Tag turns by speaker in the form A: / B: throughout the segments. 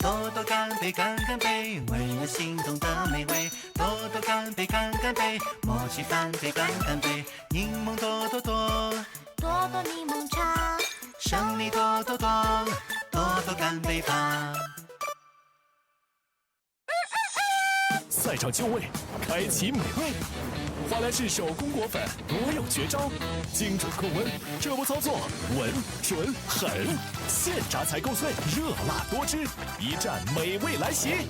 A: 多多干杯，干干杯，为了心中的美味。多多干杯，干干杯，默契翻倍，干干杯。柠檬多多多，
B: 多多柠檬茶，
A: 胜利多多多，多多干杯吧。
C: 赛场就位，开启美味。华莱士手工果粉多有绝招，精准控温，这波操作稳准狠，现炸才够脆，热辣多汁，一战美味来袭，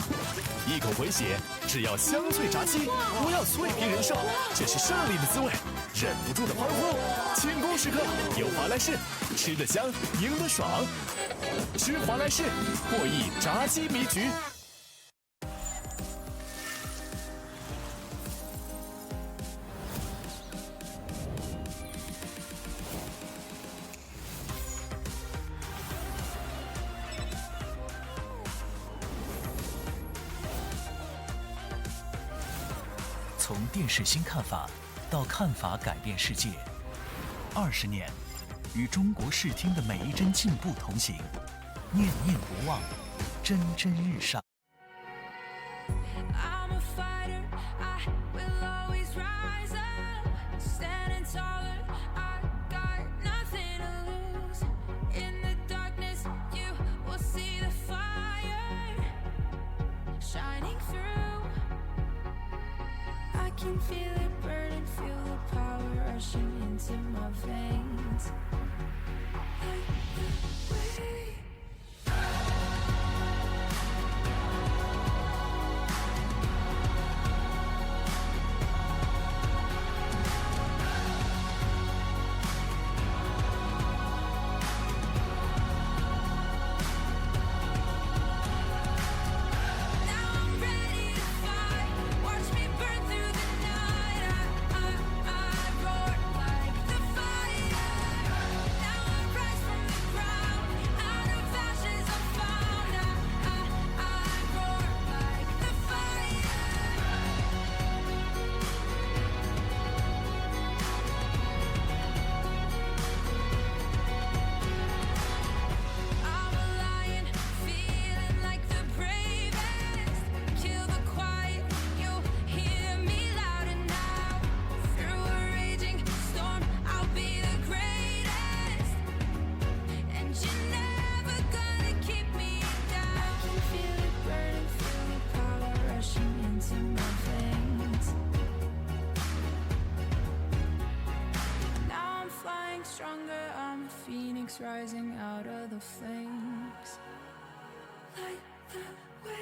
C: 一口回血，只要香脆炸鸡，不要脆皮人寿，这是胜利的滋味，忍不住的欢呼，庆功时刻有华莱士，吃得香，赢得爽，吃华莱士，获益炸鸡迷局。从电视新看法到看法改变世界，20年，与中国视听的每一帧进步同行，念念不忘，蒸蒸日上。
D: Feel it burning, feel the power rushing into my veins. Like the way rising out of the flames. Light the way.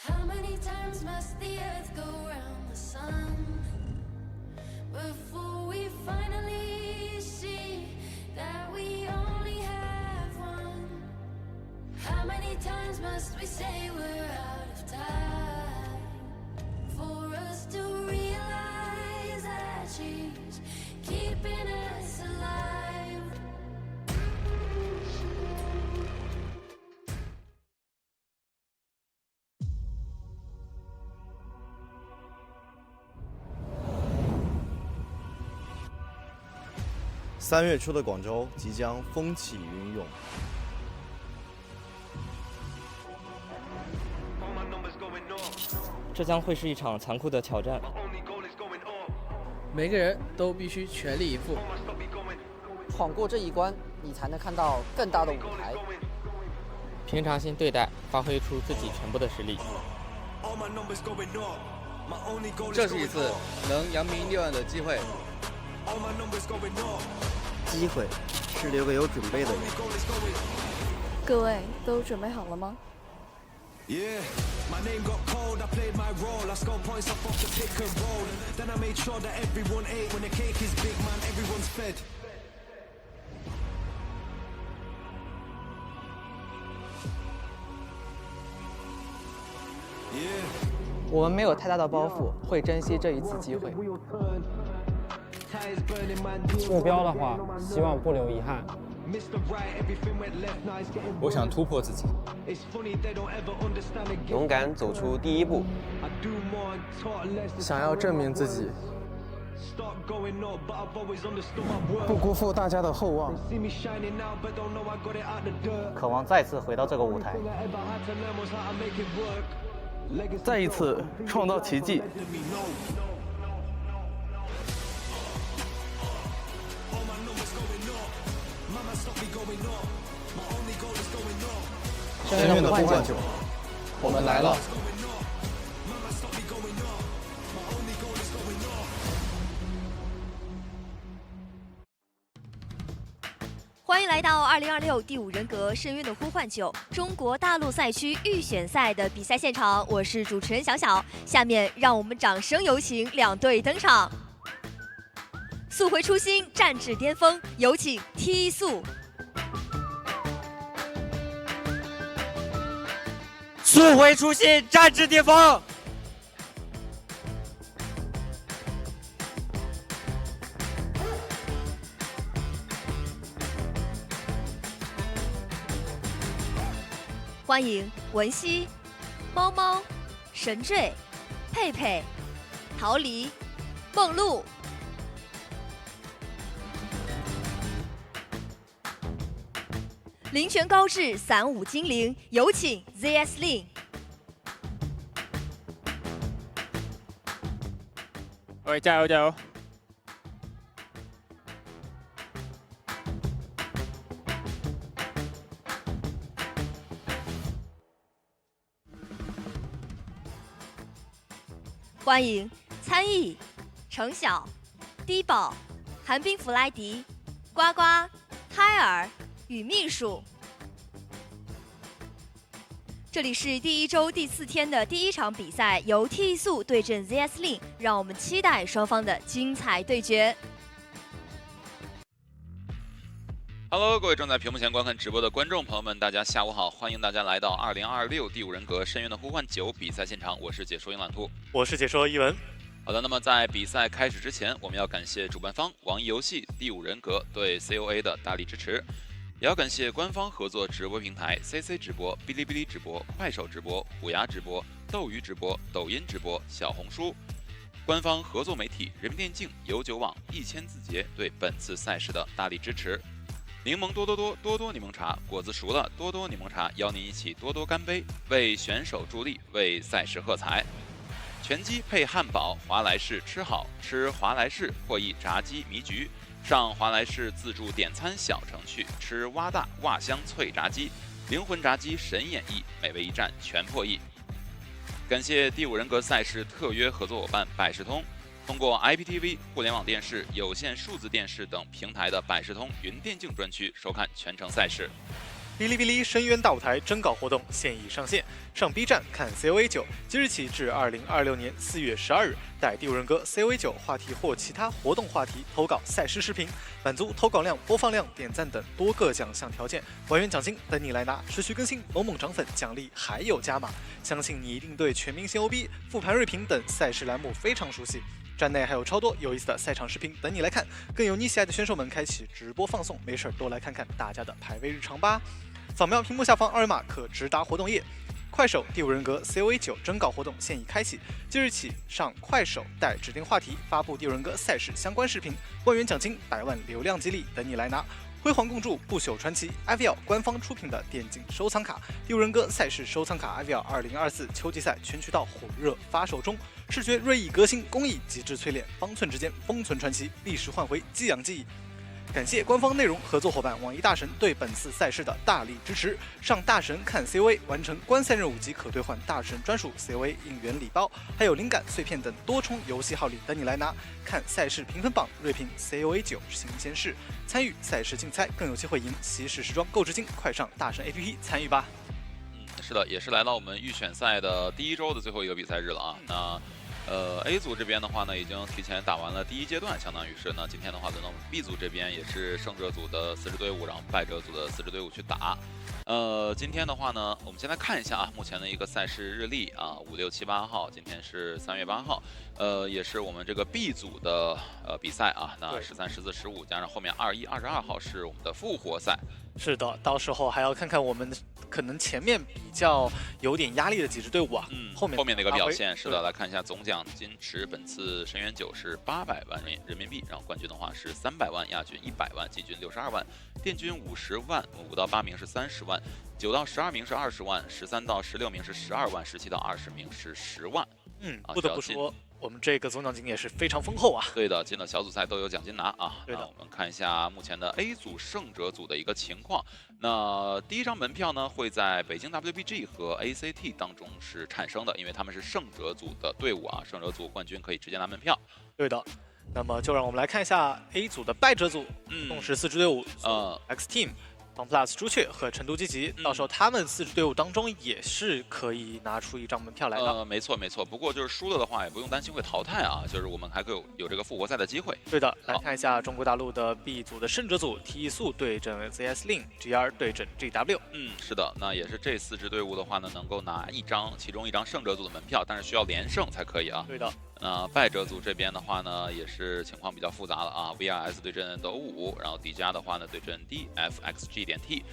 D: How many times must the earth go round the sun before we finally see that we only have one? How many times must we say we're out of time for us to realize that she's keeping us alive?3
E: 月初的广州即将风起云涌，
F: 这将会是一场残酷的挑战。每个人都必须全力以赴。
G: 闯过这一关，你才能看到更大的舞台。
H: 平常心对待，发挥出自己全部的实力。
I: 这是一次能扬名立万的机会。
E: 机会是留给有准备的人。
J: 各位都准备好了吗？
G: 我们没有太大的包袱，会珍惜这一次机会。
H: 目标的话，希望不留遗憾。
I: 我想突破自己，
K: 勇敢走出第一步，
L: 想要证明自己，不辜负大家的厚望，
M: 渴望再次回到这个舞台，
L: 再一次创造奇迹。
G: 深渊的呼唤酒，
L: 我们来了。
N: 欢迎来到2026第5人格深渊的呼唤9中国大陆赛区预选赛的比赛现场，我是主持人小小。下面让我们掌声有请两队登场。速回初心，战至巅峰，有请 T 速。
O: 速回初心，战至巅峰。
N: 欢迎文熙、猫猫、神坠、佩佩、桃梨、梦露。灵泉高智，散舞精灵，有请 ZS Lin。
H: 喂，加油加油！
N: 欢迎参议、程晓、低保、寒冰弗莱迪、呱呱、胎儿与秘书。这里是第1周第4天的第1场比赛，由 T 速对阵 ZS Lin， 让我们期待双方的精彩对决。
P: Hello， 各位正在屏幕前观看直播的观众朋友们，大家下午好！欢迎大家来到2026第5人格深渊的呼唤9比赛现场，我是解说鹰懒兔，
Q: 我是解说一文。
P: 好的，那么在比赛开始之前，我们要感谢主办方网易游戏第5人格对 COA 的大力支持，也要感谢官方合作直播平台 CC 直播、哔哩哔哩直播、快手直播、虎牙直播、斗鱼直播、抖音直播、小红书。官方合作媒体人民电竞、有酒网、1000字节对本次赛事的大力支持。柠檬多多多，多多柠檬茶，果子熟了，多多柠檬茶，邀您一起多多干杯，为选手助力，为赛事喝彩。全鸡配汉堡，华莱士吃好，吃华莱士获益炸鸡迷局，上华莱士自助点餐小程序，吃蛙大蛙香脆炸鸡，灵魂炸鸡神演绎，美味一战全破亿。感谢第5人格赛事特约合作伙伴百视通。通过 IPTV、互联网电视、有线数字电视等平台的百视通云电竞专区收看全程赛事。
Q: 哔哩哔哩深渊大舞台征稿活动现已上线，上 B 站看 COA 9，即日起至2026年4月12日，带第5人格 COA 9话题或其他活动话题投稿赛事视频，满足投稿量、播放量、点赞等多个奖项条件，万元奖金等你来拿，持续更新，猛猛涨粉，奖励还有加码。相信你一定对全明星 OB、复盘锐评等赛事栏目非常熟悉。站内还有超多有意思的赛场视频等你来看，更有你喜爱的选手们开启直播放送，没事多来看看大家的排位日常吧。扫描屏幕下方二维码可直达活动页。快手第5人格 COA 9征稿活动现已开启，即日起上快手带指定话题发布第5人格赛事相关视频，万元奖金、100万流量激励等你来拿。辉煌共筑不朽传奇 IVL 官方出品的电竞收藏卡第五人格赛事收藏卡 IVL 2024秋季赛全渠道火热发售中，视觉锐意革新，工艺极致淬炼，方寸之间封存传奇，历史换回激扬记忆。感谢官方内容合作伙伴网易大神对本次赛事的大力支持。上大神看 COA， 完成观赛任务即可兑换大神专属 COA 应援礼包，还有灵感碎片等多重游戏号礼等你来拿。看赛事评分榜，锐评 COA 9新鲜事，参与赛事竞猜更有机会赢西式时装购置金，快上大神 APP 参与吧。
P: 是的，也是来到我们预选赛的第一周的最后一个比赛日了啊。那A 组这边的话呢，已经提前打完了第一阶段，相当于是那今天的话，轮到我们 B 组这边也是胜者组的4支队伍，然后败者组的4支队伍去打。今天的话呢，我们先来看一下啊，目前的一个赛事日历啊，5、6、7、8号，今天是3月8号，也是我们这个 B 组的比赛啊，那13、14、15加上后面21、22号是我们的复活赛。
Q: 是的，到时候还要看看我们可能前面比较有点压力的几支队伍啊，后面
P: 的一个表现。是的，来看一下总奖金池，本次深渊9是800万人民币，然后冠军的话是300万，亚军100万，季军62万，殿军50万，5到8名是30万，9到12名是20万，13到16名是12万，17到20名是10万。
Q: 不得不说，我们这个总奖金也是非常丰厚啊。
P: 对的，进了小组赛都有奖金拿啊。
Q: 对的，
P: 我们看一下目前的 A 组胜者组的一个情况。那第一张门票呢，会在北京 WBG 和 ACT 当中是产生的，因为他们是胜者组的队伍啊，胜者组冠军可以直接拿门票。
Q: 对的，那么就让我们来看一下 A 组的败者组，共是4支队伍，X Team、FunPlus 朱雀和成都积极，到时候他们4支队伍当中也是可以拿出一张门票来的。
P: 没错没错，不过就是输了的话也不用担心会淘汰啊，就是我们还会有这个复活赛的机会。
Q: 对的，来看一下中国大陆的 B 组的胜者组 ，T 速对阵 ZS Link，GR 对阵 GW。
P: 是的，那也是这4支队伍的话呢，能够拿其中一张胜者组的门票，但是需要连胜才可以啊。
Q: 对的。
P: 败者组这边的话呢，也是情况比较复杂了啊。VRS 对阵斗5，然后 D 加的话呢对阵 DFXG.T。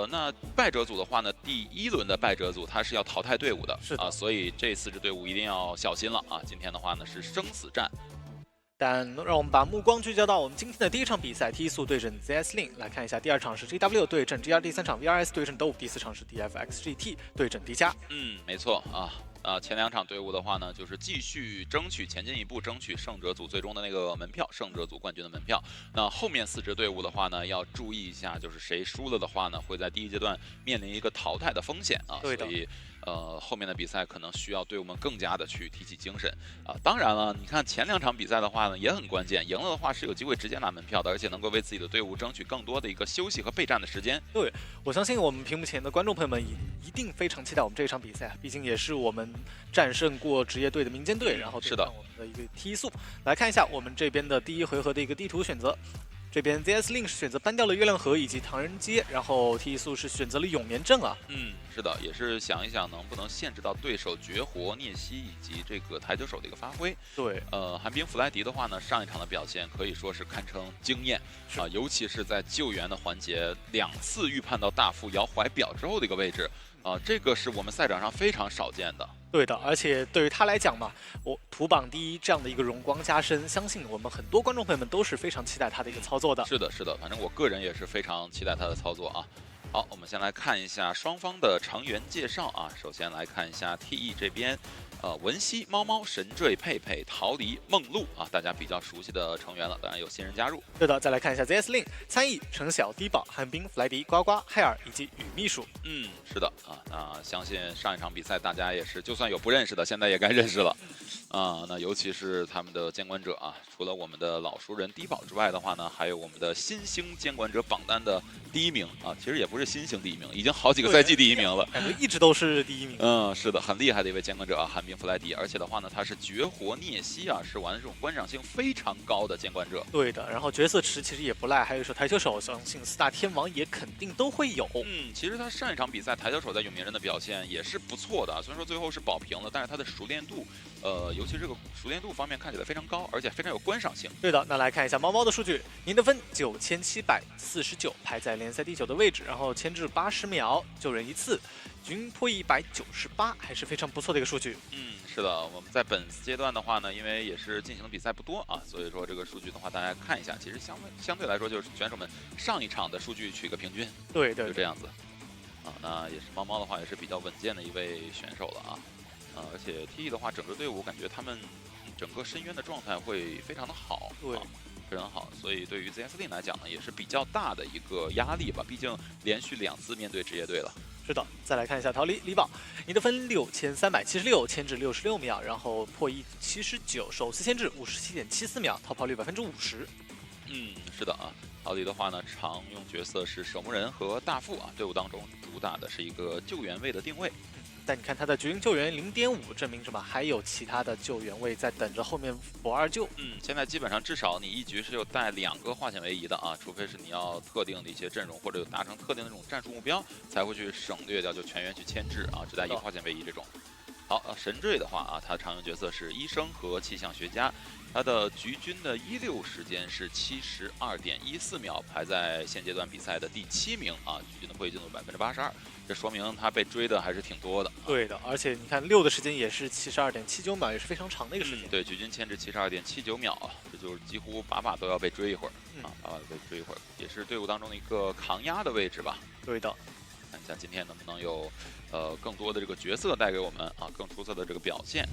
P: 那败者组的话呢，第1轮的败者组它是要淘汰队伍的，所以这4支队伍一定要小心了啊。今天的话呢是生死战。
Q: 但让我们把目光聚焦到我们今天的第一场比赛 ，T 速对阵 ZS Link。来看一下，第2场是 GW 对阵 GR， 第3场 VRS 对阵斗5，第4场是 DFXGT 对阵 D 加。
P: 没错啊。前2场队伍的话呢，就是继续争取前进一步，争取胜者组最终的那个门票，胜者组冠军的门票。那后面4支队伍的话呢，要注意一下，就是谁输了的话呢，会在第一阶段面临一个淘汰的风险啊。
Q: 对的。
P: 所以后面的比赛可能需要队伍们更加的去提起精神啊。当然了，你看前2场比赛的话呢，也很关键，赢了的话是有机会直接拿门票的，而且能够为自己的队伍争取更多的一个休息和备战的时间。
Q: 对，我相信我们屏幕前的观众朋友们一定非常期待我们这一场比赛，毕竟也是我们战胜过职业队的民间队，然后对上我们的一个 T 速。来看一下我们这边的第1回合的一个地图选择。这边 ZS Link 是选择搬掉了月亮河以及唐人街，然后 T 速是选择了永眠镇啊。
P: 是的，也是想一想能不能限制到对手绝活、聂西以及这个台球手的一个发挥。
Q: 对，
P: 寒冰弗莱迪的话呢，上一场的表现可以说是堪称惊艳啊，尤其是在救援的环节，2次预判到大副摇怀表之后的一个位置啊，这个是我们赛场上非常少见的。
Q: 对的，而且对于他来讲嘛，我图榜第1这样的一个荣光加身，相信我们很多观众朋友们都是非常期待他的一个操作的。
P: 是的，是的，反正我个人也是非常期待他的操作啊。好，我们先来看一下双方的成员介绍啊。首先来看一下 TE 这边，文熙、猫猫、神坠、佩佩、逃离、梦露啊，大家比较熟悉的成员了，当然有新人加入。
Q: 对的，再来看一下 ZS Link， 参议、陈晓、低保、寒冰、弗莱迪、呱呱、海尔以及雨秘书。
P: 是的啊，那相信上一场比赛大家也是，就算有不认识的，现在也该认识了啊。那尤其是他们的监管者啊，除了我们的老熟人低保之外的话呢，还有我们的新星监管者榜单的第1名啊，其实也不是新星第1名，已经好几个赛季第1名了，
Q: 感觉一直都是第1名。
P: 是的，很厉害的一位监管者啊，寒冰弗莱迪，而且的话呢，他是绝活聂西啊，是玩这种观赏性非常高的监管者。
Q: 对的，然后角色池其实也不赖，还有说台球手，相信4大天王也肯定都会有。
P: 其实他上一场比赛台球手在永眠人的表现也是不错的，虽然说最后是保平了，但是他的熟练度尤其这个熟练度方面看起来非常高，而且非常有观赏性。
Q: 对的，那来看一下猫猫的数据，您得分9749，排在联赛第9的位置，然后牵制80秒，救人1次，均破198，还是非常不错的一个数据。
P: 是的，我们在本阶段的话呢，因为也是进行的比赛不多啊，所以说这个数据的话，大家看一下，其实相对来说就是选手们上一场的数据取个平均，
Q: 对，
P: 就这样子。那也是猫猫的话也是比较稳健的一位选手了啊。而且 TE 的话，整个队伍感觉他们整个深渊的状态会非常的好，
Q: 对，
P: 非常好。所以对于 ZS-Link 来讲呢，也是比较大的一个压力吧，毕竟连续2次面对职业队了。
Q: 是的，再来看一下逃离李宝，你的分6376，牵制66秒，然后破179，首次牵制57.74秒，逃跑率50%。
P: 是的啊。逃离的话呢，常用角色是守墓人和大副啊，队伍当中主打的是一个救援位的定位。
Q: 但你看他的绝境救援0.5，证明什么？还有其他的救援位在等着后面补2救。
P: 现在基本上至少你一局是有带2个化险为夷的啊，除非是你要特定的一些阵容或者有达成特定的这种战术目标，才会去省略掉就全员去牵制啊，只带1个化险为夷这种。好，神坠的话啊，他常用角色是医生和气象学家，他的局均的16时间是72.14秒，排在现阶段比赛的第7名啊，局均的破译进度82%，这说明他被追的还是挺多的。
Q: 对的，而且你看6的时间也是72.79秒，也是非常长的一个时间。
P: 对，局均牵制72.79秒啊，这就是几乎把都要被追一会儿啊，把被追一会儿，也是队伍当中的一个抗压的位置吧。
Q: 对的，
P: 看一下今天能不能有更多的这个角色带给我们啊更出色的这个表现。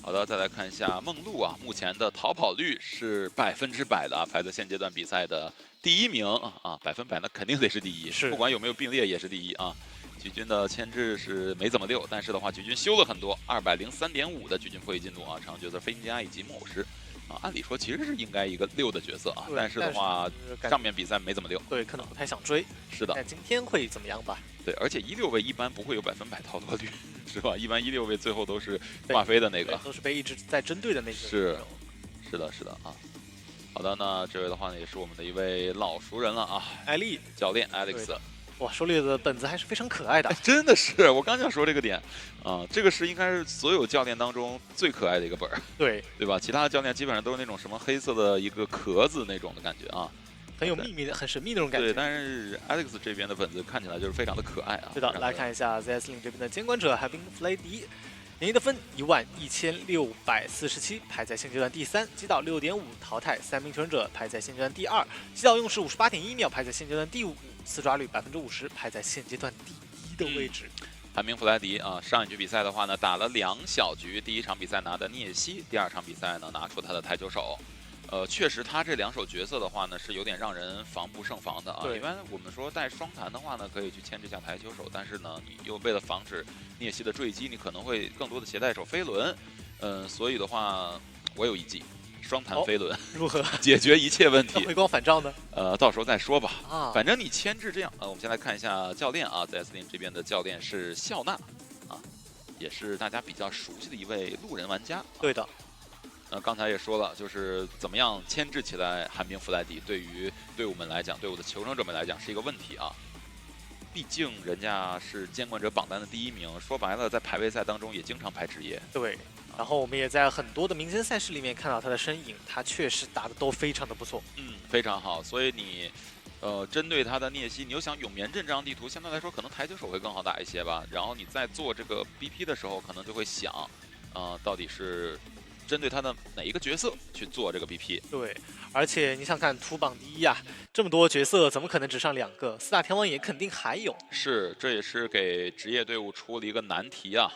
P: 好的，再来看一下梦露啊，目前的逃跑率是100%的啊，排在现阶段比赛的第1名啊，100%那肯定得是第1，
Q: 是
P: 不管有没有并列也是第1啊。局均的牵制是没怎么溜，但是的话局均修了很多，203.5的局均破译进度啊，常用角色飞行家以及木偶师啊，按理说其实是应该一个6的角色啊，但是的话上面比赛没怎么溜，
Q: 对，可能不太想追。
P: 是的，
Q: 那今天会怎么样吧？
P: 对，而且16位一般不会有100%逃脱率，是吧？一般16位最后都是挂飞的那个，
Q: 都是被一直在针对的那个。
P: 是的啊。好的，那这位的话呢，也是我们的一位老熟人了啊，
Q: 艾丽
P: 教练 Alex。
Q: 哇，手里的本子还是非常可爱的，
P: 真的是，我刚想说这个点啊，这个是应该是所有教练当中最可爱的一个本儿，对吧？其他的教练基本上都是那种什么黑色的一个壳子那种的感觉啊，
Q: 很有秘密的、很神秘那种感觉。
P: 对，但是 Alex 这边的本子看起来就是非常的可爱啊。
Q: 对的，来看一下 ZS-Link 这边的监管者海滨弗雷迪。年的分11647，排在现阶段第3，击倒6.5，淘汰3名求生者，排在现阶段第2，击倒用时58.1秒，排在现阶段第5，刺抓率50%，排在现阶段第1的位置。
P: 韩明弗莱迪啊，上一局比赛的话呢，打了2小局，第1场比赛拿的聂西，第2场比赛呢拿出他的台球手。确实他这2手角色的话呢，是有点让人防不胜防的啊。一般我们说带双弹的话呢，可以去牵制一下台球手，但是呢，你又为了防止聂西的坠击，你可能会更多的携带一手飞轮。所以的话，我有一计，双弹飞轮，
Q: 如何
P: 解决一切问题？
Q: 回光返照呢？
P: 到时候再说吧。反正你牵制这样，我们先来看一下教练啊，ZS-Link 这边的教练是笑纳啊，也是大家比较熟悉的一位路人玩家。
Q: 对的。
P: 刚才也说了，就是怎么样牵制起来寒冰弗莱迪，对于队伍们来讲，队伍的求生者们来讲是一个问题啊。毕竟人家是监管者榜单的第1名，说白了，在排位赛当中也经常排职业。
Q: 对，然后我们也在很多的明星赛事里面看到他的身影，他确实打的都非常的不错。
P: 非常好。所以你，针对他的聂西，你又想永眠阵这张地图，相对来说可能台球手会更好打一些吧。然后你在做这个 BP 的时候，可能就会想，到底是针对他的哪一个角色去做这个 BP？
Q: 对，而且你想看图榜第1啊，这么多角色，怎么可能只上2个？4大天王也肯定还有。
P: 是，这也是给职业队伍出了一个难题啊。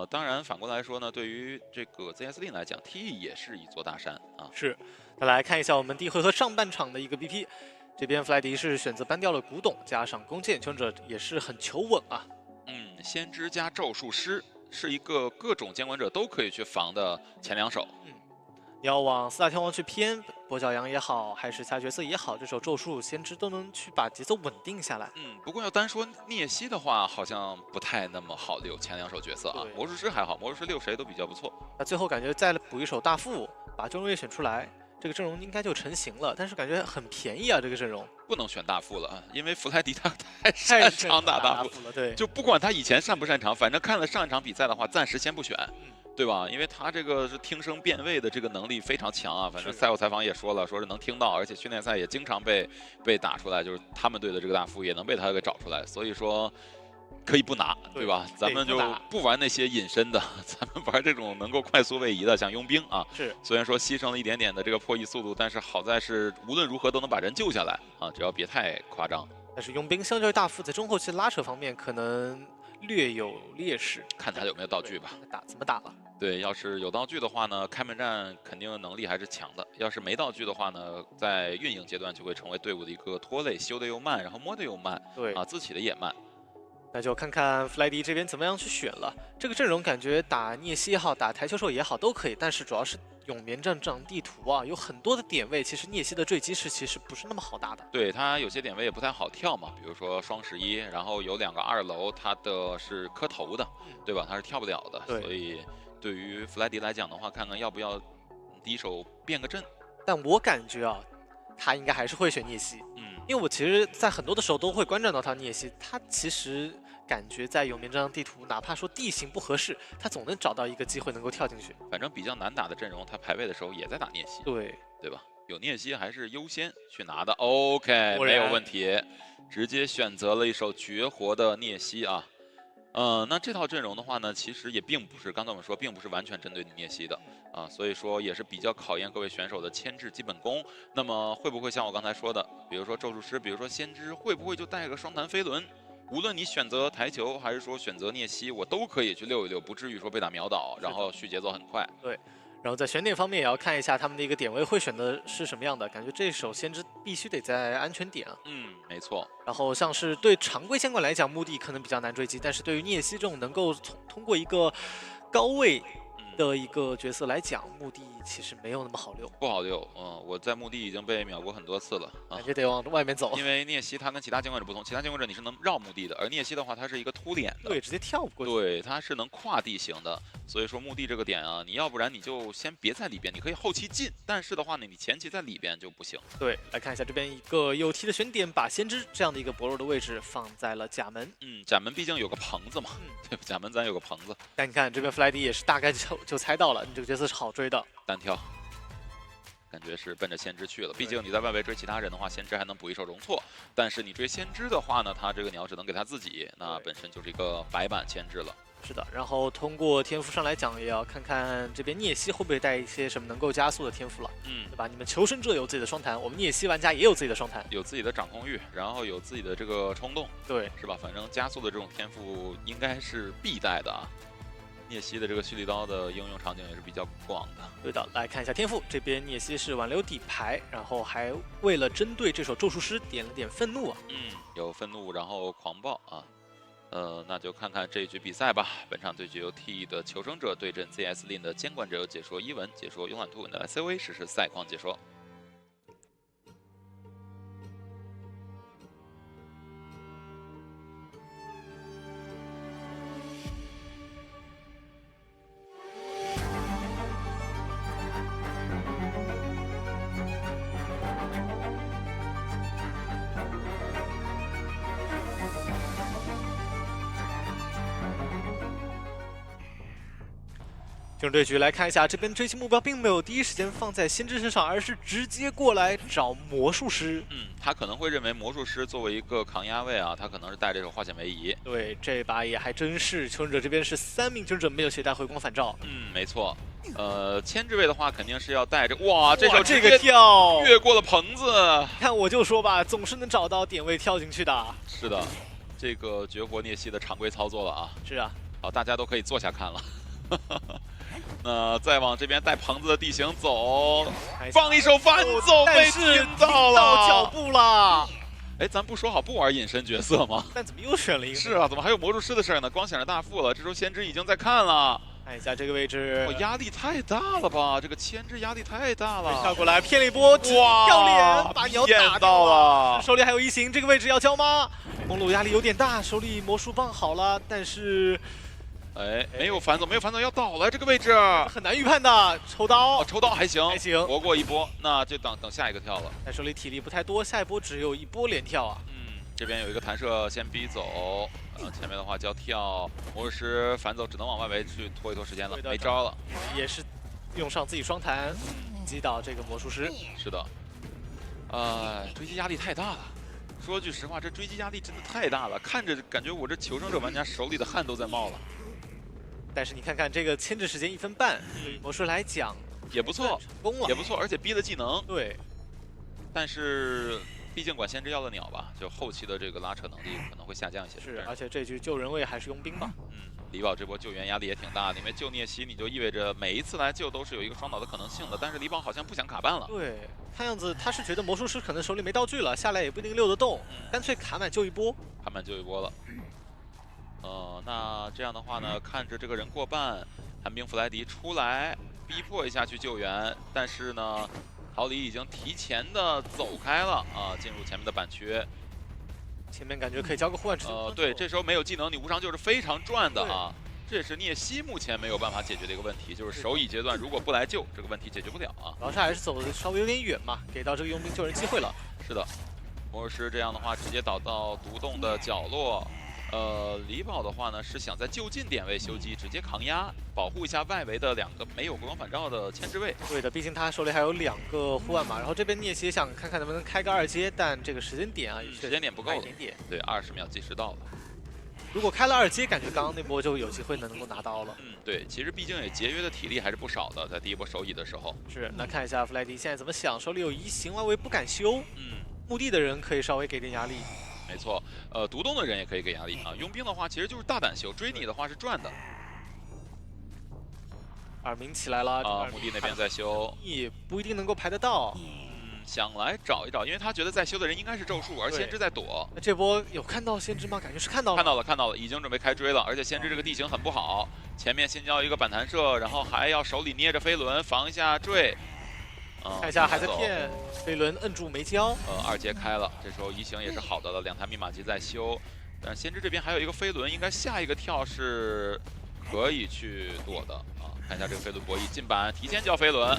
P: 当然反过来说呢，对于这个 ZS-Link 来讲 ，TE 也是一座大山啊。
Q: 是，再来看一下我们第1回合上半场的一个 BP， 这边弗莱迪是选择搬掉了古董，加上弓箭，求生者也是很求稳啊。
P: 先知加咒术师。是一个各种监管者都可以去防的前2手。
Q: 你要往4大天王去偏，跛脚羊也好，还是其他角色也好，这手咒术先知都能去把节奏稳定下来。
P: 不过要单说聂西的话，好像不太那么好溜前2手角色啊。魔术师还好，魔术师溜谁都比较不错。
Q: 那最后感觉再补一手大副，把郑瑞选出来，这个阵容应该就成型了。但是感觉很便宜啊，这个阵容。
P: 不能选大副了，因为弗莱迪他太擅长打大副
Q: 了。对，
P: 就不管他以前擅不擅长，反正看了上一场比赛的话，暂时先不选。对吧？因为他这个是听声辨位的这个能力非常强啊。反正赛后采访也说了，说是能听到，而且训练赛也经常被打出来，就是他们队的这个大副也能被他给找出来。所以说可以不拿，对吧？咱们就不玩那些隐身的，咱们玩这种能够快速位移的，像佣兵啊。
Q: 是，
P: 虽然说牺牲了一点点的这个破译速度，但是好在是无论如何都能把人救下来啊，只要别太夸张。
Q: 但是佣兵相较于大副在中后期拉扯方面可能略有劣势，
P: 看他有没有道具吧。
Q: 怎么打了？
P: 对，要是有道具的话呢，开门战肯定能力还是强的。要是没道具的话呢，在运营阶段就会成为队伍的一个拖累，修的又慢，然后摸的又慢，
Q: 对啊，
P: 自起的也慢。
Q: 那就看看弗莱迪这边怎么样去选了。这个阵容感觉打聂西也好，打台球手也好都可以，但是主要是永眠战这样地图啊，有很多的点位，其实聂西的坠击是其实不是那么好打的。
P: 对，他有些点位也不太好跳嘛，比如说双11，然后有2个2楼，他的是磕头的，对吧？他是跳不了的，所以对于弗莱迪来讲的话，看看要不要第一手变个阵。
Q: 但我感觉啊，他应该还是会选聂西，因为我其实在很多的时候都会观察到他聂西，他其实感觉在永眠这张地图，哪怕说地形不合适，他总能找到一个机会能够跳进去。
P: 反正比较难打的阵容，他排位的时候也在打聂西，对吧？有聂西还是优先去拿的。OK， 没有问题，直接选择了一手绝活的聂西啊。那这套阵容的话呢，其实也并不是刚才我们说，并不是完全针对聂西的啊，所以说也是比较考验各位选手的牵制基本功。那么会不会像我刚才说的，比如说咒术师，比如说先知，会不会就带个双弹飞轮？无论你选择台球还是说选择聂西，我都可以去溜一溜，不至于说被打秒倒，然后续节奏很快。
Q: 对。然后在选点方面也要看一下他们的一个点位会选的是什么样的，感觉这手先知必须得在安全点啊。
P: 没错。
Q: 然后像是对常规监管来讲，墓地可能比较难追击，但是对于聂西这种能够通过一个高位的一个角色来讲，墓地其实没有那么好溜，
P: 不好溜。我在墓地已经被秒过很多次了，
Q: 感觉得往外面走。
P: 因为聂西他跟其他监管者不同，其他监管者你是能绕墓地的，而聂西的话他是一个突脸的，
Q: 对，直接跳过去。
P: 对，他是能跨地形的，所以说墓地这个点啊，你要不然你就先别在里边，你可以后期进，但是的话呢，你前期在里边就不行。
Q: 对，来看一下这边一个右踢的选点，把先知这样的一个薄弱的位置放在了甲门。
P: 甲门毕竟有个棚子嘛，对吧？甲门咱有个棚子。
Q: 但你看这边弗莱迪也是大概就猜到了，你这个角色是好追的，
P: 单挑。感觉是奔着先知去了，毕竟你在外围追其他人的话，先知还能补一手容错。但是你追先知的话呢，他这个鸟只能给他自己，那本身就是一个白板牵制了。
Q: 是的，然后通过天赋上来讲，也要看看这边聂西会不会带一些什么能够加速的天赋了，对吧？你们求生者有自己的双弹，我们聂西玩家也有自己的双弹，
P: 有自己的掌控欲，然后有自己的这个冲动，
Q: 对，
P: 是吧？反正加速的这种天赋应该是必带的啊。聂西的这个蓄力刀的应用场景也是比较广的。
Q: 对的，来看一下天赋，这边聂西是挽留底牌，然后还为了针对这手咒术师点了点愤怒啊。
P: 有愤怒，然后狂暴啊。那就看看这一局比赛吧。本场对局由 T 的求生者对阵 ZS Lin 的监管者，解说伊文，解说慵懒兔，带来 COA 实时赛况解说。
Q: 进入对局来看一下，这边追击目标并没有第一时间放在先知身上，而是直接过来找魔术师。
P: 他可能会认为魔术师作为一个抗压位啊，他可能是带这种化险为夷。
Q: 对，这把也还真是，求生者这边是3名求生者没有携带回光返照。
P: 没错。牵制位的话肯定是要带着。哇，这手
Q: 这个跳
P: 越过了棚子。
Q: 看我就说吧，总是能找到点位跳进去的。
P: 是的，这个绝活聂西的常规操作了啊。
Q: 是啊。
P: 好，大家都可以坐下看了。那再往这边带棚子的地形走，放一手反走被听到了，
Q: 脚步了。
P: 哎，咱不说好不玩隐身角色吗？
Q: 但怎么又选了一个？
P: 是啊，怎么还有魔术师的事儿呢？光想着大副了，这时候先知已经在看了。
Q: 看一下这个位置，
P: 压力太大了吧？这个牵制压力太大了。
Q: 跳过来骗了一波，
P: 哇，
Q: 掉脸把鸟打
P: 到了。
Q: 手里还有一行，这个位置要交吗？梦露压力有点大，手里魔术棒好了，但是。
P: 哎，没有反走，没有反走，要倒了这个位置，
Q: 很难预判的。抽刀，
P: 抽刀还行，
Q: 还行，
P: 活过一波，那就等下一个跳了。
Q: 但手里体力不太多，下一波只有一波连跳啊。
P: 这边有一个弹射先逼走，前面的话就要跳，魔术师反走只能往外围去拖一拖时间了，没招了。
Q: 也是用上自己双弹击倒这个魔术师。
P: 是的，追击压力太大了。说句实话，这追击压力真的太大了，看着感觉我这求生者玩家手里的汗都在冒了。
Q: 但是你看看这个牵制时间1分半，对于魔术来讲
P: 也不错，
Q: 成功了，
P: 也不错，而且逼了技能。
Q: 对，
P: 但是毕竟管先知要了鸟吧，就后期的这个拉扯能力可能会下降一些。
Q: 是，而且这局救人位还是佣兵吧。
P: 李宝这波救援压力也挺大的，因为救聂西你就意味着每一次来救都是有一个双倒的可能性的，但是李宝好像不想卡半了。
Q: 对，看样子他是觉得魔术师可能手里没道具了，下来也不一定溜得动，干脆卡满救一波。
P: 卡满救一波了。那这样的话呢，看着这个人过半，寒冰弗莱迪出来逼迫一下去救援，但是呢，陶里已经提前的走开了进入前面的板区。
Q: 前面感觉可以交个互换直接。
P: 对，这时候没有技能，你无伤就是非常赚的啊。这也是聂西目前没有办法解决的一个问题，就是手乙阶段如果不来救，这个问题解决不了啊。
Q: 主要是还是走的稍微有点远嘛，给到这个佣兵救人机会了。
P: 是的，魔术师这样的话直接倒到独栋的角落。李宝的话呢是想在就近点位修机，直接扛压，保护一下外围的2个没有国光返照的牵制位。
Q: 对的，毕竟他手里还有2个互换嘛。然后这边聂西想看看能不能开个2阶，但这个时间点啊，
P: 时间点不够了，
Q: 一点点。
P: 对，20秒计时到了。
Q: 如果开了2阶，感觉刚刚那波就有机会能够拿到了。
P: 对，其实毕竟也节约的体力还是不少的，在第一波手乙的时候。
Q: 是，来看一下弗莱迪现在怎么想，手里有移形，外围不敢修。墓地的人可以稍微给点压力。
P: 没错，独栋的人也可以给压力啊。佣兵的话其实就是大胆修，追你的话是赚的。
Q: 耳鸣起来了
P: 墓地那边在修，
Q: 也不一定能够排得到。
P: 想来找一找，因为他觉得在修的人应该是咒术，而先知在躲。
Q: 那这波有看到先知吗？感觉是看到了。
P: 看到了，已经准备开追了。而且先知这个地形很不好，前面先交一个反弹射，然后还要手里捏着飞轮防一下坠。
Q: 看一下还在骗，飞轮摁住没交。
P: 2阶开了，这时候移形也是好的了，2台密码机在修，但是先知这边还有一个飞轮，应该下一个跳是可以去躲的啊。看一下这个飞轮博弈进板，提前交飞轮，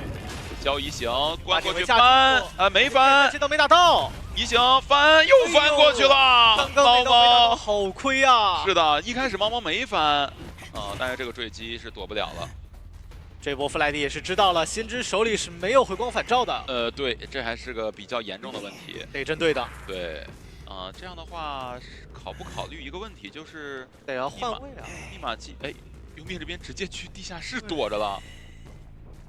P: 交移形，关过去翻，没翻，
Q: 这都没打到，
P: 移形翻又翻过去了，猫猫
Q: 好亏啊！
P: 是的，一开始猫猫没翻，但是这个坠机是躲不了了。
Q: 这波弗莱迪也是知道了，先知手里是没有回光返照的。
P: 对，这还是个比较严重的问题，
Q: 得针对的。
P: 对，这样的话考不考虑一个问题，就是
Q: 得要换位啊。
P: 密码机，佣兵这边直接去地下室躲着了。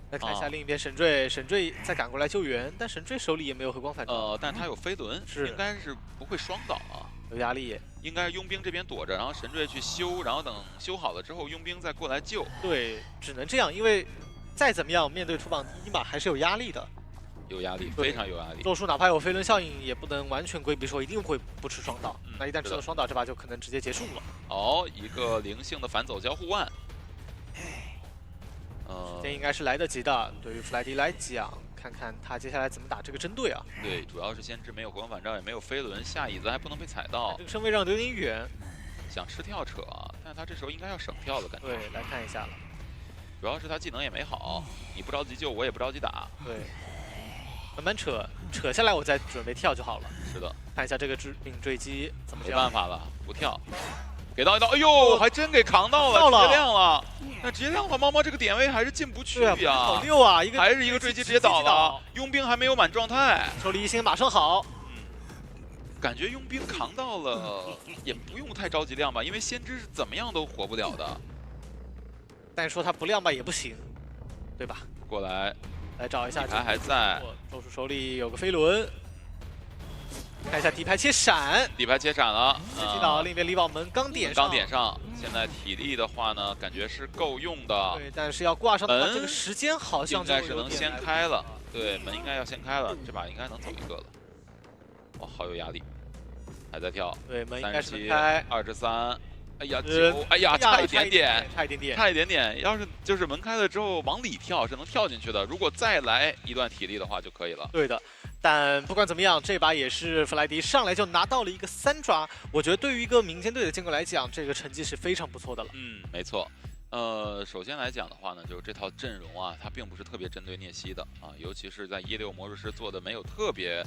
Q: 来看一下另一边神坠，神坠再赶过来救援，但神坠手里也没有回光返照。
P: 但他有飞轮，应该是不会双倒啊。
Q: 有压力，
P: 应该是佣兵这边躲着，然后神坠去修，然后等修好了之后，佣兵再过来救。
Q: 对，只能这样，因为再怎么样，面对出榜第1嘛，还是有压力的。
P: 有压力，非常有压力。
Q: 咒术哪怕有飞轮效应，也不能完全规避说一定会不吃双倒。那一旦吃了双倒，这把就可能直接结束了。
P: 一个灵性的反走交互腕。
Q: 时间应该是来得及的，对于弗莱迪来讲。 看看他接下来怎么打这个针对啊？
P: 对，主要是先知没有回光返照，也没有飞轮，下椅子还不能被踩到。
Q: 这个身位让的有点远，
P: 想吃跳扯，但是他这时候应该要省跳的感觉。
Q: 对，来看一下了。
P: 主要是他技能也没好，你不着急救，我也不着急打。
Q: 对，慢慢扯，扯下来我再准备跳就好了。
P: 是的，
Q: 看一下这个致命坠机怎么
P: 没办法了，不跳。 给到一刀，哎呦，还真给扛到了，直接亮了。那直接亮的话，猫猫这个点位还是进不去呀。
Q: 好溜啊，
P: 还是一个坠机直接倒了。佣兵还没有满状态，
Q: 手里移形马上好。
P: 感觉佣兵扛到了，也不用太着急亮吧，因为先知是怎么样都活不了的。
Q: 但是说他不亮吧也不行，对吧？
P: 过来，
Q: 来找一下。
P: 底牌还在，
Q: 咒术手里有个飞轮。 看一下底牌切闪，
P: 底牌切闪了，
Q: 击倒另一边李宝门刚点上，
P: 现在体力的话呢，感觉是够用的。
Q: 对，但是要挂上的话，这个时间好像
P: 应该是能先开了。对，门应该要先开了，这把应该能走一个了。哇，好有压力，还在跳。
Q: 对，门应该是能开。
P: 23，哎呀9，哎呀差一点点，
Q: 差一点点。
P: 要是就是门开了之后往里跳是能跳进去的，如果再来一段体力的话就可以了。
Q: 对的。 但不管怎么样，这把也是弗莱迪上来就拿到了一个3抓，我觉得对于一个民间队的建构来讲，这个成绩是非常不错的了。
P: 没错。首先来讲的话呢，就是这套阵容啊，它并不是特别针对聂西的啊，尤其是在1-6魔术师做的没有特别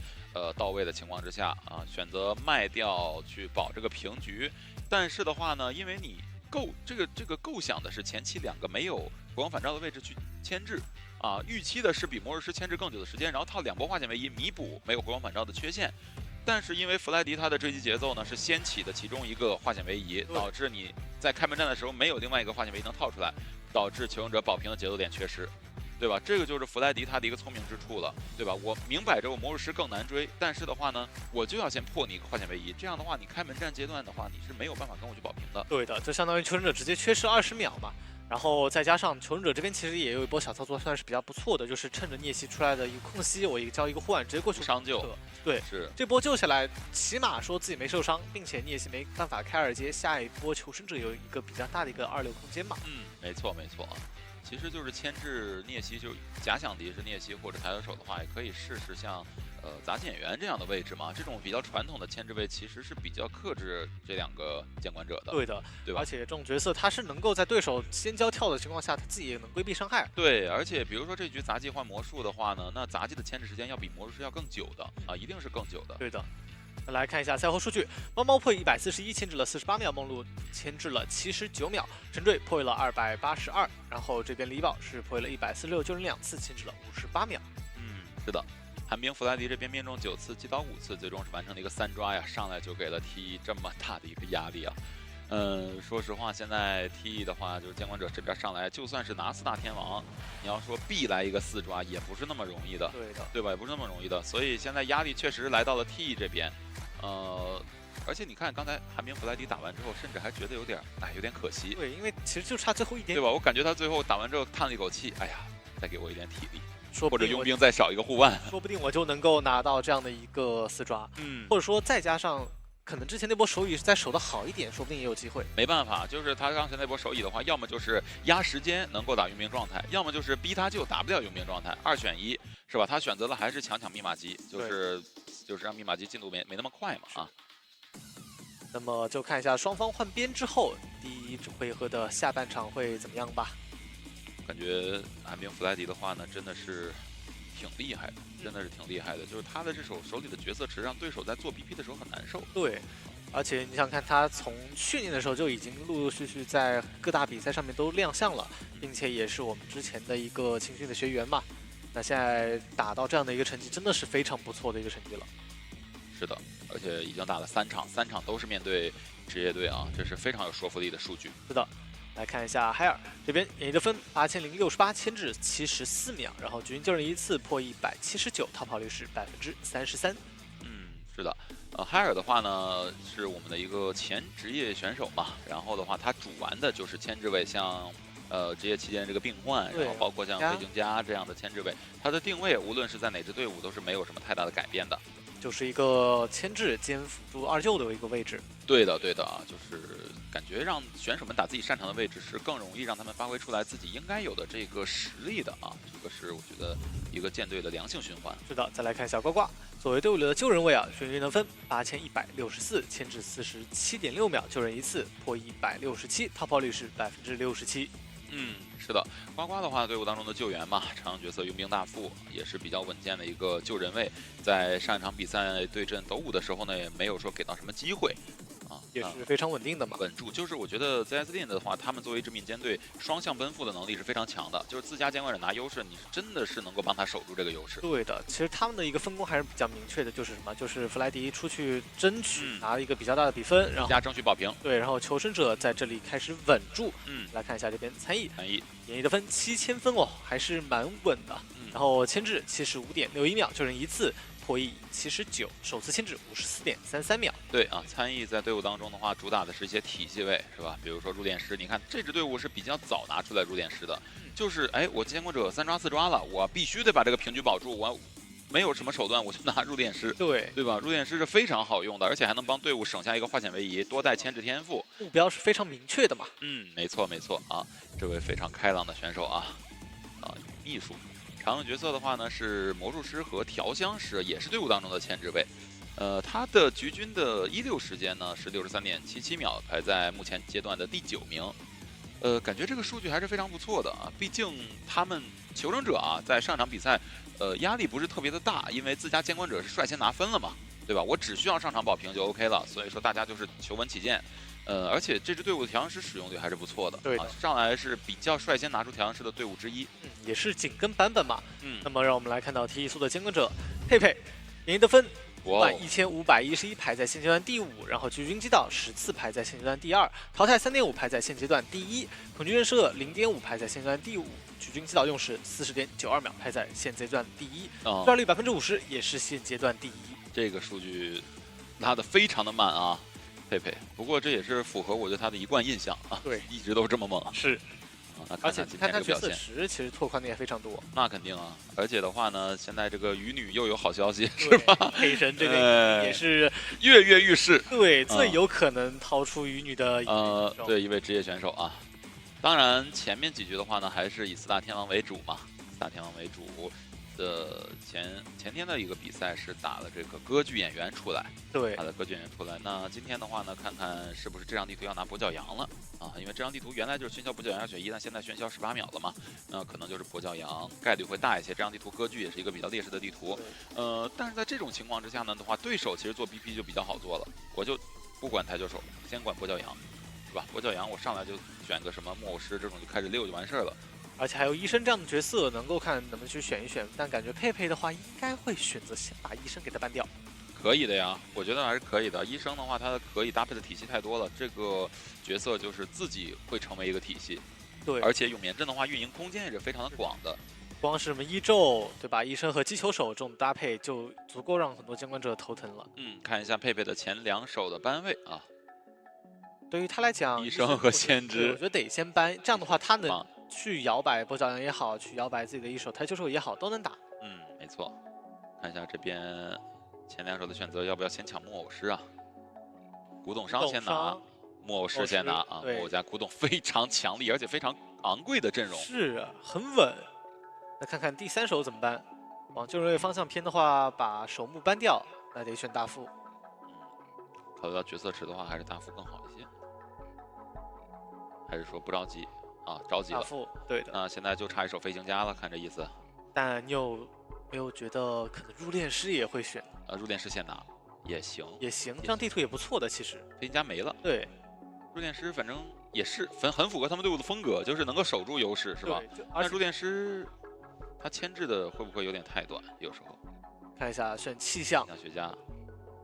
P: 到位的情况之下啊，选择卖掉去保这个平局。但是的话呢，因为你这个构想的是前期2个没有回光返照的位置去牵制啊，预期的是比魔术师牵制更久的时间，然后套2波化险为夷弥补没有回光返照的缺陷。但是因为弗莱迪他的追击节奏呢是先起的其中一个化险为夷，导致你在开门战的时候没有另外一个化险为夷能套出来，导致求生者保平的节奏点缺失，对吧？这个就是弗莱迪他的一个聪明之处了，对吧？我明摆着我魔术师更难追，但是的话呢，我就要先破你一个化险为夷，这样的话你开门战阶段的话你是没有办法跟我去保平的。
Q: 对的，就相当于求生者直接缺失20秒嘛。然后再加上求生者这边其实也有一波小操作，算是比较不错的，就是趁着聂西出来的一个空隙，我交一个护腕直接过去
P: 伤救。
Q: 对，
P: 是这
Q: 波救下来，起码说自己没受伤，并且聂西没办法开2阶，下一波求生者有一个比较大的一个2-6空间嘛。
P: 没错没错。其实就是牵制聂西，就是假想敌是聂西或者抬头手的话，也可以试试像杂技演员这样的位置嘛。这种比较传统的牵制位其实是比较克制这2个监管者的。
Q: 对的，
P: 对吧？
Q: 而且这种角色他是能够在对手先交跳的情况下，他自己也能规避伤害。
P: 对，而且比如说这局杂技换魔术的话呢，那杂技的牵制时间要比魔术师要更久的啊，一定是更久的。
Q: 对的。来看一下赛后数据，猫猫破141牵制了48秒，梦露牵制了79秒，陈坠破了282，然后这边李宝是破了146，救人2次牵制了58秒。
P: 是的，寒冰弗莱迪这边命中9次，击倒5次，最终是完成了一个3抓呀，上来就给了 TE 这么大的一个压力啊。说实话，现在 TE 的话，就是监管者这边上来，就算是拿4大天王，你要说必来一个4抓，也不是那么容易的，
Q: 对的，
P: 对吧？也不是那么容易的，所以现在压力确实来到了 TE 这边，而且你看刚才寒冰弗莱迪打完之后，甚至还觉得有点可惜。
Q: 对，因为其实就差最后一点，
P: 对吧？我感觉他最后打完之后叹了一口气，哎呀，再给我一点体力，
Q: 或
P: 者佣兵再少一个护腕，
Q: 说不定我就能够拿到这样的一个4抓，或者说再加上。可能之前那波手椅再守的好一点，说不定也有机会。
P: 没办法，就是他刚才那波手椅的话，要么就是压时间能够打佣兵状态，要么就是逼他就打不了佣兵状态，2选1，是吧？他选择了还是抢密码机，就是让密码机进度没那么快嘛啊。
Q: 那么就看一下双方换边之后，第1回合的下半场会怎么样吧。
P: 感觉寒冰弗莱迪的话呢，真的是挺厉害的。真的是挺厉害的，就是他的这手里的角色池让对手在做 BP 的时候很难受。
Q: 对，而且你想看他从去年的时候就已经陆陆续续在各大比赛上面都亮相了，并且也是我们之前的一个青训的学员嘛。那现在打到这样的一个成绩，真的是非常不错的一个成绩了。
P: 是的，而且已经打了3场，3场都是面对职业队啊，这是非常有说服力的数据。
Q: 是的。来看一下海尔这边演绎的分8068牵制74秒，然后局军救人1次破179，逃跑率是33%。
P: 是的，海尔的话呢是我们的一个前职业选手嘛，然后的话他主玩的就是牵制位，像职业期间这个病患，然后包括像飞行家这样的牵制位，他的定位无论是在哪支队伍都是没有什么太大的改变的，
Q: 就是一个牵制兼辅助2救的一个位置。
P: 对的啊，就是感觉让选手们打自己擅长的位置是更容易让他们发挥出来自己应该有的这个实力的啊，这个是我觉得一个舰队的良性循环。
Q: 是的，再来看一下呱呱，作为队伍里的救人位啊，选军能分8164，牵制47.6秒，救人1次破167，逃跑率是67%。
P: 是的，呱呱的话，队伍当中的救援嘛，常用角色佣兵大副也是比较稳健的一个救人位，在上一场比赛对阵斗武的时候呢，也没有说给到什么机会。
Q: 也是非常稳定的嘛，
P: 稳住。就是我觉得 ZSD 的话，他们作为一支民间队，双向奔赴的能力是非常强的。就是自家监管者拿优势，你真的是能够帮他守住这个优势。
Q: 对的，其实他们的一个分工还是比较明确的，就是什么？就是弗莱迪出去争取拿了一个比较大的比分，然后
P: 加争取保平。
Q: 对，然后求生者在这里开始稳住。来看一下这边参议演绎的分7000分哦，还是蛮稳的。然后牵制75.61秒，救人1次。破179，首次牵制54.33秒。
P: 对啊，参议在队伍当中的话，主打的是一些体系位，是吧？比如说入殓师，你看这支队伍是比较早拿出来入殓师的，就是我监管者3抓4抓了，我必须得把这个平局保住，我没有什么手段，我就拿入殓师，对吧？入殓师是非常好用的，而且还能帮队伍省下一个化险为夷，多带牵制天赋，
Q: 目标是非常明确的嘛。
P: 没错啊，这位非常开朗的选手啊，秘书。常用角色的话呢是魔术师和调香师，也是队伍当中的牵制位。他的局军的16时间呢是63.77秒，排在目前阶段的第9名。感觉这个数据还是非常不错的啊。毕竟他们求生者啊，在上场比赛，压力不是特别的大，因为自家监管者是率先拿分了嘛，对吧？我只需要上场保平就 OK 了，所以说大家就是求稳起见。而且这支队伍的调香师使用率还是不错的，
Q: 对的，
P: 上来是比较率先拿出调香师的队伍之一，
Q: 也是紧跟版本嘛。那么让我们来看到 T1速的监管者佩佩，演绎得分51511排在现阶段第5，然后橘军击倒10次排在现阶段第2，淘汰3.5排在现阶段第1，恐惧人设0.5排在现阶段第5，橘军击倒用时40.92秒排在现阶段第1，抓率50%也是现阶段第1。
P: 这个数据拉得非常的慢啊。佩佩，不过这也是符合我对他的一贯印象啊，
Q: 对，
P: 一直都是这么猛。
Q: 是，
P: 而且
Q: 看他角色池其实拓宽的也非常多。
P: 那肯定啊，而且的话呢，现在这个鱼女又有好消息，是吧？
Q: 黑神这边也是
P: 跃跃欲试，
Q: 对，最有可能掏出鱼女的
P: 对一位职业选手啊。当然前面几局的话呢，还是以4大天王为主嘛，4大天王为主。前天的一个比赛是打了这个歌剧演员出来，
Q: 对，
P: 打了歌剧演员出来。那今天的话呢，看看是不是这张地图要拿跛脚羊了啊？因为这张地图原来就是喧嚣跛脚羊选1，但现在喧嚣18秒了嘛，那可能就是跛脚羊概率会大一些。这张地图歌剧也是一个比较劣势的地图，但是在这种情况之下呢的话，对手其实做 BP 就比较好做了，我就不管抬救手，先管跛脚羊，是吧？跛脚羊我上来就选个什么木偶师这种就开始溜就完事儿了。
Q: 而且还有医生这样的角色，能够看能不能去选一选，但感觉佩佩的话应该会选择先把医生给他ban掉。
P: 可以的呀，我觉得还是可以的。医生的话，他可以搭配的体系太多了，这个角色就是自己会成为一个体系。
Q: 对，
P: 而且永眠阵的话，运营空间也是非常的广的。
Q: 光是什么一咒，对吧？医生和击球手这种搭配就足够让很多监管者头疼了。
P: 看一下佩佩的前2手的班位啊。
Q: 对于他来讲，
P: 医生和先知，
Q: 我觉得得先搬，这样的话他能去摇摆跛脚羊也好，去摇摆自己的一手抬球手也好，都能打。
P: 没错。看一下这边前2手的选择，要不要先抢木偶师啊？古董商先拿，木偶师先拿啊。木偶加古董非常强力，而且非常昂贵的阵容，
Q: 是啊，很稳。那看看第3手怎么搬？往救人位方向偏的话，把守木搬掉，那得选大副。
P: 考虑到角色池的话，还是大副更好一些。还是说不着急？着急了，
Q: 对的。
P: 那现在就差一手飞行家了，看这意思。
Q: 但你有没有觉得可能入殓师也会选？
P: 入殓师先拿也行，
Q: 也行，这张地图也不错的，其实。
P: 飞行家没了，
Q: 对。
P: 入殓师反正也是很符合他们队伍的风格，就是能够守住优势，是吧？那入殓师他牵制的会不会有点太短？有时候。
Q: 看一下选气象
P: 学家，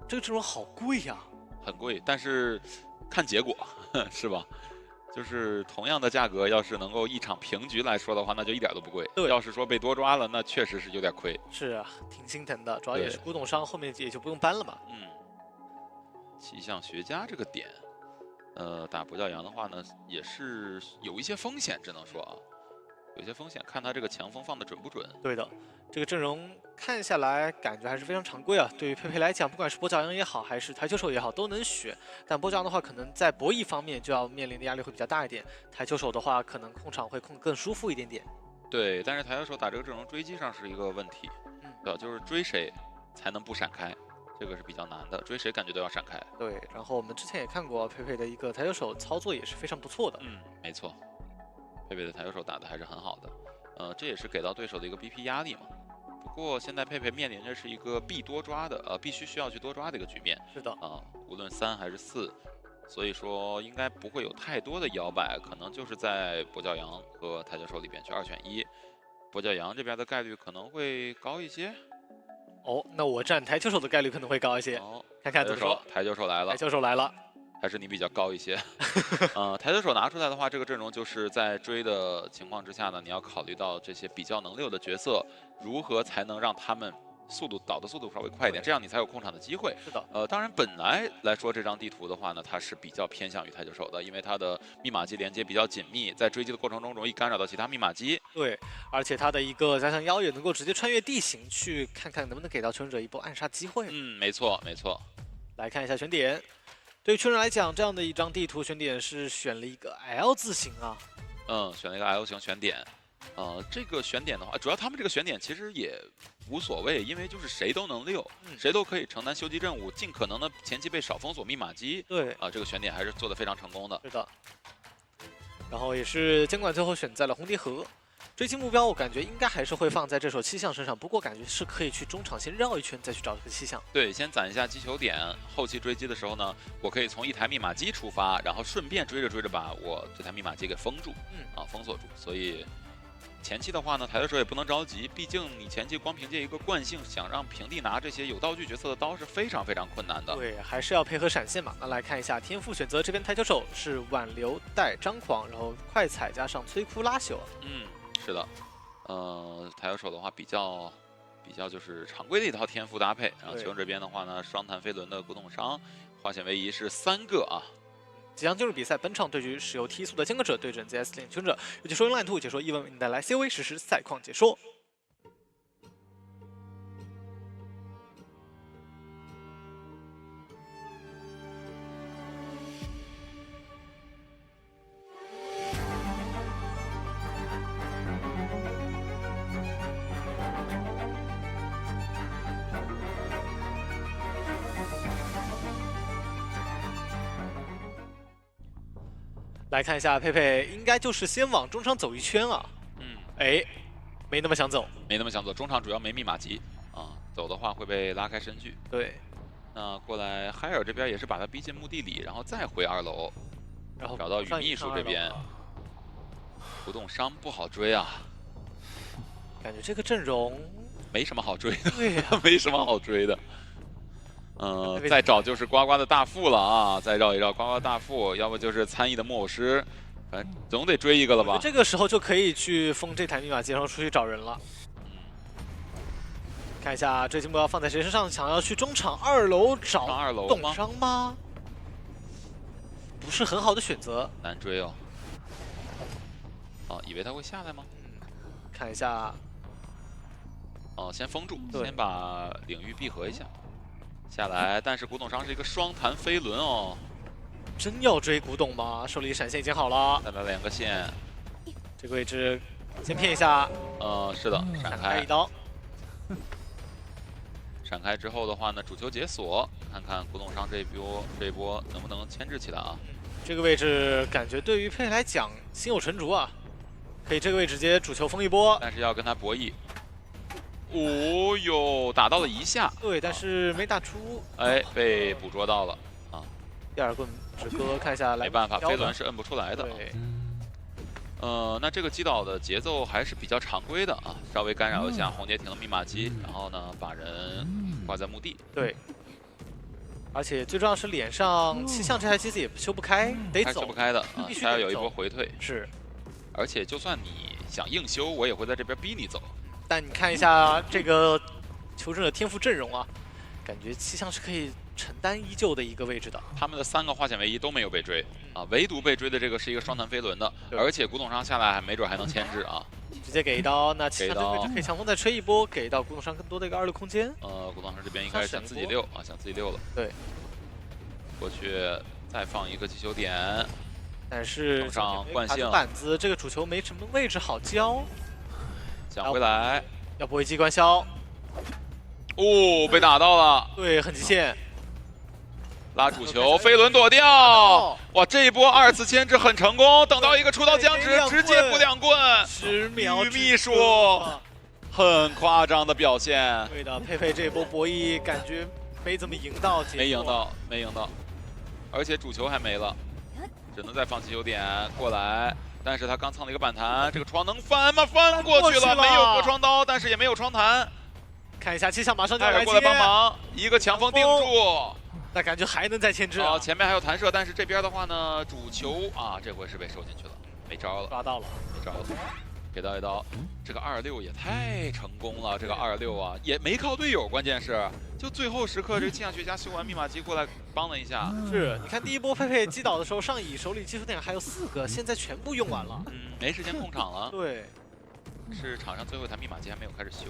Q: 这个阵容好贵呀。
P: 很贵，但是看结果是吧？就是同样的价格，要是能够一场平局来说的话，那就一点都不贵。
Q: 对，
P: 要是说被多抓了，那确实是有点亏。
Q: 是啊，挺心疼的，主要也是古董商，后面也就不用搬了嘛。
P: 气象学家这个点，打跛脚羊的话呢，也是有一些风险，只能说啊，有些风险，看他这个强风放的准不准。
Q: 对的，这个阵容看下来感觉还是非常常规啊。对于佩佩来讲，不管是跛脚羊也好，还是台球手也好，都能选。但跛脚羊的话，可能在博弈方面就要面临的压力会比较大一点；台球手的话，可能控场会控更舒服一点点。
P: 对，但是台球手打这个阵容追击上是一个问题，对吧？就是追谁才能不闪开，这个是比较难的，追谁感觉都要闪开。
Q: 对，然后我们之前也看过佩佩的一个台球手操作也是非常不错的。
P: 没错，佩佩的台球手打的还是很好的，这也是给到对手的一个 BP 压力嘛。不过现在佩佩面临着是一个必多抓的，必须需要去多抓的一个局面。
Q: 是的，
P: 无论3还是4，所以说应该不会有太多的摇摆，可能就是在跛脚羊和台球手里边去2选1，跛脚羊这边的概率可能会高一些。
Q: 那我站台球手的概率可能会高一些。看看怎么说。
P: 台球手来了，
Q: 台球手来了。
P: 还是你比较高一些，台球手拿出来的话，这个阵容就是在追的情况之下呢，你要考虑到这些比较能溜的角色，如何才能让他们导的速度稍微快一点，这样你才有控场的机会。
Q: 是的，
P: 当然本来说这张地图的话呢，它是比较偏向于台球手的，因为它的密码机连接比较紧密，在追击的过程中容易干扰到其他密码机。
Q: 对，而且它的一个加强腰也能够直接穿越地形，去看看能不能给到求生者一波暗杀机会。
P: 没错没错。
Q: 来看一下选点。对于求生来讲，这样的一张地图选点是选了一个 L 字形啊。
P: 选了一个 L 型选点。这个选点的话，主要他们这个选点其实也无所谓，因为就是谁都能溜，谁都可以承担修机任务，尽可能的前期被少封锁密码机。
Q: 对，
P: 这个选点还是做得非常成功的。
Q: 是的。然后也是监管最后选在了红迪河。追击目标我感觉应该还是会放在这手气象身上，不过感觉是可以去中场先绕一圈再去找这个气象。
P: 对，先攒一下击球点，后期追击的时候呢，我可以从一台密码机出发，然后顺便追着追着把我这台密码机给封住，封锁住。所以前期的话呢，抬头手也不能着急，毕竟你前期光凭借一个惯性想让平地拿这些有道具角色的刀是非常非常困难的。
Q: 对，还是要配合闪现嘛。那来看一下天赋选择，这边抬球手是挽留带张狂，然后快踩加上摧枯拉朽。
P: 是的，抬球手的话比较就是常规的一套天赋搭配，然后球这边的话呢，双弹飞轮的古董伤，化险为夷是3个啊。
Q: 即将进入比赛，本场对局使用踢速的监管者对阵 ZS 领军者，有解说用烂兔解说，一文为您带来 COA 实时赛况解说。来看一下佩佩，应该就是先往中场走一圈啊。没那么想走，
P: 中场主要没密码级啊，走的话会被拉开身距。
Q: 对，
P: 那过来海尔这边也是把他逼进墓地里，然后再回2楼，
Q: 然后
P: 找到雨秘书这边。古董伤不好追啊，
Q: 感觉这个阵容
P: 没什么好追的，
Q: 对呀，
P: 没什么好追的。再找就是呱呱的大副了啊！再绕一绕呱呱大副，要不就是参议的木偶师，反正总得追一个了吧？
Q: 这个时候就可以去封这台密码机，然后出去找人了。看一下追击目标放在谁身上？想要去中场2楼找董伤吗？不是很好的选择，
P: 难追哦。以为他会下来吗？
Q: 看一下，
P: 先封住，先把领域闭合一下。下来，但是古董伤是一个双弹飞轮哦，
Q: 真要追古董吗？手里闪现已经好了，
P: 再来2个线，
Q: 这个位置先骗一下，
P: 是的，闪开
Q: 一刀，
P: 闪开之后的话呢，主球解锁，看看古董伤这一波能不能牵制起来啊？
Q: 这个位置感觉对于佩来讲心有成竹啊，可以这个位置直接主球封一波，
P: 但是要跟他博弈。哦呦，打到了一下，
Q: 对，但是没打出，
P: 被捕捉到了啊！
Q: 第2棍止戈，看一下，
P: 没办法，飞轮是摁不出来的。
Q: 对，
P: 那这个击倒的节奏还是比较常规的啊，稍微干扰一下红蝶停了密码机，然后呢把人挂在墓地。
Q: 对，而且最重要是脸上气象这台机子也修不开，得走，
P: 修不开的啊，他要有一波回退。
Q: 是，
P: 而且就算你想硬修，我也会在这边逼你走。
Q: 但你看一下这个求生者天赋阵容啊，感觉气象是可以承担依旧的一个位置的。
P: 他们的3个化险为夷都没有被追啊，唯独被追的这个是一个双弹飞轮的，而且古董伤下来还没准还能牵制啊。
Q: 直接给一刀，那气象这个位置可以强攻再吹一波，给到古董伤更多的一个2溜空间。
P: 古董伤这边应该是想自己溜啊，想自己溜了。
Q: 对，
P: 过去再放一个击球点，
Q: 但是
P: 上惯性
Q: 板子这个主球没什么位置好交。
P: 想回来，
Q: 要不危机关消，
P: 被打到了，
Q: 对，很极限，
P: 拉主球，飞轮躲掉，哇，这一波2次牵制很成功，等到一个出刀僵直，直接补2棍
Q: ，10秒，
P: 雨秘书，很夸张的表现。
Q: 对的，佩佩这波博弈感觉没怎么赢到，
P: 没赢到，而且主球还没了，只能再放击球点过来。但是他刚蹭了一个板弹，这个窗能翻吗？翻过去了，没有过窗刀，但是也没有窗弹。
Q: 看一下气象马上就要来
P: 过来帮忙，一个强风定住，
Q: 那感觉还能再牵制啊。
P: 前面还有弹射，但是这边的话呢，主球啊，这回是被收进去了，没招了，
Q: 抓到了，
P: 没招了，给到一刀。这个2-6也太成功了，这个2-6啊，也没靠队友，关键是就最后时刻，这个气象学家修完密码机过来帮了一下。
Q: 是，你看第一波佩佩击倒的时候，上乙手里技术点还有4个，现在全部用完了，
P: 没时间控场了。
Q: 对，
P: 是场上最后一台密码机还没有开始修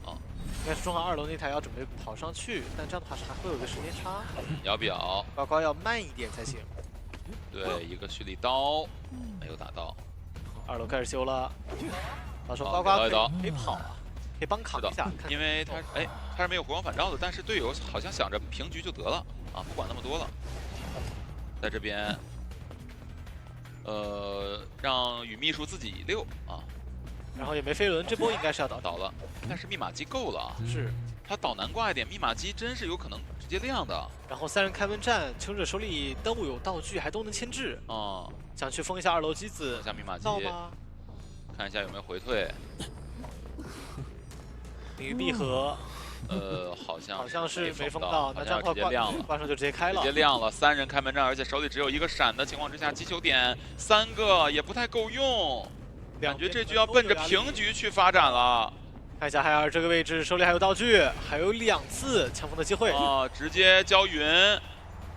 P: 啊。
Q: 应该是中航2楼那台要准备跑上去，但这样的话是还会有个时间差。
P: 摇表，
Q: 高高要慢一点才行。
P: 对，一个蓄力刀没有打到。
Q: 2楼开始修了，到时候呱呱可以跑啊，可以帮扛一下。
P: 因为他他是没有回光返照的，但是队友好像想着平局就得了啊，不管那么多了。在这边，让雨秘书自己溜啊。
Q: 然后也没飞轮，这波应该是要倒
P: 了，但是密码机够了啊。
Q: 是，
P: 他倒南挂一点，密码机真是有可能直接亮的。
Q: 然后3人开门战，求生者手里都有道具，还都能牵制。
P: 哦，
Q: 想去封一下2楼机子，
P: 封一下密码机，
Q: 到吗？
P: 看一下有没有回退。
Q: 领域闭合。
P: 好像
Q: 是没封到，那这样
P: 直接亮了，
Q: 挂上就直接开了，
P: 直接亮了。3人开门战，而且手里只有1个闪的情况之下，击球点3个也不太够用。感觉这局要奔着平局去发展了。
Q: 看一下海尔这个位置，手里还有道具，还有2次抢封的机会。
P: 直接交云，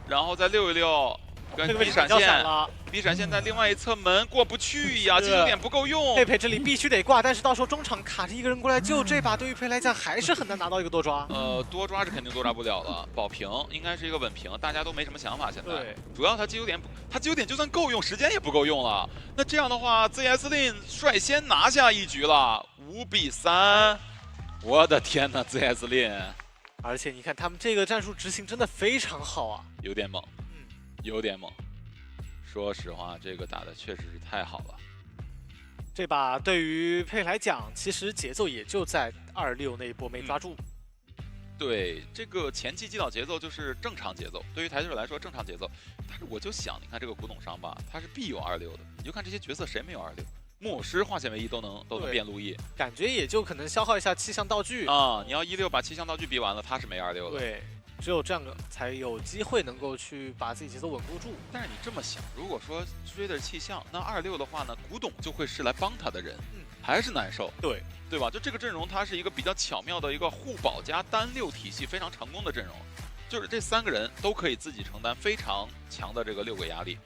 P: 然后再溜一溜，跟 B 闪现。B 闪现在另外一侧门过不去呀，击球点不够用。
Q: 佩佩这里必须得挂，但是到时候中场卡着1个人过来救，这把对于佩来讲还是很难拿到一个多抓。
P: 多抓是肯定多抓不了了，保平应该是一个稳平，大家都没什么想法现在。
Q: 对，
P: 主要他击球点就算够用，时间也不够用了。那这样的话 ，ZS Lin 率先拿下一局了，5比3。我的天呐 ，ZS Lin！
Q: 而且你看他们这个战术执行真的非常好啊，
P: 有点猛，有点猛。说实话，这个打的确实是太好了。
Q: 这把对于佩来讲，其实节奏也就在26那一波没抓住。
P: 对，这个前期击倒节奏就是正常节奏，对于台球手来说正常节奏。但是我就想，你看这个古董商吧，他是必有26的。你就看这些角色谁没有26？木偶师、化险为夷都能变路易，
Q: 感觉也就可能消耗一下气象道具
P: 啊。你要16把气象道具逼完了，他是没26的。
Q: 对。只有这样才有机会能够去把自己节奏稳固住。
P: 但是你这么想，如果说追的是气象，那26的话呢，古董就会是来帮他的人，还是难受。对吧？就这个阵容，它是一个比较巧妙的一个互保加单6体系非常成功的阵容，就是这3个人都可以自己承担非常强的这个6个压力。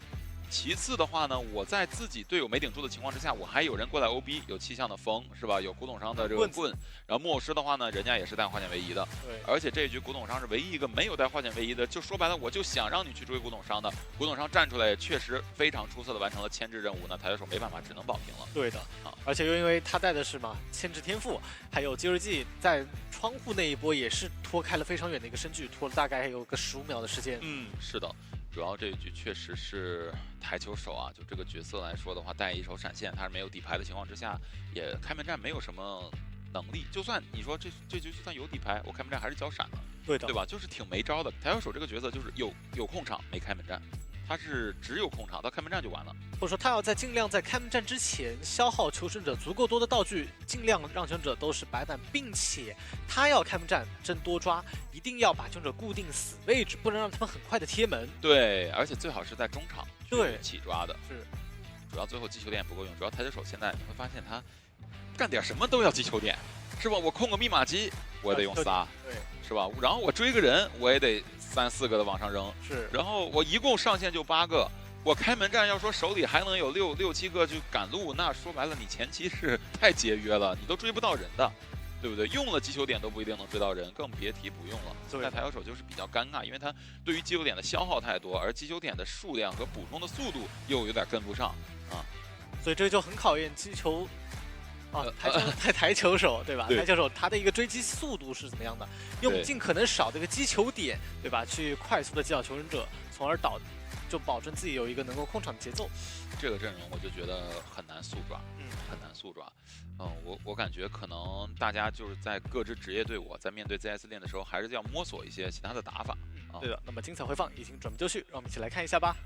P: 其次的话呢，我在自己队友没顶住的情况之下，我还有人过来 OB， 有气象的风是吧？有古董商的这个棍，然后木偶师的话呢，人家也是带化险为夷的。
Q: 对，
P: 而且这一局古董商是唯一一个没有带化险为夷的，就说白了，我就想让你去追古董商的。古董商站出来也确实非常出色的完成了牵制任务，那台球手没办法，只能保平了。
Q: 对的啊，而且又因为他带的是嘛牵制天赋，还有今日季在窗户那一波也是拖开了非常远的一个身距，拖了大概有个15秒的时间。
P: 是的。主要这一局确实是台球手啊，就这个角色来说的话，带一手闪现，他是没有底牌的情况之下，也开门战没有什么能力。就算你说这局就算有底牌，我开门战还是交闪了，对吧？就是挺没招的。台球手这个角色就是有控场没开门战，他是只有控场，到开门战就完了。
Q: 或者说他要尽量在开门战之前消耗求生者足够多的道具，尽量让求生者都是白板，并且他要开门战真多抓，一定要把求生者固定死位置，不能让他们很快的贴门。
P: 对，而且最好是在中场起抓的。
Q: 是，
P: 主要最后击球点不够用，主要台球手现在你会发现他干点什么都要击球点，是吧？我控个密码机我也得用仨，
Q: 对，
P: 是吧？然后我追个人我也得3、4个的往上扔，
Q: 是。
P: 然后我一共上线就8个。我开门战要说手里还能有6、7个去赶路，那说白了你前期是太节约了，你都追不到人的，对不对？用了击球点都不一定能追到人，更别提不用了。现在台球手就是比较尴尬，因为他对于击球点的消耗太多，而击球点的数量和补充的速度又有点跟不上啊，
Q: 所以这就很考验击球啊台球手对吧？台球手他的一个追击速度是怎么样的？用尽可能少的一个击球点对吧，去快速的击倒求生者，从而就保证自己有一个能够控场的节奏。
P: 这个阵容我就觉得很难速抓，很难速抓。我感觉可能大家就是在各支职业队伍在面对 ZS Lin 的时候，还是要摸索一些其他的打法。
Q: 对的，那么精彩回放已经准备就绪，让我们一起来看一下吧。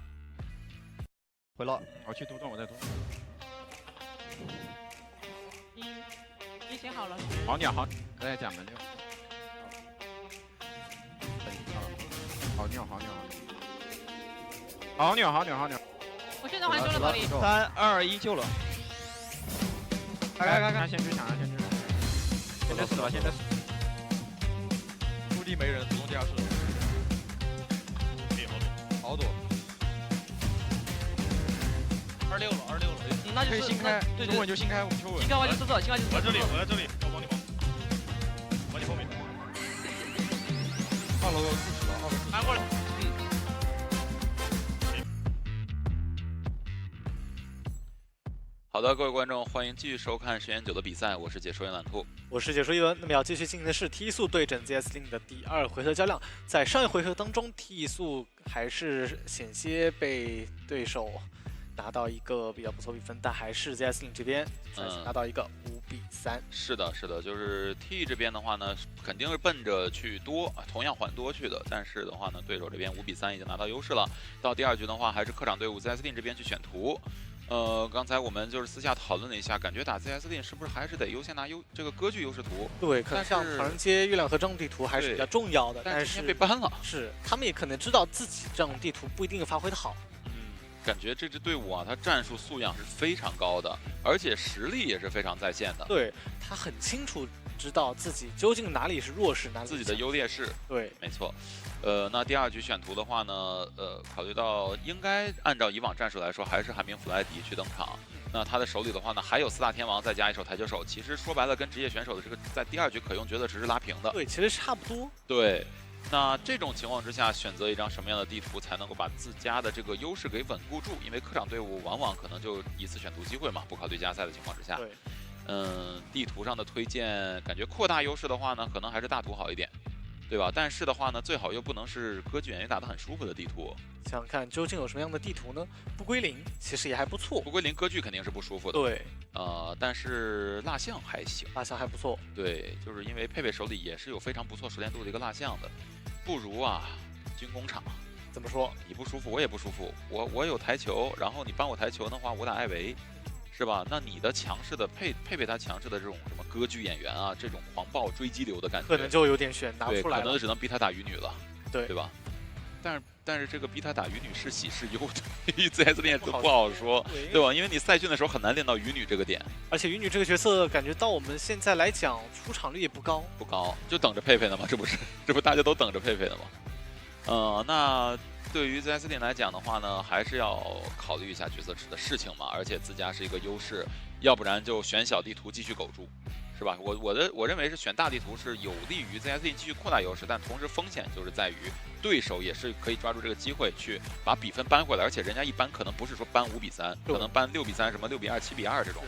E: 回了，
R: 我去督盾，我在督盾。
S: 你写好了？
R: 好鸟，好，在讲门6。好鸟，好鸟。好鸟，好鸟，好鸟！
S: 我现在还救了可以。
M: 3、2、1救了。
R: 开，先追抢，先追。现在死了，现在死。
T: 陆地没人，主动地下室。好躲。
M: 26了，26了。
S: 那就是
R: 可以新开，求稳就新开，我们求稳。
S: 新开完就收手，新开就收手。
T: 我在这里，我在这里，我帮你忙。往你后面。
R: 2楼有故事了，2楼。
T: 安过来。
P: 好的，各位观众，欢迎继续收看神元9的比赛，我是解说员懒兔，
Q: 我是解说一文。那么要继续进行的是 T 速对阵 ZS Lin 的第2回合较量。在上一回合当中 ，T 速还是险些被对手拿到一个比较不错比分，但还是 ZS Link 这边算是拿到一个5比3。
P: 是的，是的，就是 T 这边的话呢，肯定是奔着去多，同样还多去的。但是的话呢，对手这边5比3已经拿到优势了。到第2局的话，还是客场队伍 ZS Link 这边去选图。刚才我们就是私下讨论了一下，感觉打 ZS Link 是不是还是得优先拿这个歌剧优势图？
Q: 对，可能像唐人街、月亮河这种地图还是比较重要的，但是
P: 被 ban 了。
Q: 是，他们也可能知道自己这种地图不一定发挥的好。
P: 感觉这支队伍啊，他战术素养是非常高的，而且实力也是非常在线的。
Q: 对，他很清楚知道自己究竟哪里是弱势，哪里
P: 自己的优劣势。
Q: 对，
P: 没错。那第2局选图的话呢，考虑到应该按照以往战术来说，还是寒冰弗莱迪去登场。那他的手里的话呢，还有4大天王，再加一手台球手。其实说白了，跟职业选手的这个在第2局可用角色值是拉平的。
Q: 对，其实差不多。
P: 对。那这种情况之下，选择一张什么样的地图才能够把自家的这个优势给稳固住？因为客场队伍往往可能就一次选图机会嘛，不考虑加赛的情况之下。
Q: 对。
P: 地图上的推荐，感觉扩大优势的话呢，可能还是大图好一点，对吧？但是的话呢，最好又不能是歌剧演员打得很舒服的地图。
Q: 想看究竟有什么样的地图呢？不归零其实也还不错。
P: 不归零歌剧肯定是不舒服的。
Q: 对。
P: 但是蜡像还行。
Q: 蜡像还不错。
P: 对，就是因为佩佩手里也是有非常不错熟练度的一个蜡像的。不如啊，军工厂。
Q: 怎么说？
P: 你不舒服，我也不舒服。我有台球，然后你帮我台球的话，我打艾维，是吧？那你的强势的配备他强势的这种什么歌剧演员啊，这种狂暴追击流的感觉，
Q: 可能就有点悬，拿不出来了。
P: 可能只能逼他打鱼女了，
Q: 对
P: 吧？但是这个逼他打鱼女是喜是忧，对于 ZS 练不好说，对吧？因为你赛训的时候很难练到鱼女这个点，
Q: 而且鱼女这个角色感觉到我们现在来讲出场率也不高，
P: 就等着佩佩呢嘛，这不大家都等着佩佩的嘛。那对于 ZS 练来讲的话呢，还是要考虑一下角色池的事情嘛，而且自家是一个优势，要不然就选小地图继续苟住。是吧？我认为是选大地图是有利于 ZS 继续扩大优势，但同时风险就是在于对手也是可以抓住这个机会去把比分扳回来，而且人家一般可能不是说扳5比3，可能扳6比3，什么6比2、7比2这种。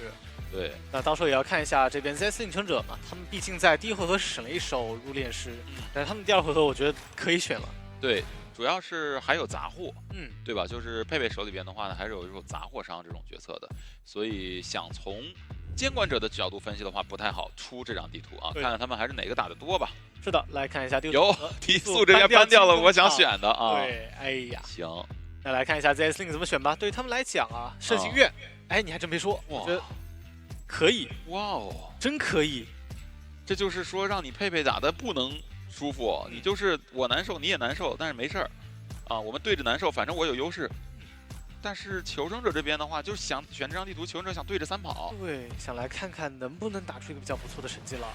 P: 对。
Q: 那到时候也要看一下这边 ZS 领城者嘛，他们毕竟在第1回合省了一手入殓师，但是他们第2回合我觉得可以选了。
P: 对。主要是还有杂货，对吧？就是佩佩手里边的话呢，还是有一种杂货商这种角色的，所以想从监管者的角度分析的话，不太好出这张地图啊，看看他们还是哪个打得多吧。
Q: 是的，来看一下
P: 有提速这边搬掉了我想选的啊。
Q: 对，哎呀，
P: 行，
Q: 那来看一下 ZS Link 怎么选吧。对于他们来讲啊，圣心院，哎，你还真别说，我觉得可以。
P: 哇哦，
Q: 真可以。
P: 这就是说让你佩佩打的不能舒服，你就是我难受你也难受，但是没事儿啊，我们对着难受，反正我有优势。但是求生者这边的话，就是想选这张地图，求生者想对着3跑，
Q: 对，想来看看能不能打出一个比较不错的成绩了。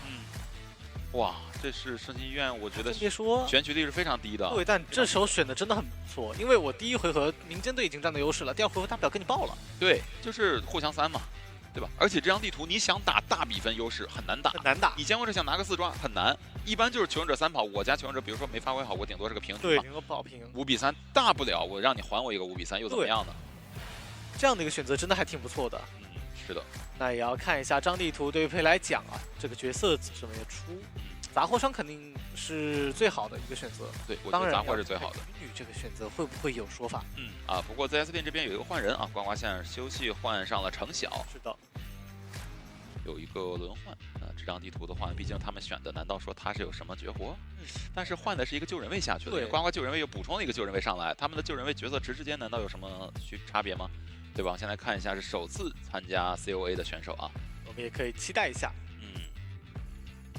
P: 哇，这是圣心医院，我觉得
Q: 别说
P: 选取率是非常低的。
Q: 对，但这时候选的真的很不错，因为我第1回合民间队已经占到优势了，第2回合大不了跟你爆了。
P: 对，就是互相3嘛，对吧？而且这张地图你想打大比分优势很难打，
Q: 很难打。
P: 你监管者想拿个4抓很难，一般就是求生者3跑，我家求生者比如说没发挥好，我顶多是个平局嘛，
Q: 对，顶多保平。
P: 5比3，大不了我让你还我一个5比3，又怎么样呢？
Q: 这样的一个选择真的还挺不错的。
P: 是的。
Q: 那也要看一下张地图对于佩来讲啊，这个角色怎么出，杂货商肯定是最好的一个选择。
P: 对，我觉得杂货是最好的。
Q: 女这个选择会不会有说法？
P: 不过 ZS 店这边有一个换人啊，呱呱现在休息换上了程晓。
Q: 是的。
P: 有一个轮换，这张地图的话，毕竟他们选的，难道说他是有什么绝活？但是换的是一个救人位下去了，呱呱救人位又补充了一个救人位上来，他们的救人位角色值之间难道有什么差别吗？对吧？先来看一下是首次参加 COA 的选手啊，
Q: 我们也可以期待一下。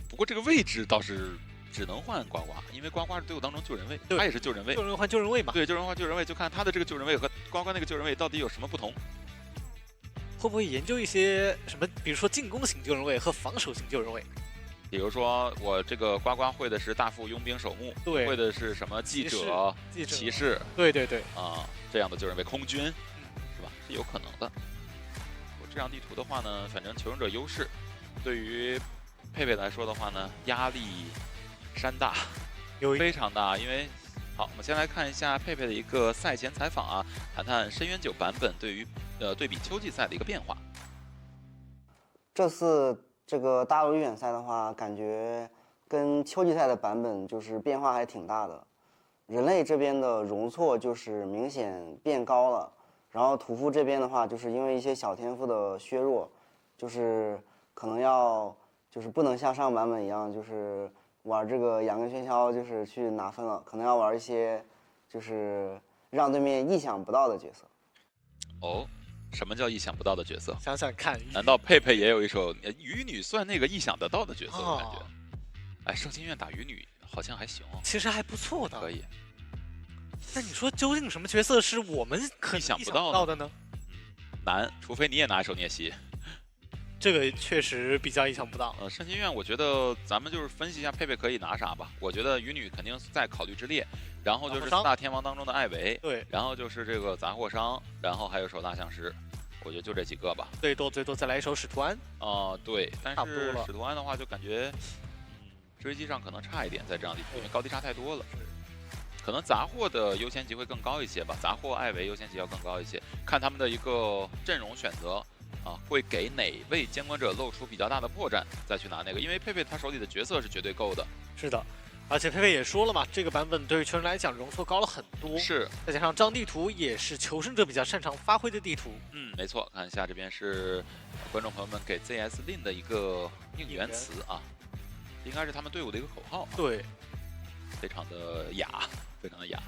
P: 不过这个位置倒是只能换呱呱，因为呱呱是队伍当中救人位，他也是救人位，
Q: 救人位换救人位嘛。
P: 对，救人换救人位，就看他的这个救人位和呱呱那个救人位到底有什么不同。
Q: 会不会研究一些什么，比如说进攻型救人位和防守型救人位？
P: 比如说我这个呱呱会的是大副佣兵守墓，
Q: 对，
P: 会的是什么记者、骑士，
Q: 对对对
P: 啊，这样的救人位，空军，是吧？是有可能的。我这张地图的话呢，反正求生者优势，对于佩佩来说的话呢，压力山大，非常大，因为。好，我们先来看一下佩佩的一个赛前采访啊，谈谈深渊9版本对于对比秋季赛的一个变化。
K: 这次这个大陆预选赛的话，感觉跟秋季赛的版本就是变化还挺大的。人类这边的容错就是明显变高了，然后屠夫这边的话，就是因为一些小天赋的削弱，就是可能要就是不能像上版本一样，就是玩这个养根喧嚣就是去拿分了，可能要玩一些就是让对面意想不到的角色。
P: 哦，什么叫意想不到的角色？
Q: 想想看，
P: 难道佩佩也有一手鱼女算那个意想得到的角色？我感觉，哎，圣心院打鱼女好像还行哦，
Q: 其实还不错的，
P: 可以。
Q: 那你说究竟什么角色是我们可
P: 意想不
Q: 到的呢？
P: 难，除非你也拿一手聂西。
Q: 这个确实比较意想不到。
P: 圣心院，我觉得咱们就是分析一下佩佩可以拿啥吧。我觉得鱼女肯定在考虑之列，然后就是四大天王当中的艾维，
Q: 对，
P: 然后就是这个杂货商，然后还有手大象师，我觉得就这几个吧。
Q: 最多再来一手使徒安。
P: 对，但是使徒安的话就感觉，追击上可能差一点，在这样地图，因为高低差太多了。可能杂货的优先级会更高一些吧，杂货艾维优先级要更高一些，看他们的一个阵容选择。会给哪位监管者露出比较大的破绽，再去拿那个？因为佩佩他手里的角色是绝对够的。
Q: 是的，而且佩佩也说了嘛，这个版本对于球人来讲容错高了很多。
P: 是，
Q: 再加上张地图也是求生者比较擅长发挥的地图。
P: 没错。看一下这边是观众朋友们给 ZS Lin 的一个应援词啊，应该是他们队伍的一个口号。
Q: 对，
P: 非常的雅，非常的雅。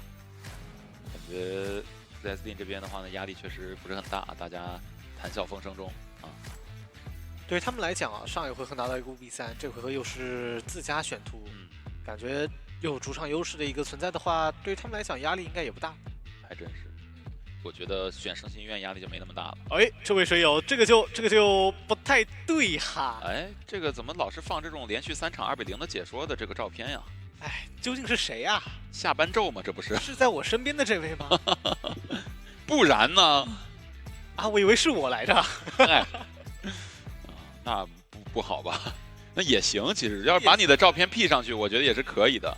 P: 感觉 ZS Lin 这边的话呢，压力确实不是很大，大家谈笑风生中啊。
Q: 对于他们来讲啊，上一回合拿到一个5比3，这回合又是自家选图，感觉有主场优势的一个存在的话，对于他们来讲压力应该也不大。
P: 还真是，我觉得选圣心院压力就没那么大了。
Q: 哎，这位水友，这个就不太对哈。
P: 哎，这个怎么老是放这种连续3场2比0的解说的这个照片呀？
Q: 哎，究竟是谁呀？
P: 下班咒吗？这不是？
Q: 是在我身边的这位吗？
P: 不然呢？
Q: 啊，我以为是我来着。
P: 哎，那不好吧？那也行，其实要是把你的照片 P 上去，我觉得也是可以的。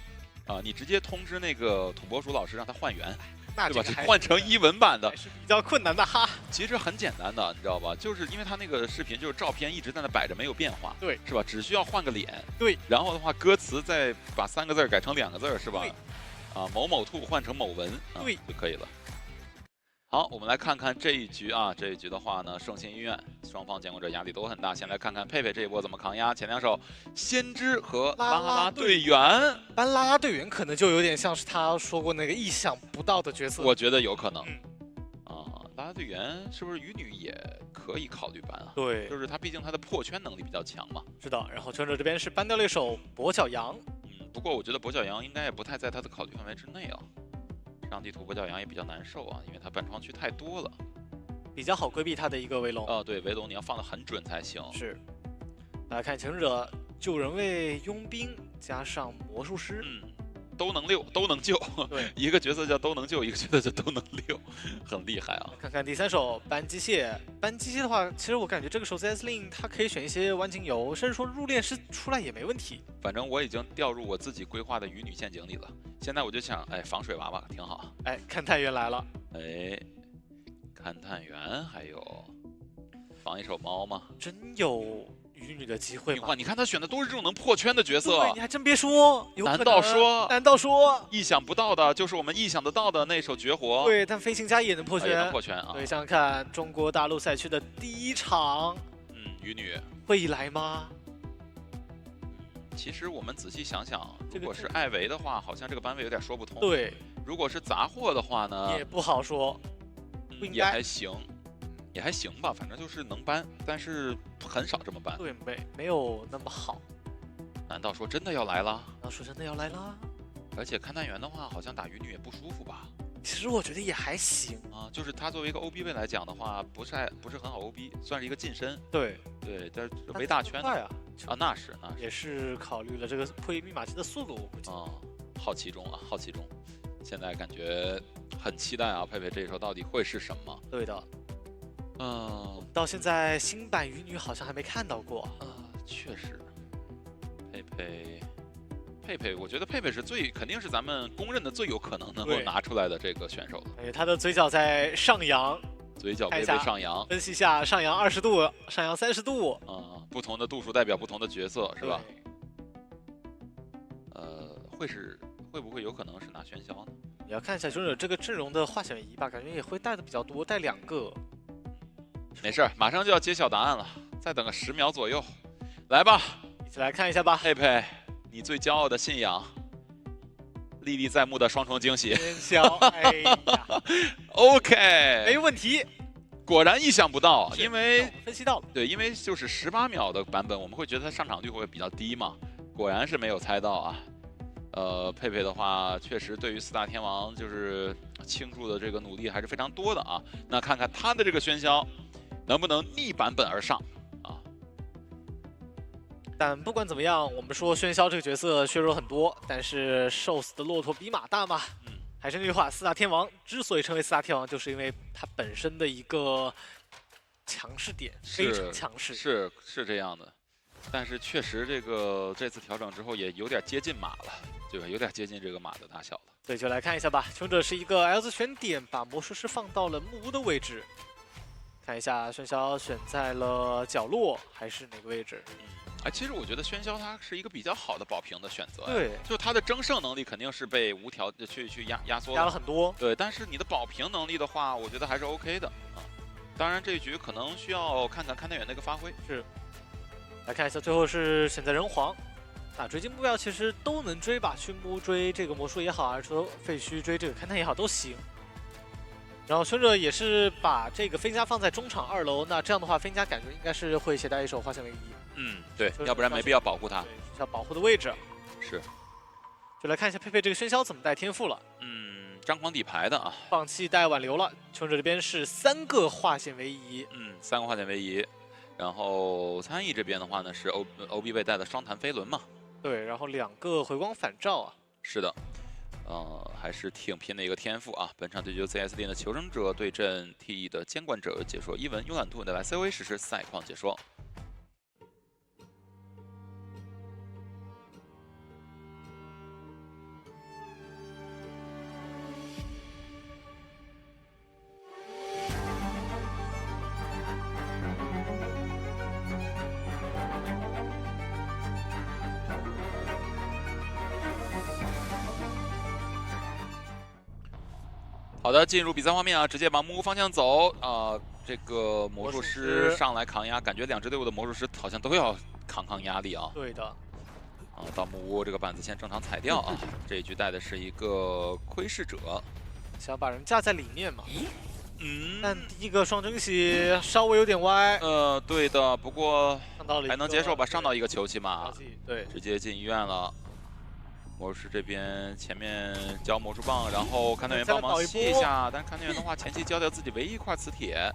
P: 你直接通知那个土拨鼠老师让他换源，对吧？换成伊文版的
Q: 是比较困难的哈。
P: 其实很简单的，你知道吧？就是因为他那个视频就是照片一直在那摆着没有变化，
Q: 对，
P: 是吧？只需要换个脸，
Q: 对。
P: 然后的话，歌词再把3个字改成2个字，是吧？某某兔换成某文，
Q: 对，
P: 就可以了。好，我们来看看这一局啊，这一局的话呢，圣心医院双方监管者压力都很大。先来看看佩佩这一波怎么抗压。前2手，先知和拉拉队员，
Q: 搬拉拉队员可能就有点像是他说过那个意想不到的角色。
P: 我觉得有可能。拉拉队员是不是鱼女也可以考虑搬啊？
Q: 对，
P: 就是他毕竟他的破圈能力比较强嘛。
Q: 是的，然后求生者这边是搬掉了一手跛脚羊。
P: 不过我觉得跛脚羊应该也不太在他的考虑范围之内啊。上地图跛脚羊也比较难受啊，因为它本窗区太多了，
Q: 比较好规避它的一个围龙。
P: 对，围龙你要放得很准才行。
Q: 是，来看求生者救人位佣兵加上魔术师，
P: 都能溜，都能救。
Q: 对，
P: 一个角色叫都能救，一个角色叫都能溜，很厉害啊。
Q: 看看第3手搬机械，搬机械的话，其实我感觉这个手 ZS Lin 它可以选一些弯精油，甚至说入殓师出来也没问题。
P: 反正我已经掉入我自己规划的鱼女陷阱里了。现在我就想，哎，防水娃娃挺好。
Q: 哎，勘探员来了。
P: 哎，勘探员还有防一手猫吗？
Q: 真有鱼女的机会吗？
P: 哇，你看他选的都是这种能破圈的角色。
Q: 对，你还真别说，有可能。难道说
P: 意想不到的就是我们意想得到的那手绝活？
Q: 对，但飞行家也能破圈，
P: 也能破圈啊。
Q: 对，想想看，中国大陆赛区的第1场，
P: 鱼女
Q: 会来吗？
P: 其实我们仔细想想，如果是艾维的话，好像这个班位有点说不通。
Q: 对，
P: 如果是杂货的话呢，
Q: 也不好说，
P: 也还行，也还行吧，反正就是能搬，但是很少这么搬。
Q: 对，没有那么好。
P: 难道说真的要来了？
Q: 难道说真的要来了？
P: 而且勘探员的话，好像打鱼女也不舒服吧？
Q: 其实我觉得也还行
P: 啊，就是他作为一个 OB 位来讲的话，不是很好 OB， 算是一个近身。
Q: 对，
P: 但是围大圈
Q: 快啊！
P: 那是
Q: 也是考虑了这个破译密码机的速度，我估计。
P: 好奇中啊，好奇中。现在感觉很期待啊，佩佩这一手到底会是什么？
Q: 对的。到现在新版鱼女好像还没看到过。
P: 确实。佩佩，我觉得佩佩是肯定是咱们公认的最有可能能够拿出来的这个选手了。
Q: 他的嘴角在上扬，
P: 嘴角微微上扬。
Q: 分析一下，上扬20度，上扬30度。
P: 不同的度数代表不同的角色，是吧？
Q: 会
P: 不会有可能是拿喧嚣呢？
Q: 也要看一下凶者这个阵容的化险为夷吧，感觉也会带的比较多，带2个。
P: 没事，马上就要揭晓答案了，再等个10秒左右，来吧，
Q: 一起来看一下吧。
P: 佩佩，你最骄傲的信仰，历历在目的双重惊喜。
Q: 喧嚣，哎呀
P: ，OK，
Q: 没问题。
P: 果然意想不到，因为
Q: 分析到了，
P: 对，因为就是18秒的版本，我们会觉得他上场率会比较低嘛，果然是没有猜到啊。佩佩的话，确实对于4大天王就是庆祝的这个努力还是非常多的啊。那看看他的这个喧嚣能不能逆版本而上啊？
Q: 但不管怎么样，我们说喧嚣这个角色削弱很多，但是瘦死的骆驼比马大嘛。还是那句话，4大天王之所以称为4大天王，就是因为它本身的一个强势点非常强势，
P: 是这样的。但是确实，这次调整之后也有点接近马了，对吧？有点接近这个马的大小了。
Q: 对，就来看一下吧。穷者是一个 L 字选点，把魔术师放到了木屋的位置。看一下喧嚣选在了角落还是哪个位置？
P: 其实我觉得喧嚣它是一个比较好的保平的选择。
Q: 对，
P: 就它的争胜能力肯定是被无条去压缩
Q: 压了很多。
P: 对，但是你的保平能力的话，我觉得还是 OK 的啊。当然这一局可能需要看看勘探员的一个发挥。
Q: 是。来看一下，最后是选择人皇。追击目标其实都能追吧，去木屋追这个魔术也好，还是说废墟追这个勘探也好，都行。然后凶者也是把这个飞家放在中场2楼，那这样的话，飞家感觉应该是会携带一手化险为夷。
P: 对，要不然没必要保护他。
Q: 要保护的位置
P: 是。
Q: 就来看一下佩佩这个喧嚣怎么带天赋了。
P: 张狂底牌的啊，
Q: 放弃带挽留了。凶者这边是3个化险为夷
P: ，3个化险为夷。然后参议这边的话呢是 OB 位带的双弹飞轮嘛。
Q: 对，然后2个回光返照啊。
P: 是的。还是挺拼的一个天赋啊！本场对决 CSD 的求生者对阵 TE 的监管者，解说伊文、慵懒兔带来 COA 实时赛况解说。好的，进入比赛画面啊，直接往木屋方向走啊！这个魔术师上来扛压，感觉2支队伍的魔术师好像都要扛压力啊。
Q: 对的。
P: 到木屋这个板子先正常踩掉啊。这一局带的是一个窥视者，
Q: 想把人架在里面嘛。但第一个双惊喜稍微有点歪。
P: 对的，不过还能接受吧，上到一个球起码。
Q: 对，
P: 直接进医院了。魔术师这边前面交魔术棒，然后勘探员帮忙吸一下，但是勘探员的话前期交掉自己唯一一块磁铁，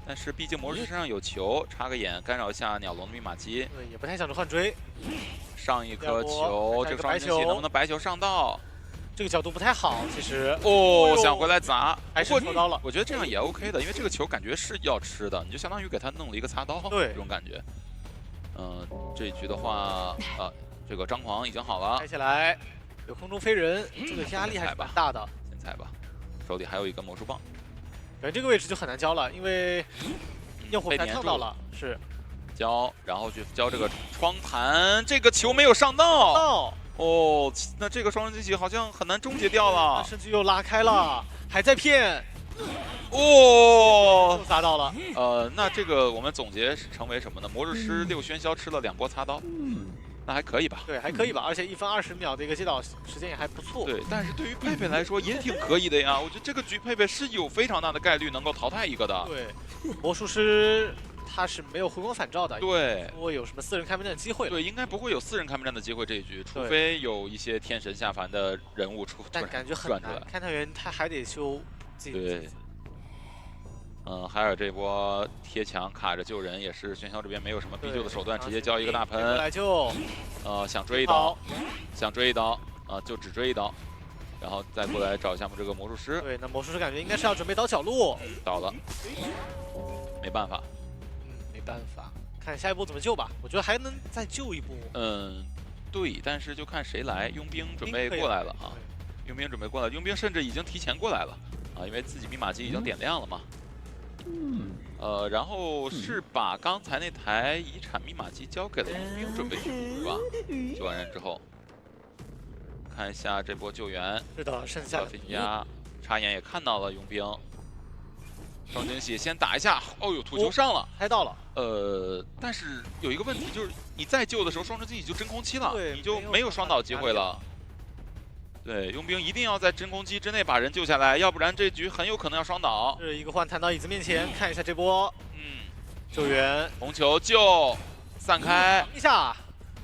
P: 但是毕竟魔术师身上有球，插个眼干扰一下鸟笼的密码机。
Q: 对，也不太想着换追。
P: 上一颗球，这个双惊喜能不能白球上到？
Q: 这个角度不太好，其实。
P: 想回来砸，
Q: 还是抽刀了。
P: 我觉得这样也 OK 的，因为这个球感觉是要吃的，你就相当于给他弄了一个擦刀，
Q: 对，
P: 这种感觉。这一局的话，这个张狂已经好了，
Q: 抬起来，有空中飞人，这个压力还是蛮大的。
P: 先踩吧，手里还有一根魔术棒。
Q: 感觉这个位置就很难交了，因为焰火牌烫到了，是
P: 交，然后去交这个窗弹，这个球没有上到。那这个双人惊喜好像很难终结掉了，
Q: 甚至又拉开了，还在骗。
P: 又
Q: 砸到了。
P: 那这个我们总结成为什么呢？魔术师6喧嚣吃了2波擦刀，那还可以吧？
Q: 对，还可以吧。而且1分20秒的一个接导时间也还不错。
P: 对，但是对于佩佩来说也挺可以的呀。我觉得这个局佩佩是有非常大的概率能够淘汰一个的。
Q: 对，魔术师他是没有回光返照的。
P: 对，
Q: 不会有什么4人开门战的机会。
P: 对，应该不会有4人开门战的机会这一局，除非有一些天神下凡的人物
Q: 但感觉很难。勘探员他还得修自己的机子。
P: 海尔这波贴墙卡着救人，也是喧嚣这边没有什么必救的手段，直接交一个大喷
Q: 来救。
P: 想追一刀，想追一刀，就只追一刀，然后再过来找一下这个魔术师。
Q: 对，那魔术师感觉应该是要准备倒角落。
P: 倒了，没办法。
Q: 没办法，看下一波怎么救吧。我觉得还能再救一波。
P: 对，但是就看谁来。佣兵准备过来了啊！佣兵准备过来，佣兵甚至已经提前过来了啊，因为自己密码机已经点亮了嘛。然后是把刚才那台遗产密码机交给了佣兵，准备去补吧。救完人之后，看一下这波救援。
Q: 是的，剩下的
P: 飞行家插眼也看到了佣兵。双惊喜先打一下，哦呦，土球上了，
Q: 拍到了。
P: 但是有一个问题就是你再救的时候，双惊喜就真空期了，
Q: 对，
P: 你就没有双倒机会了。对，佣兵一定要在真空期之内把人救下来，要不然这局很有可能要双倒。
Q: 是一个换弹到椅子面前，看一下这波，救援，
P: 红球救，散开
Q: 一下，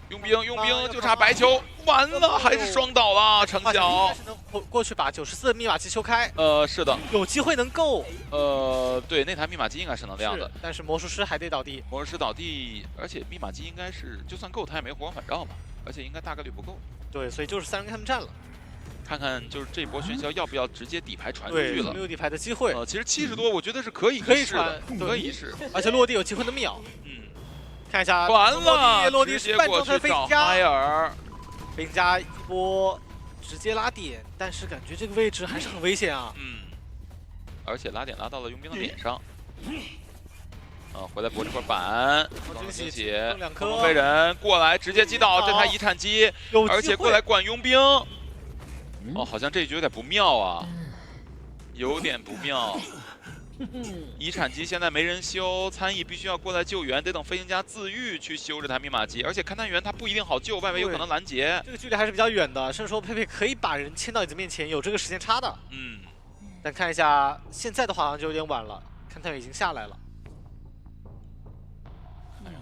P: 佣兵就差白球，完了还是双倒了，程晓。
Q: 能过去把94的密码机修开。
P: 是的，
Q: 有机会能够。
P: 对，那台密码机应该是能亮的，
Q: 但是魔术师还得倒地。
P: 魔术师倒地，而且密码机应该是就算够，他也没有火光反照吧，而且应该大概率不够。
Q: 对，所以就是3人开门战了。
P: 看看就是这波喧嚣要不要直接底牌传出去了？
Q: 没有底牌的机会。
P: 其实70多，我觉得是可以
Q: 传，
P: 可以试，
Q: 而且落地有机会能秒。看一下，
P: 完了，
Q: 落地是半状态飞行家，飞行家一波直接拉点，但是感觉这个位置还是很危险啊。
P: 而且拉点拉到了佣兵的脸上。回来搏这块板，双惊喜，空飞人过来直接击倒这台遗产机，而且过来管佣兵。好像这一局有点不妙啊，有点不妙。遗产机现在没人修，参议必须要过来救援，得等飞行家自愈去修这台密码机，而且勘探员他不一定好救，外围有可能拦截。
Q: 这个距离还是比较远的，甚至说佩佩可以把人牵到椅子面前，有这个时间差的。但看一下现在的话好像就有点晚了，勘探员已经下来了。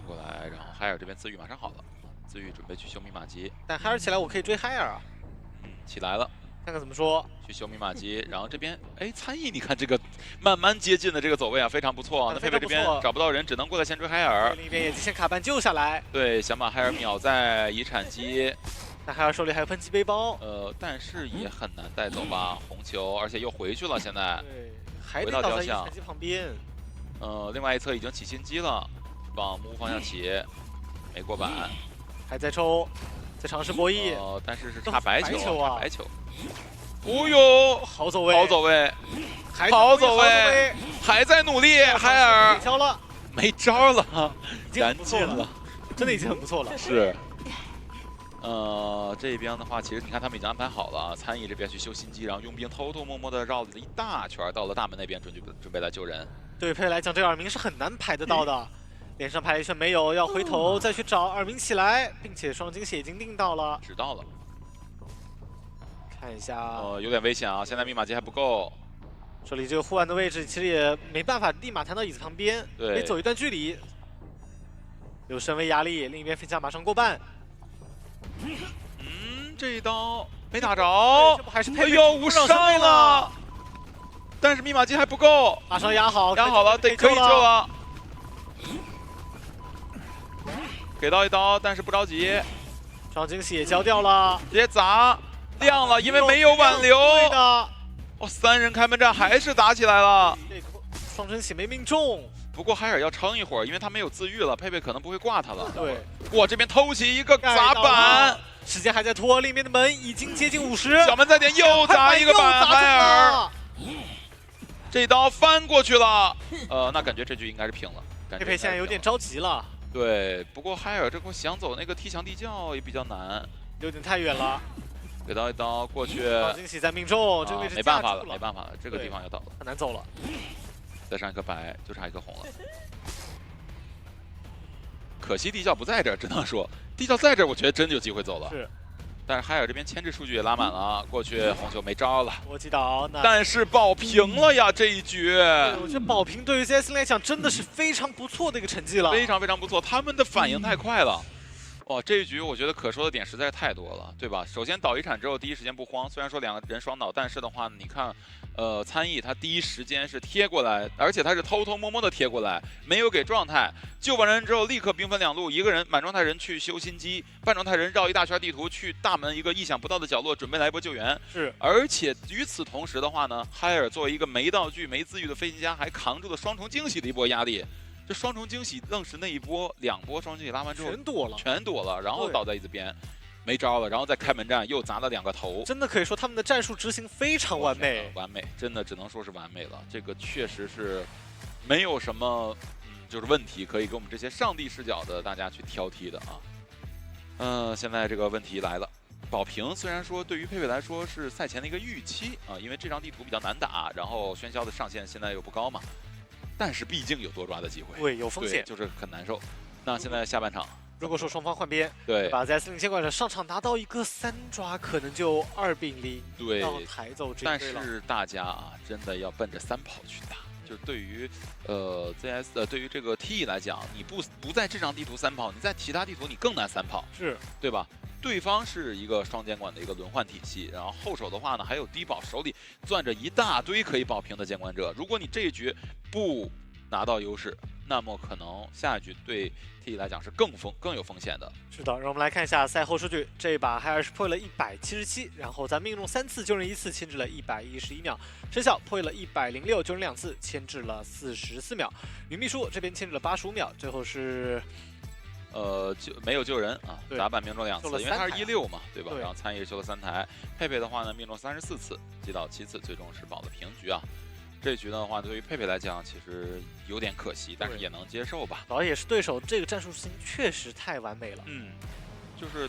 P: 过来，然后海尔这边自愈马上好了，自愈准备去修密码机。
Q: 但海尔起来我可以追海尔啊。
P: 起来了，
Q: 看看怎么说。
P: 去修密码机，然后这边参议，你看这个慢慢接近的这个走位啊，非常不错。那佩佩这边找不到人，只能过来先追海尔。
Q: 另一边也先卡板救下来。
P: 对，想把海尔秒在遗产机。
Q: 那海尔手里还有喷气背包。
P: 但是也很难带走吧？红球，而且又回去了，现在。
Q: 对，还得倒在遗产机旁边。
P: 另外一侧已经起新机了，往木屋方向起，没过板，
Q: 还在抽。在尝试博弈，
P: 但是差白球
Q: 啊！
P: 白球，哦呦，
Q: 好走位，
P: 好走位，好走位，还在努力，海尔
Q: 挑了，
P: 没招了，赶紧了，
Q: 真的已经很不错了。
P: 是，这边的话，其实你看他们已经安排好了，参议这边去修新机，然后佣兵偷偷摸摸的绕了一大圈，到了大门那边准备来救人。
Q: 对佩来讲，这个耳鸣是很难排得到的。脸上排一圈没有，要回头再去找耳鸣起来，并且双惊喜已经定到了，
P: 知道了。
Q: 看一下，
P: 有点危险啊！现在密码机还不够，
Q: 这里这个护腕的位置其实也没办法立马弹到椅子旁边，
P: 对，
Q: 得走一段距离，有身位压力。另一边飞侠马上过半，
P: 这一刀没打着，
Q: 还是
P: 哎呦，5伤了，但是密码机还不够，
Q: 马上压好，
P: 压好了，可以救了。给到一刀，但是不着急。
Q: 双惊喜也交掉了，
P: 直接砸亮了，因为没有挽留。
Q: 对的
P: ，3人开门战还是打起来了。
Q: 双惊喜没命中，
P: 不过海尔要撑一会儿，因为他没有自愈了，佩佩可能不会挂他了。
Q: 对，
P: 我这边偷起一个砸板，
Q: 时间还在拖，另一边的门已经接近50。
P: 小门再点，又砸一个板，海尔。这刀翻过去了，那感觉这局应该是平了。
Q: 佩佩现在有点着急了。
P: 对，不过海尔这波想走那个踢墙地窖也比较难，
Q: 有点太远了。
P: 给到一刀过去，
Q: 惊喜在命中，这个位置
P: 没办法了，没办法了，这个地方要倒了，
Q: 很难走了。
P: 再上一颗白，就差一颗红了。可惜地窖不在这儿，只能说地窖在这儿，我觉得真有机会走了。
Q: 是。
P: 但是海尔这边牵制数据也拉满了，过去红球没招了，
Q: 国际岛，
P: 但是保平了呀这一局。
Q: 我觉得保平对于 CS 来讲真的是非常不错的一个成绩了，
P: 非常非常不错，他们的反应太快了。哇，这一局我觉得可说的点实在是太多了，对吧？首先倒遗产之后第一时间不慌，虽然说2个人双倒，但是的话，你看，参议他第一时间是贴过来，而且他是偷偷摸摸的贴过来，没有给状态。救完人之后立刻兵分2路，一个人满状态人去修新机，半状态人绕一大圈地图去大门一个意想不到的角落，准备来一波救援。
Q: 是，
P: 而且与此同时的话呢，海尔作为一个没道具、没自愈的飞行家，还扛住了双重惊喜的一波压力。这双重惊喜愣是那一波2波双惊喜拉完之后全躲了，然后倒在椅子边，没招了，然后再开门战又砸了2个头，
Q: 真的可以说他们的战术执行非常完美，
P: 完美，真的只能说是完美了。这个确实是没有什么就是问题可以给我们这些上帝视角的大家去挑剔的啊。现在这个问题来了，保平虽然说对于佩佩来说是赛前的一个预期啊，因为这张地图比较难打，然后喧嚣的上限现在又不高嘛，但是毕竟有多抓的机会，
Q: 对，有风险，
P: 就是很难受。那现在下半场，
Q: 如果说双方换边，
P: 对，
Q: 把 ZS 领先管者上场拿到一个3抓，可能就2比0，
P: 对，
Q: 要抬走这
P: 但
Q: 队了。
P: 是大家啊，真的要奔着3跑去打。就对于ZS 对于这个 TE 来讲，你不在这张地图3跑，你在其他地图你更难3跑，
Q: 是
P: 对吧？对方是一个双监管的一个轮换体系，然后后手的话呢，还有低保，手里攥着一大堆可以保平的监管者。如果你这一局不拿到优势，那么可能下一局对 TE 来讲是更有风险的。
Q: 是的，让我们来看一下赛后数据。这一把海尔是破了177，然后在命中3次，救人1次，牵制了111秒。生效破了106，救人2次，牵制了44秒。女秘书这边牵制了85秒，最后是。
P: 就没有救人啊，打板命中2次，因为他是16嘛，对吧？
Q: 对，
P: 然后参与救了3台。佩佩的话呢，命中34次，击倒7次，最终是保了平局啊。这局的话，对于佩佩来讲，其实有点可惜，但是也能接受吧。
Q: 主要也是对手这个战术性确实太完美了。
P: 就是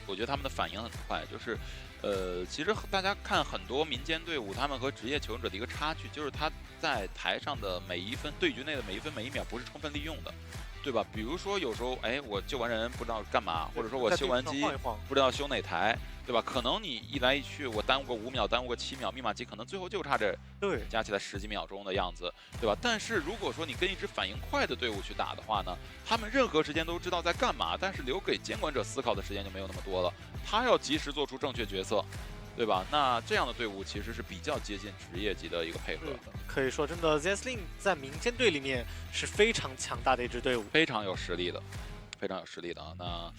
P: 我觉得他们的反应很快，就是其实大家看很多民间队伍，他们和职业求生者的一个差距，就是他在台上的每一分，对局内的每一分每一秒不是充分利用的。对吧？比如说有时候，哎，我救完人不知道干嘛，或者说我修完机不知道修哪台，对吧？可能你一来一去，我耽误个5秒，耽误个7秒，密码机可能最后就差这加起来10几秒钟的样子，对吧？但是如果说你跟一支反应快的队伍去打的话呢，他们任何时间都知道在干嘛，但是留给监管者思考的时间就没有那么多了，他要及时做出正确决策。对吧？那这样的队伍其实是比较接近职业级的一个配合的。
Q: 可以说，真的 ZS-Link 在民间队里面是非常强大的一支队伍，
P: 非常有实力的，非常有实力的啊。那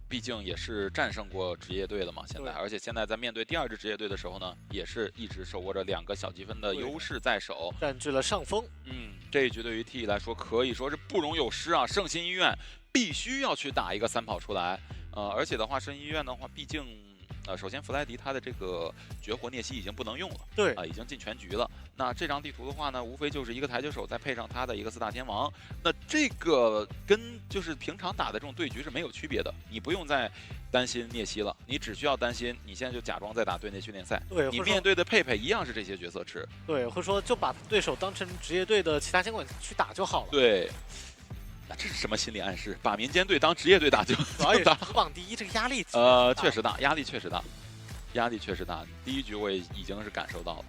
P: 毕竟也是战胜过职业队了嘛，现在，而且现在在面对第2支职业队的时候呢，也是一直手握着2个小积分的优势在手，
Q: 占据了上风。
P: 这一局对于 TE 来说可以说是不容有失啊。圣心医院必须要去打一个3跑出来，而且的话，圣心医院的话，毕竟。首先弗莱迪他的这个绝活聂西已经不能用了，
Q: 对
P: 已经进全局了。那这张地图的话呢，无非就是一个台球手，再配上他的一个4大天王，那这个跟就是平常打的这种对局是没有区别的。你不用再担心聂西了，你只需要担心你现在就假装在打队内训练赛，
Q: 对，
P: 你面对的佩佩一样是这些角色吃，
Q: 对，或者说就把对手当成职业队的其他监管去打就好了，
P: 对。那这是什么心理暗示？把民间队当职业队打就
Q: 打图榜第1，这个压力
P: 确实大，压力确实大，压力确实大。第1局我也已经是感受到了，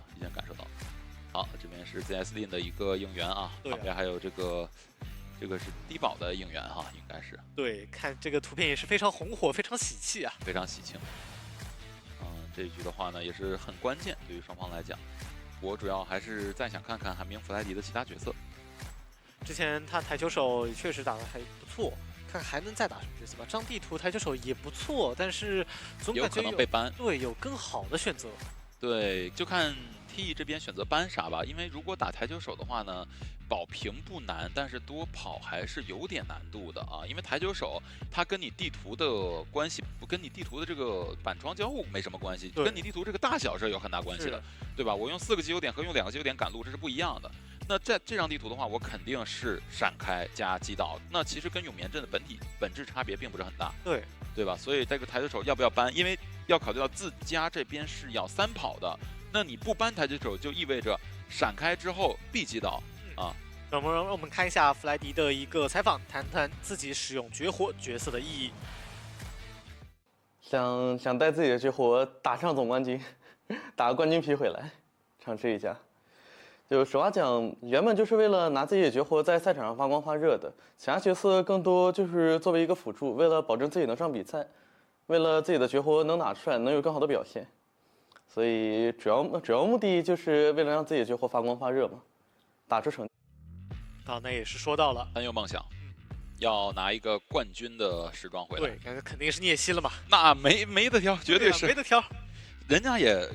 P: 好，这边是 ZS-Link 的一个应援啊，旁边还有这个是低保的应援哈，应该是。
Q: 对，看这个图片也是非常红火，非常喜气啊，
P: 非常喜庆。这一局的话呢也是很关键，对于双方来讲。我主要还是再想看看韩明弗莱迪的其他角色。
Q: 之前他台球手确实打得还不错，看还能再打什么角色吧。这张地图台球手也不错，但是总感觉
P: 有可能被ban。
Q: 对，有更好的选择。
P: 对，就看 TE 这边选择ban啥吧。因为如果打台球手的话呢，保平不难，但是多跑还是有点难度的啊。因为台球手它跟你地图的关系，不跟你地图的这个板窗交互没什么关系，跟你地图这个大小是有很大关系的，对吧？我用4个集邮点和用2个集邮点赶路这是不一样的。那在这张地图的话，我肯定是闪开加击倒，那其实跟永眠阵的本质差别并不是很大，对吧？所以这个台球手要不要ban？因为要考虑到自家这边是要3跑的，那你不ban台球手就意味着闪开之后必击倒啊。
Q: 让我们看一下弗莱迪的一个采访，谈谈自己使用绝活角色的意义。
L: 想带自己的绝活打上总冠军，打个冠军皮回来，尝试一下。就实话讲，原本就是为了拿自己的绝活在赛场上发光发热的，其他角色更多就是作为一个辅助，为了保证自己能上比赛，为了自己的绝活能打出来，能有更好的表现。所以主要目的就是为了让自己的绝活发光发热嘛，打出成绩。
Q: 那也是说到了，
P: 很有梦想，要拿一个冠军的时装回来。
Q: 对，肯定是聂西了嘛。
P: 那没得挑，绝对是
Q: 没得挑。
P: 人家也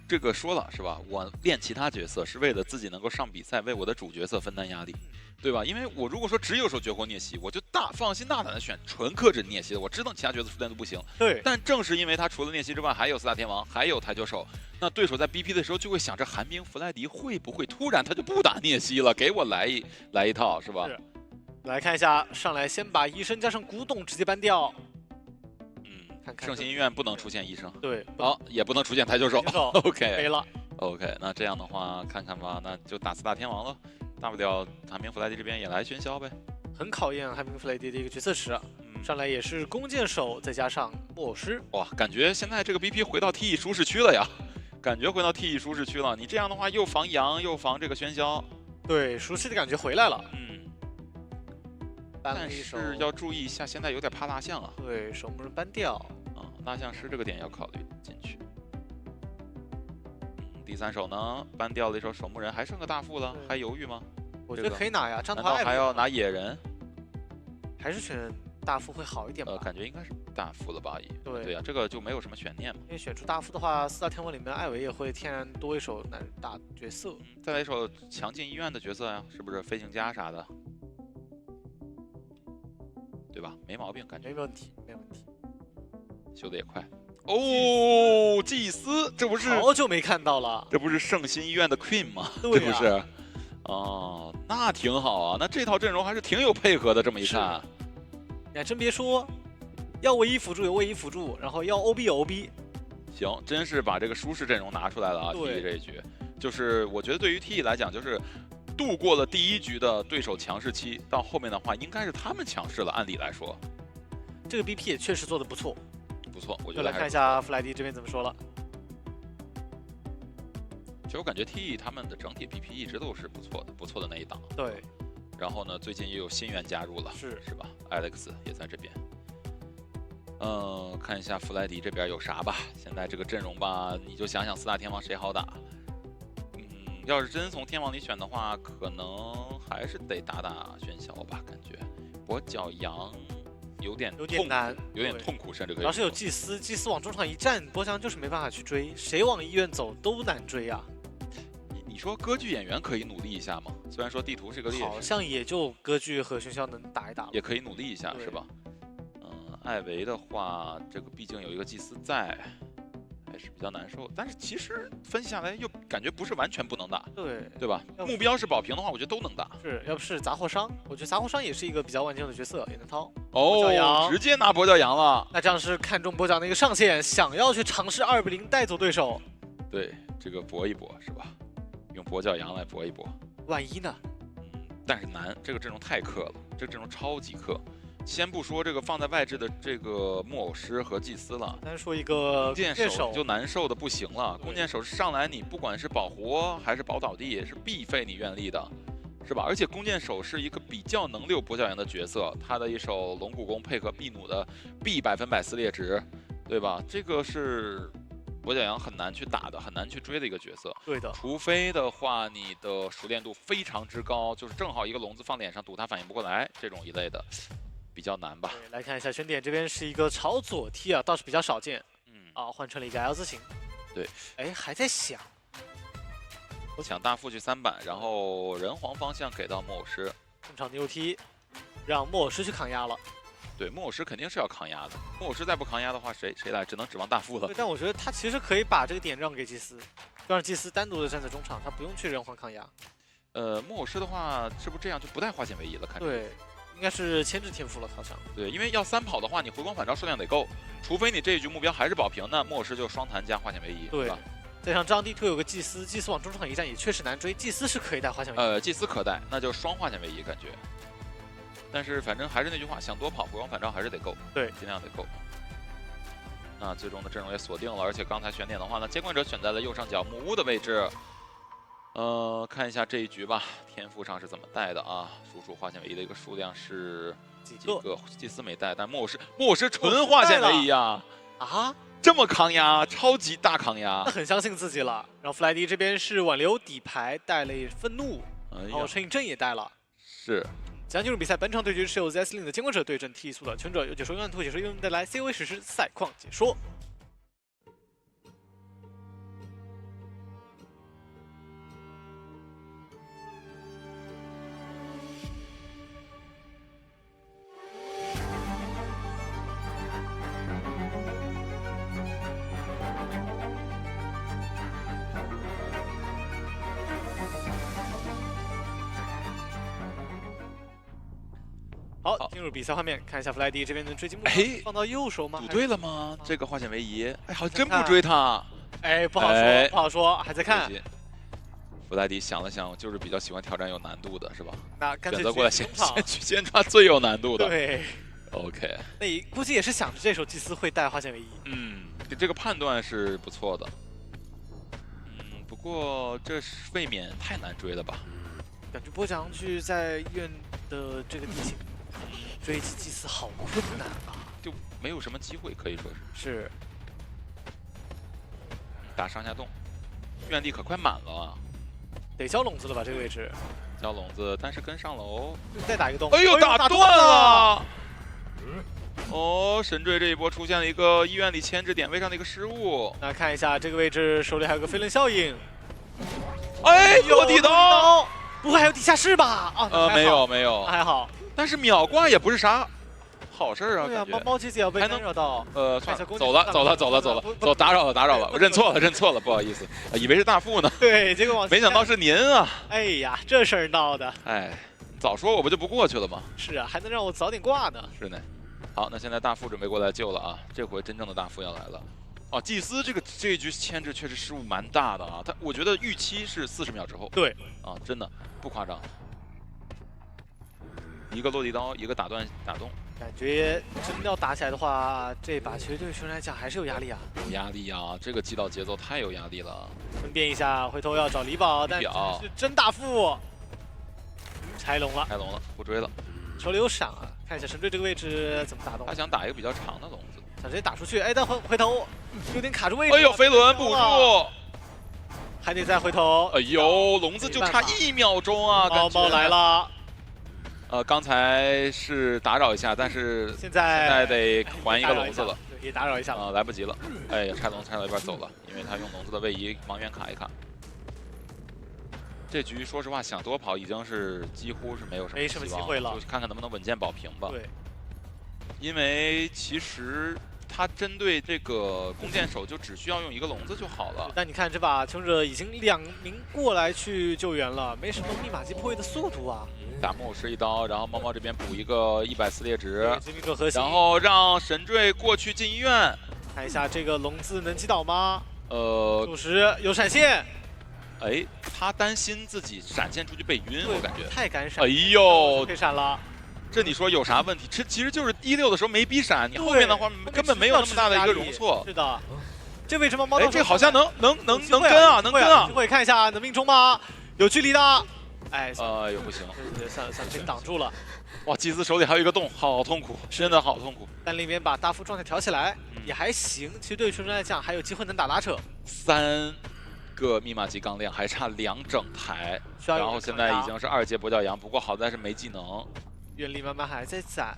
P: 这个说了是吧？我练其他角色是为了自己能够上比赛，为我的主角色分担压力，对吧？因为我如果说只有手绝活聂西，我就放心大胆的选纯克制聂西的，我知道其他角色出现都不行。
Q: 对。
P: 但正是因为他除了聂西之外，还有4大天王，还有台球手，那对手在 BP 的时候就会想着韩明弗莱迪会不会突然他就不打聂西了，给我来一套是吧？
Q: 来看一下，上来先把医生加上古董直接ban掉。看看
P: 圣心医院不能出现医生，
Q: 对，
P: 好、也不能出现台球手。OK，
Q: 没了。
P: OK， 那这样的话，看看吧，那就打4大天王了，大不了寒冰弗莱迪这边也来喧嚣呗。
Q: 很考验寒冰弗莱迪的一个决策池，上来也是弓箭手，再加上木偶师。
P: 哇，感觉现在这个 BP 回到 TE 舒适区了呀，感觉回到 TE 舒适区了。你这样的话，又防羊，又防这个喧嚣，
Q: 对，熟悉的感觉回来了。
P: 但是要注意一下，现在有点怕蜡像啊。
Q: 对，守墓人搬掉
P: 啊，蜡像师这个点要考虑进去。第3手呢，搬掉了一手守墓人，还剩个大副了，还犹豫吗？
Q: 我觉得可以拿呀，这样的
P: 话
Q: 还
P: 要拿野人，
Q: 还是选大副会好一点吧？
P: 感觉应该是大副了吧？
Q: 对
P: 呀，这个就没有什么悬念嘛。
Q: 因为选出大副的话，4大天王里面艾维也会天然多一手男大角色，
P: 再来一手强劲医院的角色呀，是不是飞行家啥的？对吧？没毛病，感觉
Q: 没问题，没问题，
P: 修的也快。哦，祭司，这不是
Q: 好久没看到了，
P: 这不是圣心医院的 Queen 吗？
Q: 对
P: 这不是？哦，那挺好啊，那这套阵容还是挺有配合的。这么一看，
Q: 你还真别说，要位移辅助有位移辅助，然后要 OB 有 OB。
P: 行，真是把这个舒适阵容拿出来了啊 ！TE 这一局，就是我觉得对于 TE 来讲，就是度过了第1局的对手强势期，到后面的话应该是他们强势了。按理来说，
Q: 这个 BP 也确实做的不错。
P: 不错，我觉得。
Q: 来看一下弗莱迪这边怎么说了。
P: 其实我感觉 TE 他们的整体 BP 一直都是不错的那一档。
Q: 对。
P: 然后呢，最近也有新援加入了，是吧 ？Alex 也在这边。看一下弗莱迪这边有啥吧。现在这个阵容吧，你就想想4大天王谁好打。要是真从天王里选的话，可能还是得打喧嚣吧，感觉。跛脚羊。有点
Q: 难，
P: 有点痛苦，甚至可以。
Q: 主要是有祭司，祭司往中场一站，波翔就是没办法去追，谁往医院走都难追啊。
P: 你说歌剧演员可以努力一下吗？虽然说地图是个劣势，
Q: 好像也就歌剧和喧嚣能打一打，
P: 也可以努力一下，是吧？艾维的话，这个毕竟有一个祭司在，还是比较难受。但是其实分析下来，又感觉不是完全不能打，对吧？目标是保平的话，我觉得都能打。
Q: 要不是杂货商，我觉得杂货商也是一个比较万金油的角色，也能掏。
P: 哦，直接拿跛脚羊了。
Q: 那这样是看中跛脚那个上限，想要去尝试2比0带走对手。
P: 对，这个搏一搏是吧？用跛脚羊来搏一搏，
Q: 万一呢？
P: 但是难，这个阵容太克了，这个阵容超级克。先不说这个放在外置的这个木偶师和祭司了，
Q: 单说一个弓箭手
P: 就难受的不行了。弓箭手上来，你不管是保活还是保倒地，是必费你愿力的，是吧？而且弓箭手是一个比较能溜跛脚羊的角色，他的一手龙骨弓配合秘弩的 B100%撕裂值，对吧？这个是跛脚羊很难去打的，很难去追的一个角色。
Q: 对的，
P: 除非的话你的熟练度非常之高，就是正好一个笼子放脸上堵他反应不过来，这种一类的。比较难吧。
Q: 来看一下选点这边是一个朝左踢啊，倒是比较少见。换成了一个 L 字形。
P: 对，
Q: 还在想，
P: 抢大副去3板，然后人皇方向给到木偶师，
Q: 正常牛踢，让木偶师去扛压了。
P: 对，木偶师肯定是要扛压的，木偶师再不扛压的话，谁来？只能指望大副了。
Q: 对，但我觉得他其实可以把这个点让给祭司，就让祭司单独的站在中场，他不用去人皇扛压。
P: 木偶师的话，是不是这样就不带化险为夷了？看着。
Q: 对。应该是牵制天赋了，好像。
P: 对，因为要3跑的话，你回光返照数量得够，除非你这一局目标还是保平，那木偶师就双弹加化险为夷，
Q: 对
P: 吧？
Q: 再上张地图有个祭司，祭司往中场一站也确实难追，祭司是可以带化险为夷。
P: 祭司可带，那就双化险为夷感觉。但是反正还是那句话，想多跑回光返照还是得够，
Q: 对，
P: 尽量得够。那最终的阵容也锁定了，而且刚才选点的话呢，监管者选在了右上角木屋的位置。看一下这一局吧，天赋上是怎么带的啊？输出化险为夷的一个数量是几个？祭司没带，但木偶师纯化险为夷啊！
Q: 啊，
P: 这么扛压，超级大扛压，
Q: 那很相信自己了。然后弗莱迪这边是挽留底牌，带了愤怒，然后陈颖正也带了。
P: 是。
Q: 即将进入比赛，本场对决是由 Zesling 的监管者对阵 TE 苏的权者，有解说用图解说，为我们带来 COA 实时赛况解说。好，好，进入比赛画面，看一下弗莱迪这边能追击目标，放到右手吗？
P: 赌对了吗？这个化险为夷，哎，好像真不追他。
Q: 哎，不好说，不好说，还在看。
P: 弗莱迪想了想，就是比较喜欢挑战有难度的，是吧？
Q: 那干脆
P: 选择过来先去先抓最有难度的。
Q: 对。
P: OK。
Q: 那估计也是想着这手祭司会带化险为夷。
P: 你这个判断是不错的。不过这是未免太难追了吧？
Q: 感觉波将去在医院的这个地形追击祭司好困难啊，
P: 就没有什么机会，可以说
Q: 是。
P: 打上下洞，院地可快满了啊！
Q: 得交笼子了吧？这个位置
P: 交笼子，但是跟上楼，
Q: 再打一个洞。
P: 哎呦，打断了！哦，神坠这一波出现了一个医院里牵制点位上的一个失误。
Q: 那看一下这个位置，手里还有个飞轮效应。
P: 哎，落地刀，
Q: 不会还有地下室吧？啊，
P: 没有没有，
Q: 还好。
P: 但是秒挂也不是啥好事啊！
Q: 对啊，猫姐姐要被干扰到。
P: 算了，走，打扰了，我认错了，不好意思，以为是大副呢。
Q: 对，结果
P: 没想到是您啊！
Q: 哎呀，这事儿闹的。
P: 哎，早说我不就不过去了吗？
Q: 是啊，还能让我早点挂呢。
P: 是呢。好，那现在大副准备过来救了啊！这回真正的大副要来了。哦，祭司这一局牵制确实失误蛮大的啊！我觉得预期是40秒之后。
Q: 对。
P: 啊，真的不夸张。一个落地刀，一个打洞。
Q: 感觉真的要打起来的话，这把其实对熊来讲还是有压力啊。
P: 有压力啊！这个击倒节奏太有压力了。
Q: 分辨一下，回头要找李宝，但是真大副。拆龙了，
P: 不追了。
Q: 手里有闪啊，看一下神坠这个位置怎么打动。
P: 他想打一个比较长的笼子，
Q: 想直接打出去，哎，但回头有点卡住位置。
P: 哎呦，飞轮补住，
Q: 还得再回头。
P: 哎呦，笼子就差1秒钟啊！
Q: 猫来了。
P: 刚才是打扰一下，但是
Q: 现在
P: 得还一个笼子了，
Q: 也打扰一下了。
P: 来不及了，哎呀，拆笼拆到一半走了，因为他用笼子的位移盲源卡一卡。这局说实话想多跑已经是几乎是没有什么
Q: 机会了，
P: 就看看能不能稳健保平吧。
Q: 对，
P: 因为其实他针对这个弓箭手就只需要用一个笼子就好了。
Q: 但你看这把求生者已经2名过来去救援了，没什么密码机破位的速度啊。
P: 打木偶师一刀，然后猫猫这边补一个140列值，
Q: 然
P: 后让神坠过去进医院。
Q: 看一下这个笼子能击倒吗
P: ？90
Q: 有闪现。
P: 哎，他担心自己闪现出去被晕，我感觉
Q: 太敢闪。
P: 哎呦，
Q: 被闪了。
P: 这你说有啥问题？其实就是16的时候没逼闪，你后面的话根本没有那么大的一个容错。
Q: 是的，这位置猫猫，
P: 哎，这好像能跟啊，能跟啊！
Q: 机会看一下能命中吗？有距离的。哎，
P: 呦不行，
Q: 想被挡住了。
P: 哇，祭司手里还有一个洞，好痛苦，真的好痛苦。
Q: 但另一边把大副状态调起来也还行，其实对于纯真来讲还有机会能打拉扯。
P: 3个密码级钢链，还差2整台，然后现在已经是2阶跛脚羊，不过好在是没技能。
Q: 愿力慢慢还在攒，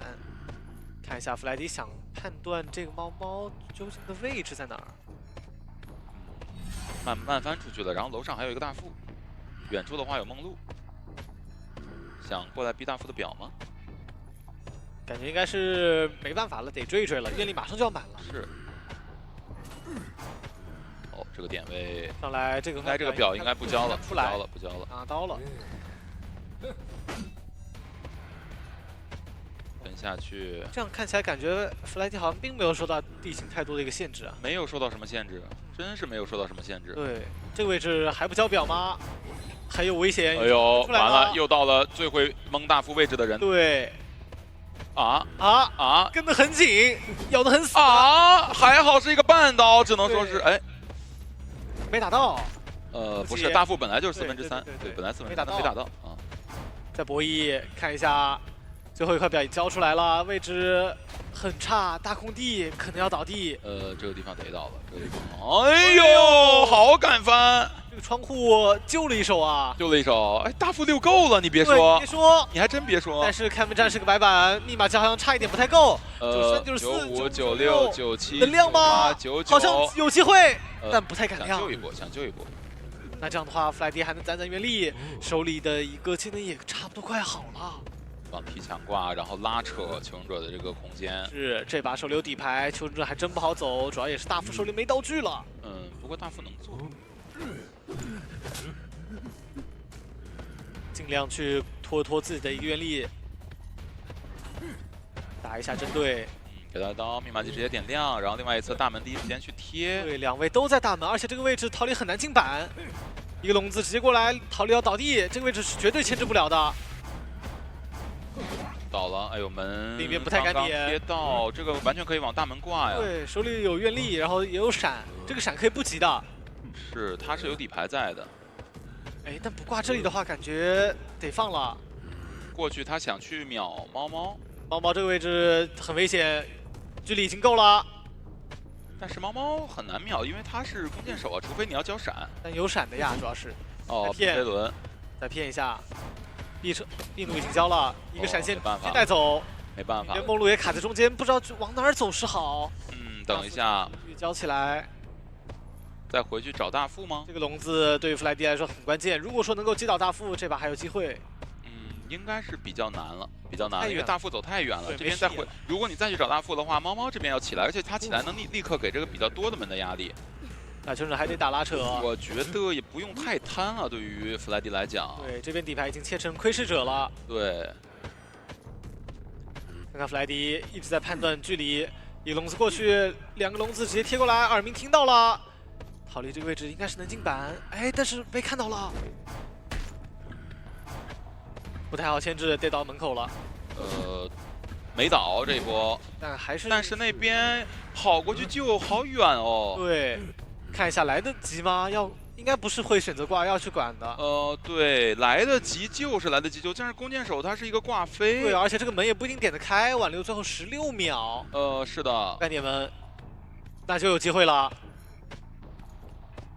Q: 看一下弗莱迪想判断这个猫猫究竟的位置在哪儿。
P: 慢翻出去了，然后楼上还有一个大副，远处的话有梦露，想过来逼大副的表吗？
Q: 感觉应该是没办法了，得追一追了，愿力马上就要满了。
P: 是。哦，这个点位
Q: 上来，这个
P: 表应该不交了，不交了，
Q: 拿刀了。
P: 跟下去。
Q: 这样看起来，感觉弗莱迪好像并没有受到地形太多的一个限制啊。
P: 没有受到什么限制，真是没有受到什么限制。
Q: 对，这个位置还不交表吗？还有危险。
P: 哎呦，完了，又到了最会蒙大副位置的人。
Q: 对。
P: 啊！
Q: 跟得很紧，咬得很死
P: 啊！还好是一个半刀，只能说是哎，
Q: 没打到。
P: 不是，大副本来就是3/4，对，本来4/4没打到啊。
Q: 再博弈看一下，最后一块表已交出来了，位置很差，大空地可能要倒地。
P: 这个地方得倒了，这个地方。哎呦，好敢翻！
Q: 这个窗户救了一手啊！
P: 救了一手，哎，大副6够了，你别说，你还真别说。
Q: 但是开门战是个白板，密码机好像差一点不太够。93、
P: 95、96、97，
Q: 能亮吗
P: ？99，
Q: 好像有机会，但不太敢亮。
P: 想救一波。
Q: 那这样的话，弗莱迪还能攒原力，手里的一个技能也差不多快好了。
P: 往皮墙挂，然后拉扯求生者的这个空间。
Q: 是这把手里有底牌，求生者还真不好走，主要也是大副手里没道具了。
P: 不过大副能做。
Q: 尽量去拖自己的一个愿力。打一下针对。
P: 给到刀，密码机直接点亮，然后另外一侧大门第一时间去贴。
Q: 对，两位都在大门，而且这个位置逃离很难进板。一个笼子直接过来，逃离要倒地，这个位置是绝对牵制不了的。
P: 倒了，哎呦门
Q: 里面不太敢点，
P: 贴到这个完全可以往大门挂呀。
Q: 对，手里有愿力，然后也有闪，这个闪可以不急的。
P: 是，他是有底牌在的。
Q: 哎，但不挂这里的话，感觉得放了。
P: 过去他想去秒猫猫，
Q: 猫猫这个位置很危险，距离已经够了。
P: 但是猫猫很难秒，因为他是弓箭手啊，除非你要交闪。
Q: 但有闪的呀，主要是。
P: 哦，飞轮，
Q: 再骗一下。地怒已经交了，一个闪现直接带走。
P: 没办法。
Q: 梦露也卡在中间，不知道往哪儿走是好。
P: 等一下。
Q: 交起来。
P: 再回去找大副吗？
Q: 这个笼子对于弗莱迪来说很关键，如果说能够击倒大副，这把还有机会。
P: 应该是比较难了，比较难，因为大副走太远了。这边再回，如果你再去找大副的话，猫猫这边要起来，而且他起来能立刻给这个比较多的门的压力。
Q: 那就是还得打拉扯。
P: 我觉得也不用太贪了，对于弗莱迪来讲。
Q: 对，这边底牌已经切成窥视者了。
P: 对。
Q: 看看弗莱迪一直在判断距离，一个笼子过去，两个笼子直接贴过来，耳鸣听到了。逃离这个位置应该是能进板，哎，但是被看到了，不太好牵制，得到门口了。
P: 没倒这一波，但是那边跑过去救好远哦。
Q: 对，看一下来得及吗？应该不是会选择挂，要去管的。
P: 对，来得及就是来得及救，但是弓箭手他是一个挂飞。
Q: 对，而且这个门也不一定点得开，挽留最后16秒。
P: 是的。
Q: 干点门，那就有机会了。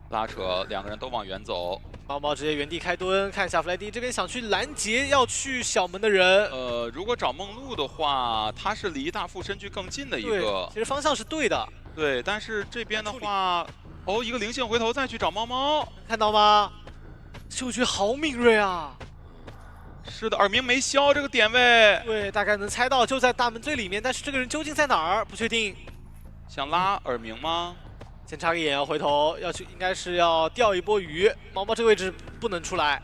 P: 拉扯，两个人都往远走。
Q: 猫猫直接原地开蹲，看一下弗莱迪这边想去拦截要去小门的人。
P: 如果找梦露的话，他是离大副身距更近的一个。
Q: 其实方向是对的。
P: 对，但是这边的话，一个灵性回头再去找猫猫，
Q: 看到吗？嗅觉好敏锐啊！
P: 是的，耳鸣没消这个点位。
Q: 对，大概能猜到就在大门最里面，但是这个人究竟在哪儿不确定。
P: 想拉耳鸣吗？
Q: 先插个眼，回头要去，应该是要钓一波鱼。猫猫这个位置不能出来，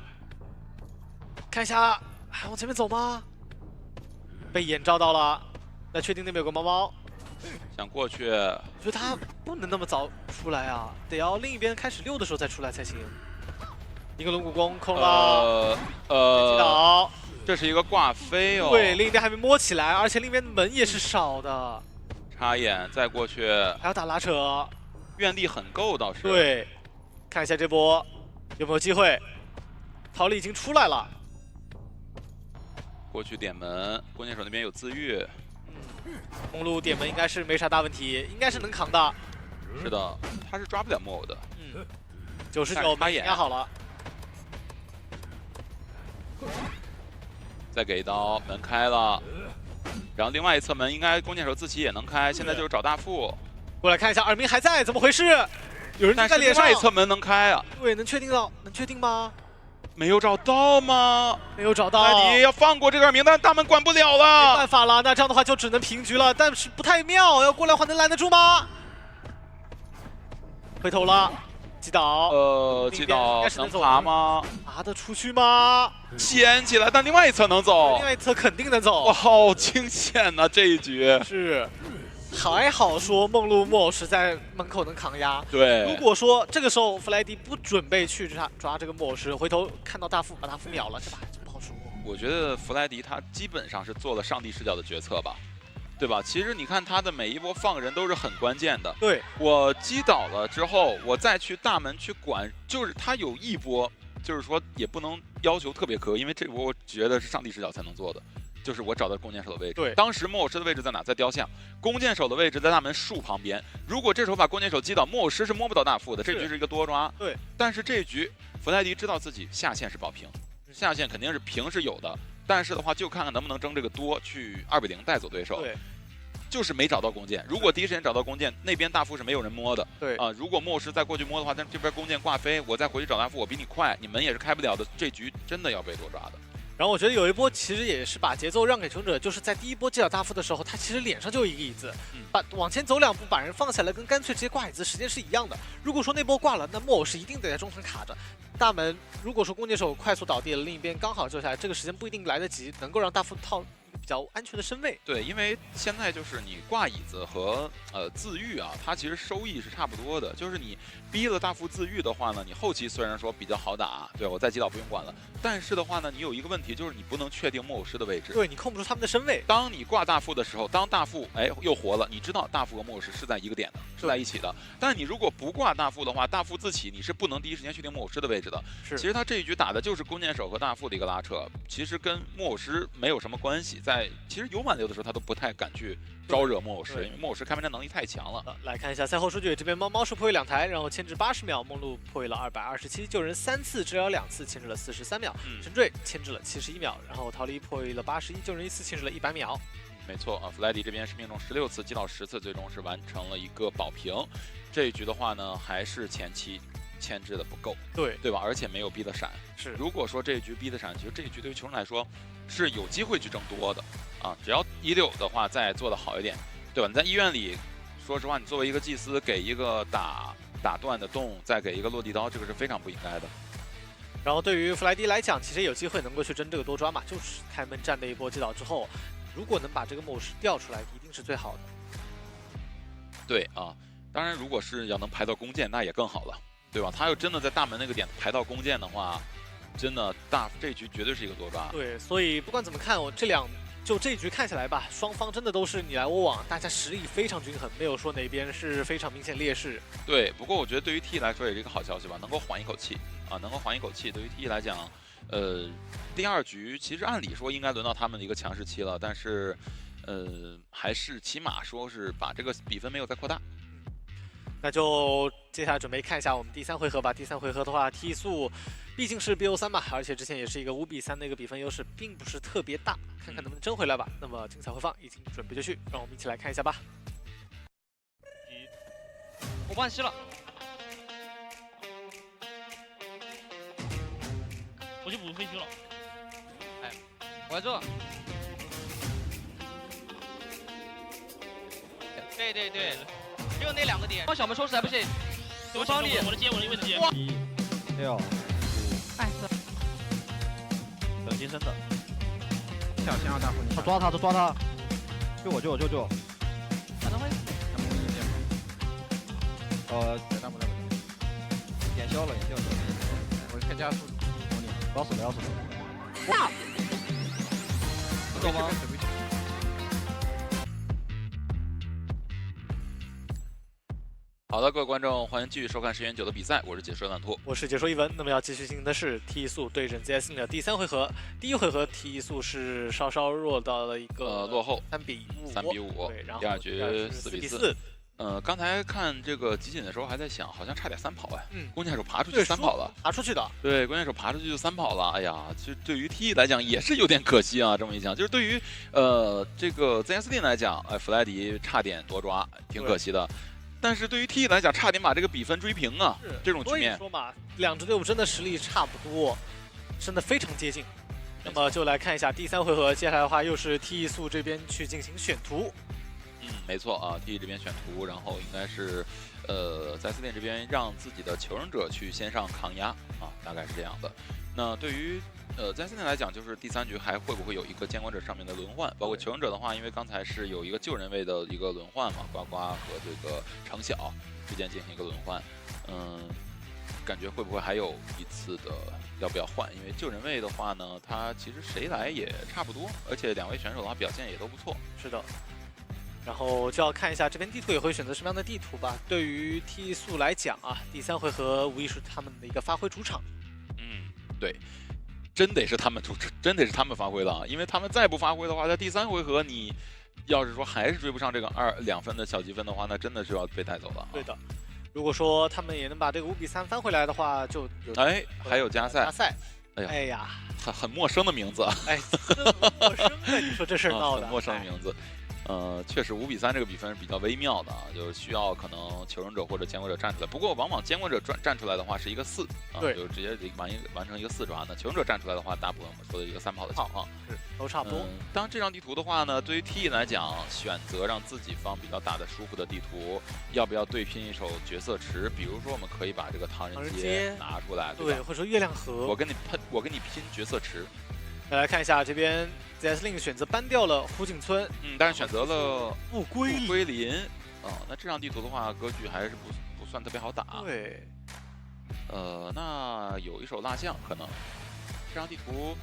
Q: 看一下，还往前面走吗？被眼照到了，那确定那边有个猫猫。
P: 想过去，
Q: 我觉得他不能那么早出来啊，得要另一边开始溜的时候再出来才行。一个龙骨弓空了，击倒，
P: 这是一个挂飞哦。
Q: 对，另一边还没摸起来，而且另一边门也是少的。
P: 插眼再过去，
Q: 还要打拉扯。
P: 愿力很够倒是。
Q: 对，看一下这波有没有机会。逃离已经出来了，
P: 过去点门，弓箭手那边有自愈。
Q: 梦露点门应该是没啥大问题，应该是能扛的。
P: 是的，他是抓不了木偶的。
Q: 99门压好了。
P: 再给一刀，门开了。然后另外一侧门应该弓箭手自己也能开，现在就是找大副。
Q: 过来看一下，耳鸣还在，怎么回事？有人在脸上。
P: 另外一侧门能开啊？
Q: 对，能确定吗？
P: 没有找到吗？
Q: 没有找到。
P: 那你要放过这个耳鸣，但大门关不了了。
Q: 没办法了，那这样的话就只能平局了，但是不太妙，要过来的话能拦得住吗？回头了，击倒。
P: 击倒能爬吗？
Q: 爬得出去吗？
P: 掀起来，但另外一侧能走。
Q: 另外一侧肯定能走。
P: 哇，好惊险呐！这一局
Q: 是。还好说梦露木偶是在门口能扛压。
P: 对，
Q: 如果说这个时候弗莱迪不准备去抓这个木偶师，回头看到大副把大副秒了，这把还真不好说。
P: 我觉得弗莱迪他基本上是做了上帝视角的决策吧，对吧？其实你看他的每一波放人都是很关键的。
Q: 对，
P: 我击倒了之后，我再去大门去管，就是他有一波，就是说也不能要求特别苛，因为这波我觉得是上帝视角才能做的。就是我找到弓箭手的位置，
Q: 对，
P: 当时木偶师的位置在哪？在雕像，弓箭手的位置在大门树旁边。如果这时候把弓箭手击倒，木偶师是摸不到大副的。这局是一个多抓，
Q: 对。
P: 但是这一局弗莱迪知道自己下线是保平，下线肯定是平是有的，但是的话就看看能不能争这个多去2比0带走对手。
Q: 对，
P: 就是没找到弓箭。如果第一时间找到弓箭，那边大副是没有人摸的。
Q: 对
P: 啊，如果木偶师再过去摸的话，但这边弓箭挂飞，我再回去找大副，我比你快，你门也是开不了的。这局真的要被多抓的。
Q: 然后我觉得有一波其实也是把节奏让给穷者，就是在第一波击倒大副的时候，他其实脸上就有一个椅子，往前走2步，把人放下来，跟干脆直接挂椅子时间是一样的。如果说那波挂了，那木偶是一定得在中层卡着。大门如果说弓箭手快速倒地了，另一边刚好救下来，这个时间不一定来得及，能够让大副套比较安全的身位。
P: 对，因为现在就是你挂椅子和自愈啊，它其实收益是差不多的。就是你逼了大副自愈的话呢，你后期虽然说比较好打，对我再击倒不用管了，但是的话呢，你有一个问题就是你不能确定木偶师的位置。
Q: 对，你控不住他们的身位。
P: 当你挂大副的时候，当大副又活了，你知道大副和木偶师是在一个点的，是在一起的。但你如果不挂大副的话，大副自起，你是不能第一时间确定木偶师的位置的。
Q: 是，
P: 其实他这一局打的就是弓箭手和大副的一个拉扯，其实跟木偶师没有什么关系。其实有满流的时候，他都不太敢去招惹木偶师，因为木偶师开门战能力太强了。
Q: 来看一下赛后数据，这边猫是破位2台，然后牵制80秒，梦露破位了227，救人3次，治疗2次，牵制了43秒，神坠牵制了71秒，然后逃离破位了81，救人1次，牵制了100秒。
P: 没错啊，弗莱迪这边是命中16次，击倒10次，最终是完成了一个保平。这一局的话呢，还是前期牵制的不够，对吧？而且没有逼的闪。
Q: 是，
P: 如果说这一局逼的闪，其实这一局对于球人来说是有机会去争多的啊。只要16的话再做得好一点，对吧？你在医院里，说实话，你作为一个祭司，给一个打断的洞，再给一个落地刀，这个是非常不应该的。
Q: 然后对于弗莱迪来讲，其实也有机会能够去争这个多抓嘛，就是开门战的一波击倒之后，如果能把这个木偶师调出来，一定是最好的。
P: 对啊，当然如果是要能排到弓箭，那也更好了，对吧？他要真的在大门那个点排到弓箭的话，真的这局绝对是一个多抓。
Q: 对，所以不管怎么看，就这一局看起来吧，双方真的都是你来我往，大家实力非常均衡，没有说哪边是非常明显劣势。
P: 对，不过我觉得对于 T 来说也是一个好消息吧，能够缓一口气啊，能够缓一口气。对于 T 来讲，第2局其实按理说应该轮到他们的一个强势期了，但是还是起码说是把这个比分没有再扩大。
Q: 那就接下来准备看一下我们第3回合吧。第3回合的话 ，T 速毕竟是 BO3 嘛，而且之前也是一个5比3的一个比分优势，并不是特别大，看看能不能争回来吧。那么精彩回放已经准备就绪，让我们一起来看一下吧。
S: 我半吸了，我去补废墟了。哎，我在这。对，就那2个点。帮小门收拾还不行，我帮你。我的接，我的位置接。1、
R: 6、5、
S: 哎，
R: 等金身的。小心啊，大夫！他抓他，救我！
S: 可能会。
R: 弹幕。眼消了。我开加速。要死了！哇！走吗？
P: 好的，各位观众，欢迎继续收看10元9的比赛，我是解说蓝兔，
Q: 我是解说一文。那么要继续进行的是 T 速对阵 ZS 令的第3回合。第1回合 T 速是稍稍弱到了一个
P: 落后
Q: 3比
P: 5，
Q: 对，然后
P: 第2局4比4。刚才看这个集锦的时候还在想，好像差点3跑哎，弓箭手爬出去3跑了，
Q: 爬出去的，
P: 对，弓箭手爬出去就3跑了，哎呀，就对于 T 来讲也是有点可惜啊，这么一想，就是对于这个 ZS 令来讲，弗莱迪差点多抓，挺可惜的。但是对于 T 来讲，差点把这个比分追平啊！这种局面，
Q: 所以说嘛，2支队伍真的实力差不多，真的非常接近。那么就来看一下第3回合，接下来的话又是 T 速这边去进行选图。
P: 没错啊 ，T 这边选图，然后应该是在4店这边让自己的求生者去先上抗压啊，大概是这样的。那对于在4店来讲，就是第3局还会不会有一个监管者上面的轮换？包括求生者的话，因为刚才是有一个救人位的一个轮换嘛，呱呱和这个程晓之间进行一个轮换，感觉会不会还有一次的要不要换？因为救人位的话呢，他其实谁来也差不多，而且2位选手的话表现也都不错。
Q: 是的。然后就要看一下这边地图也会选择什么样的地图吧。对于 T 速来讲啊，第3回合无疑是他们的一个发挥主场。
P: 对，真得是他们发挥了，因为他们再不发挥的话，在第3回合你要是说还是追不上这个2分的小积分的话，那真的是要被带走了。
Q: 对的，如果说他们也能把这个5比3翻回来的话，就有
P: 还有加赛。
Q: 哎呀，
P: 很陌生的名字。
Q: 哎，陌生的，你说这事儿闹的，
P: 很陌生的名字。确实5比3这个比分是比较微妙的啊，就是需要可能求生者或者监管者站出来。不过往往监管者站出来的话是一个4啊，就直接完成一个4抓。那求生者站出来的话，大部分我们说的一个3跑的情况
Q: 是都差不多。
P: 当这张地图的话呢，对于 T 来讲，选择让自己方比较打得舒服的地图，要不要对拼一手角色池？比如说我们可以把这个唐人街拿出来，
Q: 对，或者说月亮河，
P: 我跟你拼角色池。
Q: 再来看一下这边 ZS 令选择搬掉了胡景村，
P: 但是选择了
Q: 不归
P: 林。那这张地图的话，格局还是不算特别好打。
Q: 对。
P: 那有一手蜡像可能。这张地图，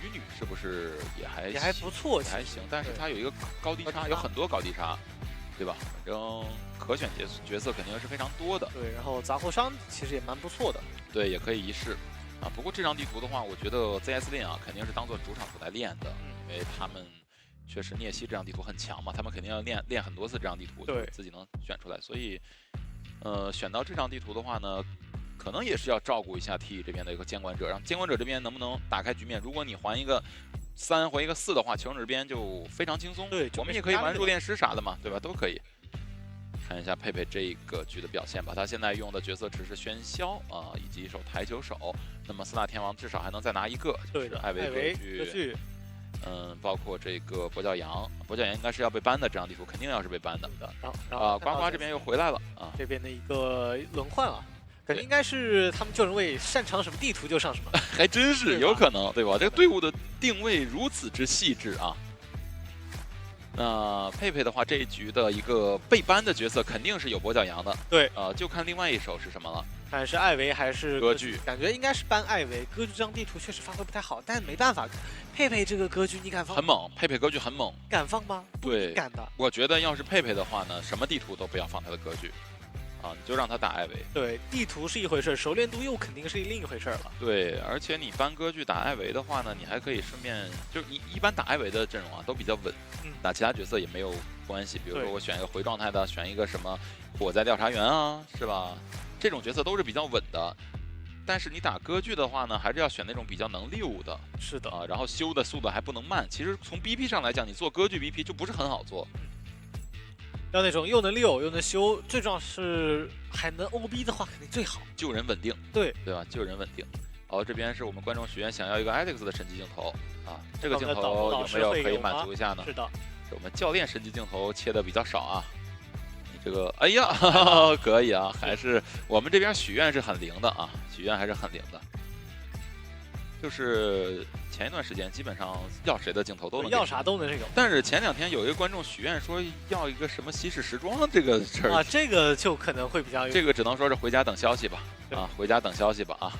P: 鱼女是不是也还
Q: 不错，
P: 也还行，但是它有一个高低差，有很多高低差，对吧？反正可选角色肯定是非常多的。
Q: 对，然后杂货商其实也蛮不错的。
P: 对，也可以一试。不过这张地图的话，我觉得 ZS 令肯定是当做主场图来练的，因为他们确实聂西这张地图很强嘛，他们肯定要练很多次这张地图，
Q: 对，
P: 自己能选出来。所以，选到这张地图的话呢，可能也是要照顾一下 T 这边的一个监管者，让监管者这边能不能打开局面。如果你还一个3还一个4的话，求生者这边就非常轻松。
Q: 对，
P: 我们也可以玩入殓师啥的嘛，对吧？都可以。看一下佩佩这个局的表现吧，他现在用的角色只是喧嚣以及一手台球手。那么4大天王至少还能再拿一个，
Q: 对的，
P: 艾维格局。包括这个跛脚羊应该是要被ban的，这张地图肯定要是被ban的。呱呱这边又回来了
Q: 这边的一个轮换感觉应该是他们救人位擅长什么地图就上什么，
P: 还真是有可能，对吧？这个队伍的定位如此之细致啊。那佩佩的话，这一局的一个被ban的角色肯定是有跛脚羊的，
Q: 对，
P: 就看另外一手是什么了，
Q: 看是艾维还是
P: 歌剧，
Q: 感觉应该是ban艾维。歌剧这张地图确实发挥不太好，但没办法，佩佩这个歌剧你敢放？
P: 很猛，佩佩歌剧很猛，
Q: 敢放吗？
P: 对，
Q: 敢的。
P: 我觉得要是佩佩的话呢，什么地图都不要放他的歌剧。你就让他打艾维。
Q: 对，地图是一回事，熟练度又肯定是另一回事了。
P: 对，而且你搬歌剧打艾维的话呢，你还可以顺便，就是你一般打艾维的阵容都比较稳，打其他角色也没有关系。比如说我选一个回状态的，选一个什么火灾调查员是吧？这种角色都是比较稳的。但是你打歌剧的话呢，还是要选那种比较能溜的。
Q: 是的
P: 然后修的速度还不能慢。其实从 BP 上来讲，你做歌剧 BP 就不是很好做。
Q: 要那种又能溜又能修，最重要是还能 OB 的话，肯定最好。
P: 救人稳定，对吧？救人稳定。这边是我们观众许愿想要一个 Alex 的神级镜头这个镜头有没有可以满足一下呢？
Q: 是的，
P: 我们教练神级镜头切的比较少你这个，哎呀，可以还是我们这边许愿是很灵的许愿还是很灵的。就是前一段时间基本上要谁的镜头都能，
Q: 要啥都能这种。
P: 但是前2天有一个观众许愿说要一个什么西式时装这个事儿
Q: 这个就可能会比较，
P: 这个只能说是回家等消息吧回家等消息吧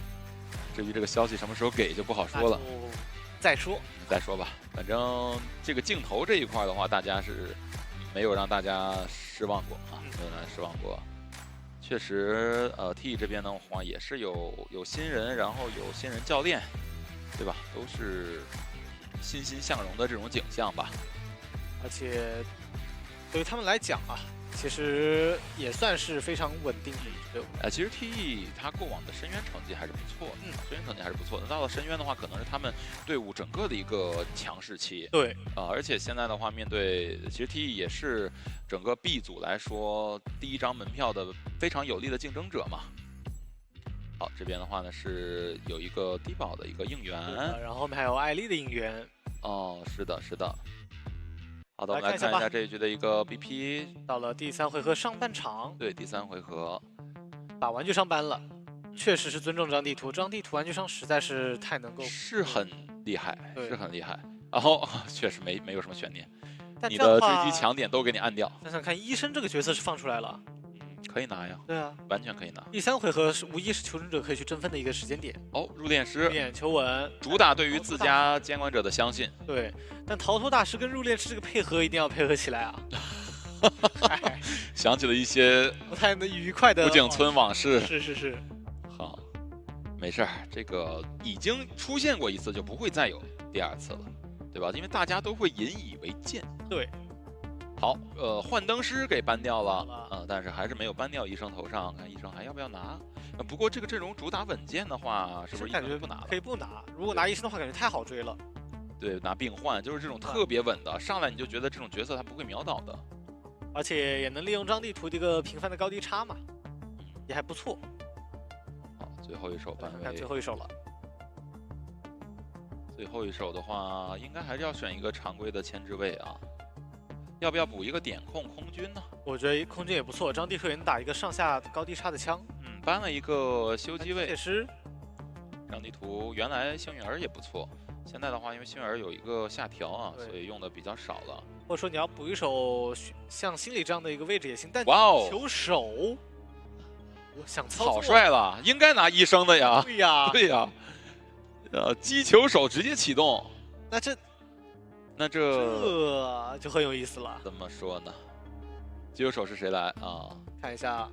P: 至于这个消息什么时候给就不好说了，
Q: 再说
P: 吧。反正这个镜头这一块的话，大家是没有让大家失望过没有让大家失望过。确实T 这边的话也是有新人，然后有新人教练，对吧？都是欣欣向荣的这种景象吧。
Q: 而且对于他们来讲其实也算是非常稳定的一支队伍。
P: 其实 T 他过往的深渊成绩还是不错的，深渊成绩还是不错的。到了深渊的话，可能是他们队伍整个的一个强势期。
Q: 对，
P: 而且现在的话，面对其实 T 也是整个 B 组来说第一张门票的非常有力的竞争者嘛。好，这边的话呢是有一个低保的一个应援，
Q: 然后后面还有艾丽的应援。
P: 是的，是的。好的，我们来看一下这一局的一个 BP。
Q: 到了第3回合上半场，
P: 对，第3回合
Q: 打玩具商搬了，确实是尊重这张地图。这张地图玩具商实在是太能够，
P: 是很厉害，是很厉害。然后确实没有什么悬念，
Q: 但
P: 你的追击强点都给你按掉。
Q: 想想看，医生这个角色是放出来了。
P: 可以拿呀，
Q: 对
P: 完全可以拿。
Q: 第3回合无疑是求生者可以去争分的一个时间点。
P: 入殓师，
Q: 求稳，
P: 主打对于自家监管者的相信。
Q: 对，但逃脱大师跟入殓师这个配合一定要配合起来
P: 想起了一些
Q: 不太愉快的
P: 古井村往事。
Q: 是。
P: 好，没事儿，这个已经出现过一次，就不会再有第2次了，对吧？因为大家都会引以为戒。
Q: 对。
P: 好，幻灯师给ban掉了，但是还是没有ban掉医生头上，看医生还要不要拿？不过这个阵容主打稳健的话，是不是
Q: 感觉
P: 不拿了？
Q: 可以不拿，如果拿医生的话，感觉太好追了。
P: 对，拿病患就是这种特别稳的，上来你就觉得这种角色他不会秒倒的，
Q: 而且也能利用张地图的一个频繁的高低差嘛，也还不错。
P: 好，最后一手ban位，
Q: 看最后一手了。
P: 最后一手的话，应该还是要选一个常规的牵制位要不要补一个点控空军呢？
Q: 我觉得空军也不错，这张地图也能打一个上下高低差的枪。
P: 搬了一个修机位。
Q: 也是。
P: 这张地图原来幸运儿也不错，现在的话，因为星儿有一个下调啊，所以用的比较少了。
Q: 或者说你要补一手像心理这样的一个位置也行，但
P: 哇哦，
Q: 球手，我想操作
P: 好帅了，应该拿1升的呀。
Q: 对呀，
P: 对呀。击球手直接启动，
Q: 那这就很有意思了。
P: 怎么说呢？击球手是谁来啊？
Q: 看一下。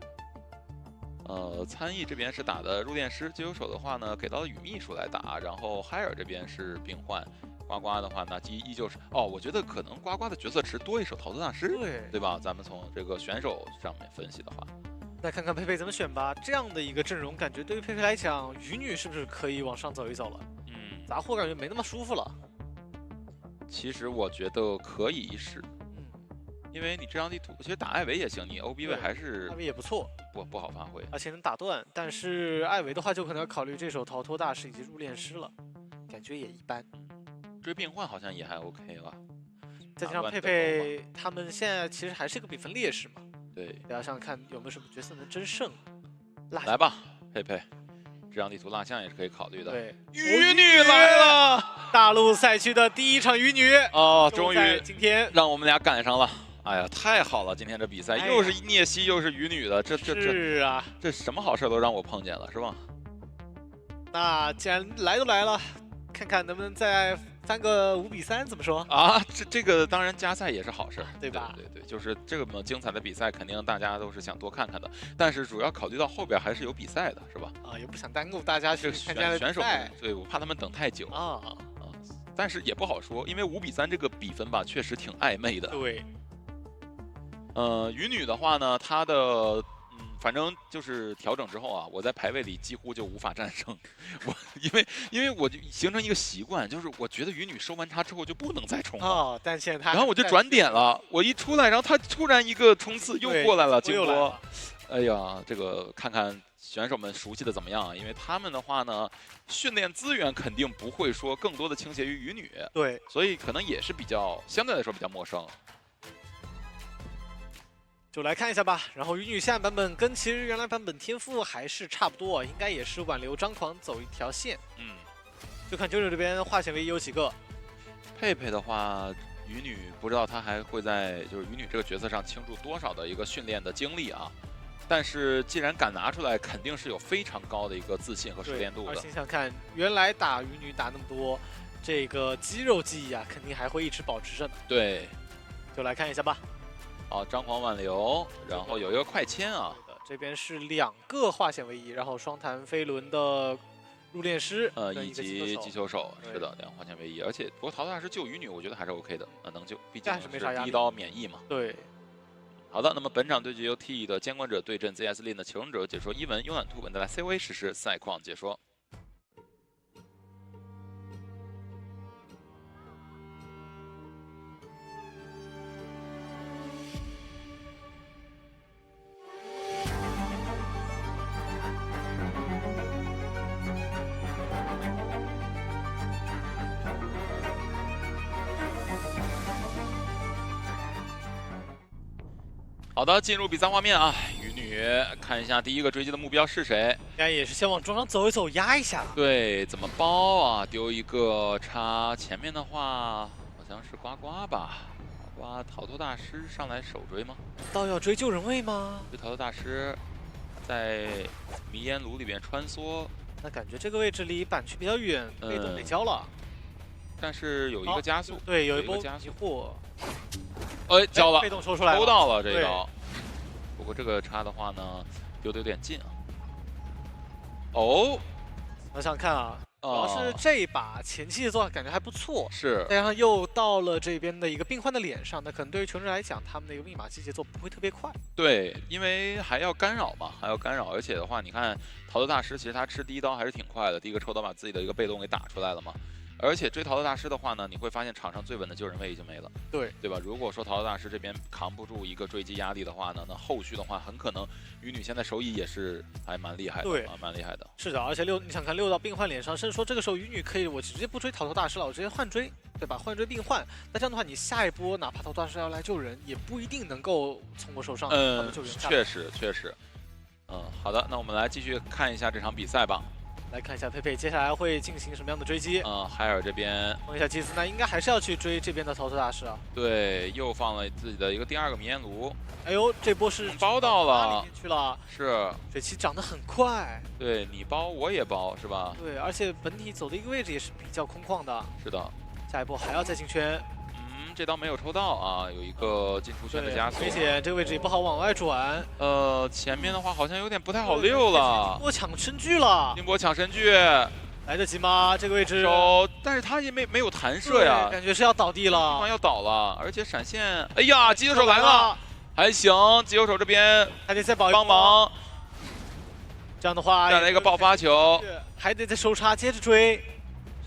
P: 参议这边是打的入殓师，击球手的话呢给到了雨秘书来打，然后海尔这边是病患，呱呱的话呢依旧是我觉得可能呱呱的角色池多一手逃脱大师，对吧？咱们从这个选手上面分析的话，
Q: 那看看佩佩怎么选吧。这样的一个阵容，感觉对于佩佩来讲，鱼女是不是可以往上走一走了？杂货感觉没那么舒服了。
P: 其实我觉得可以一试。因为你这张地图，其实打艾维也行，你 OB 位还是
Q: 艾维也不错，
P: 不好发挥，
Q: 而且能打断。但是艾维的话，就可能要考虑这手逃脱大师以及入殓师了，感觉也一般。
P: 追病患好像也还 OK 吧。
Q: 再加上佩佩他们现在其实还是个比分劣势嘛。
P: 对，
Q: 大家想想看有没有什么角色能争胜。
P: 来吧，佩佩，这张地图蜡像也是可以考虑的。
Q: 对，
P: 鱼女来了，
Q: 大陆赛区的第一场鱼女
P: 终于
Q: 今天
P: 让我们俩赶上了。哎呀，太好了！今天这比赛又是聂曦又是鱼女的，这
Q: 是啊，这
P: 什么好事都让我碰见了，是吧？
Q: 那既然来都来了，看看能不能再翻个5比3，怎么说
P: 啊？这个当然加赛也是好事，
Q: 对吧？
P: 对，就是这么精彩的比赛，肯定大家都是想多看看的。但是主要考虑到后边还是有比赛的，是吧？
Q: 也不想耽误大家去参加
P: 选手，对我怕他们等太久但是也不好说，因为5比3这个比分吧，确实挺暧昧的。
Q: 对。
P: 鱼女的话呢，她的反正就是调整之后啊，我在排位里几乎就无法战胜我，因为我就形成一个习惯，就是我觉得鱼女收完叉之后就不能再冲了
Q: 但现在她
P: 然后我就转点了，我一出来，然后她突然一个冲刺又过来了，惊波，哎呀，这个看看选手们熟悉的怎么样啊？因为他们的话呢，训练资源肯定不会说更多的倾斜于鱼女，
Q: 对，
P: 所以可能也是相对来说比较陌生。
Q: 就来看一下吧。然后鱼女下版本跟其实原来版本天赋还是差不多，应该也是挽留张狂走一条线。就看九九这边化险为夷有几个。
P: 佩佩的话，鱼女不知道她还会在就是鱼女这个角色上倾注多少的一个训练的精力啊。但是既然敢拿出来，肯定是有非常高的一个自信和熟练度的。
Q: 而且想看原来打鱼女打那么多，这个肌肉记忆啊，肯定还会一直保持着呢。
P: 对，
Q: 就来看一下吧。
P: 好，张狂挽留，然后有一个快签啊。
Q: 这边是2个化险为夷，然后双弹飞轮的入殓师，
P: 以及击球手，是的，2个化险为夷。而且不过逃脱大师救鱼女，我觉得还是 OK 的，能救，毕竟是第1刀免疫嘛。
Q: 对。
P: 好的，那么本场对决由 TE 的监管者对阵 ZS Lin 的求生者解说伊文、慵懒兔本带来 COA 实时赛况解说。好的，进入比赛画面啊，鱼女看一下第一个追击的目标是谁？
Q: 应该也是先往中场走一走，压一下。
P: 对，怎么包啊？丢一个叉，前面的话好像是呱呱吧？呱呱逃脱大师上来首追吗？
Q: 到要追救人位吗？
P: 追逃脱大师在迷烟炉里边穿梭，
Q: 那感觉这个位置离板区比较远，被动得交了。
P: 但是有一个加速，
Q: 对，有一波
P: 加速。
Q: 交
P: 了，
Q: 被动抽出来了，
P: 抽到了这一刀。不过这个叉的话呢，丢得有点近啊。
Q: 我想看啊，主要是这一把前期的做法感觉还不错，
P: 是。
Q: 再加上又到了这边的一个病患的脸上，那可能对于求生者来讲，他们的一个密码机节奏不会特别快。
P: 对，因为还要干扰嘛，而且的话，你看逃脱大师其实他吃第1刀还是挺快的，第一个抽刀把自己的一个被动给打出来了嘛。而且追逃脱大师的话呢，你会发现场上最稳的救人位已经没了，对吧？如果说逃脱大师这边扛不住一个追击压力的话呢，那后续的话很可能鱼女现在手椅也是还蛮厉害的，对，蛮厉害的。
Q: 是的，而且你想看6到病患脸上，甚至说这个时候鱼女可以我直接不追逃脱大师了，我直接换追，对吧？换追病患，那这样的话你下一波哪怕逃脱大师要来救人，也不一定能够从我手上救人下来。
P: 确实。好的，那我们来继续看一下这场比赛吧。
Q: 来看一下佩佩接下来会进行什么样的追击。
P: 海尔这边
Q: 放一下祭司，那应该还是要去追这边的逃脱大师啊。
P: 对，又放了自己的一个第2个迷烟炉。
Q: 哎呦，这波是
P: 包到了，
Q: 里面去了。
P: 是，
Q: 水汽涨得很快。
P: 对你包我也包，是吧？
Q: 对，而且本体走的一个位置也是比较空旷的。
P: 是的。
Q: 下一波还要再进圈。
P: 这刀没有抽到啊，有一个进出圈的加速。
Q: 危险，这个位置也不好往外转。
P: 前面的话好像有点不太好溜了。
Q: 丁波抢身距了。
P: 丁波抢身距，
Q: 来得及吗？这个位置。
P: 但是他也没有弹射呀，
Q: 感觉是要倒地了。
P: 地方要倒了，而且闪现，哎呀，急救手来了，还行，急救手这边
Q: 还得再帮
P: 忙。
Q: 这样的话，
P: 再来一个爆发球，
Q: 还得再收插，接着追。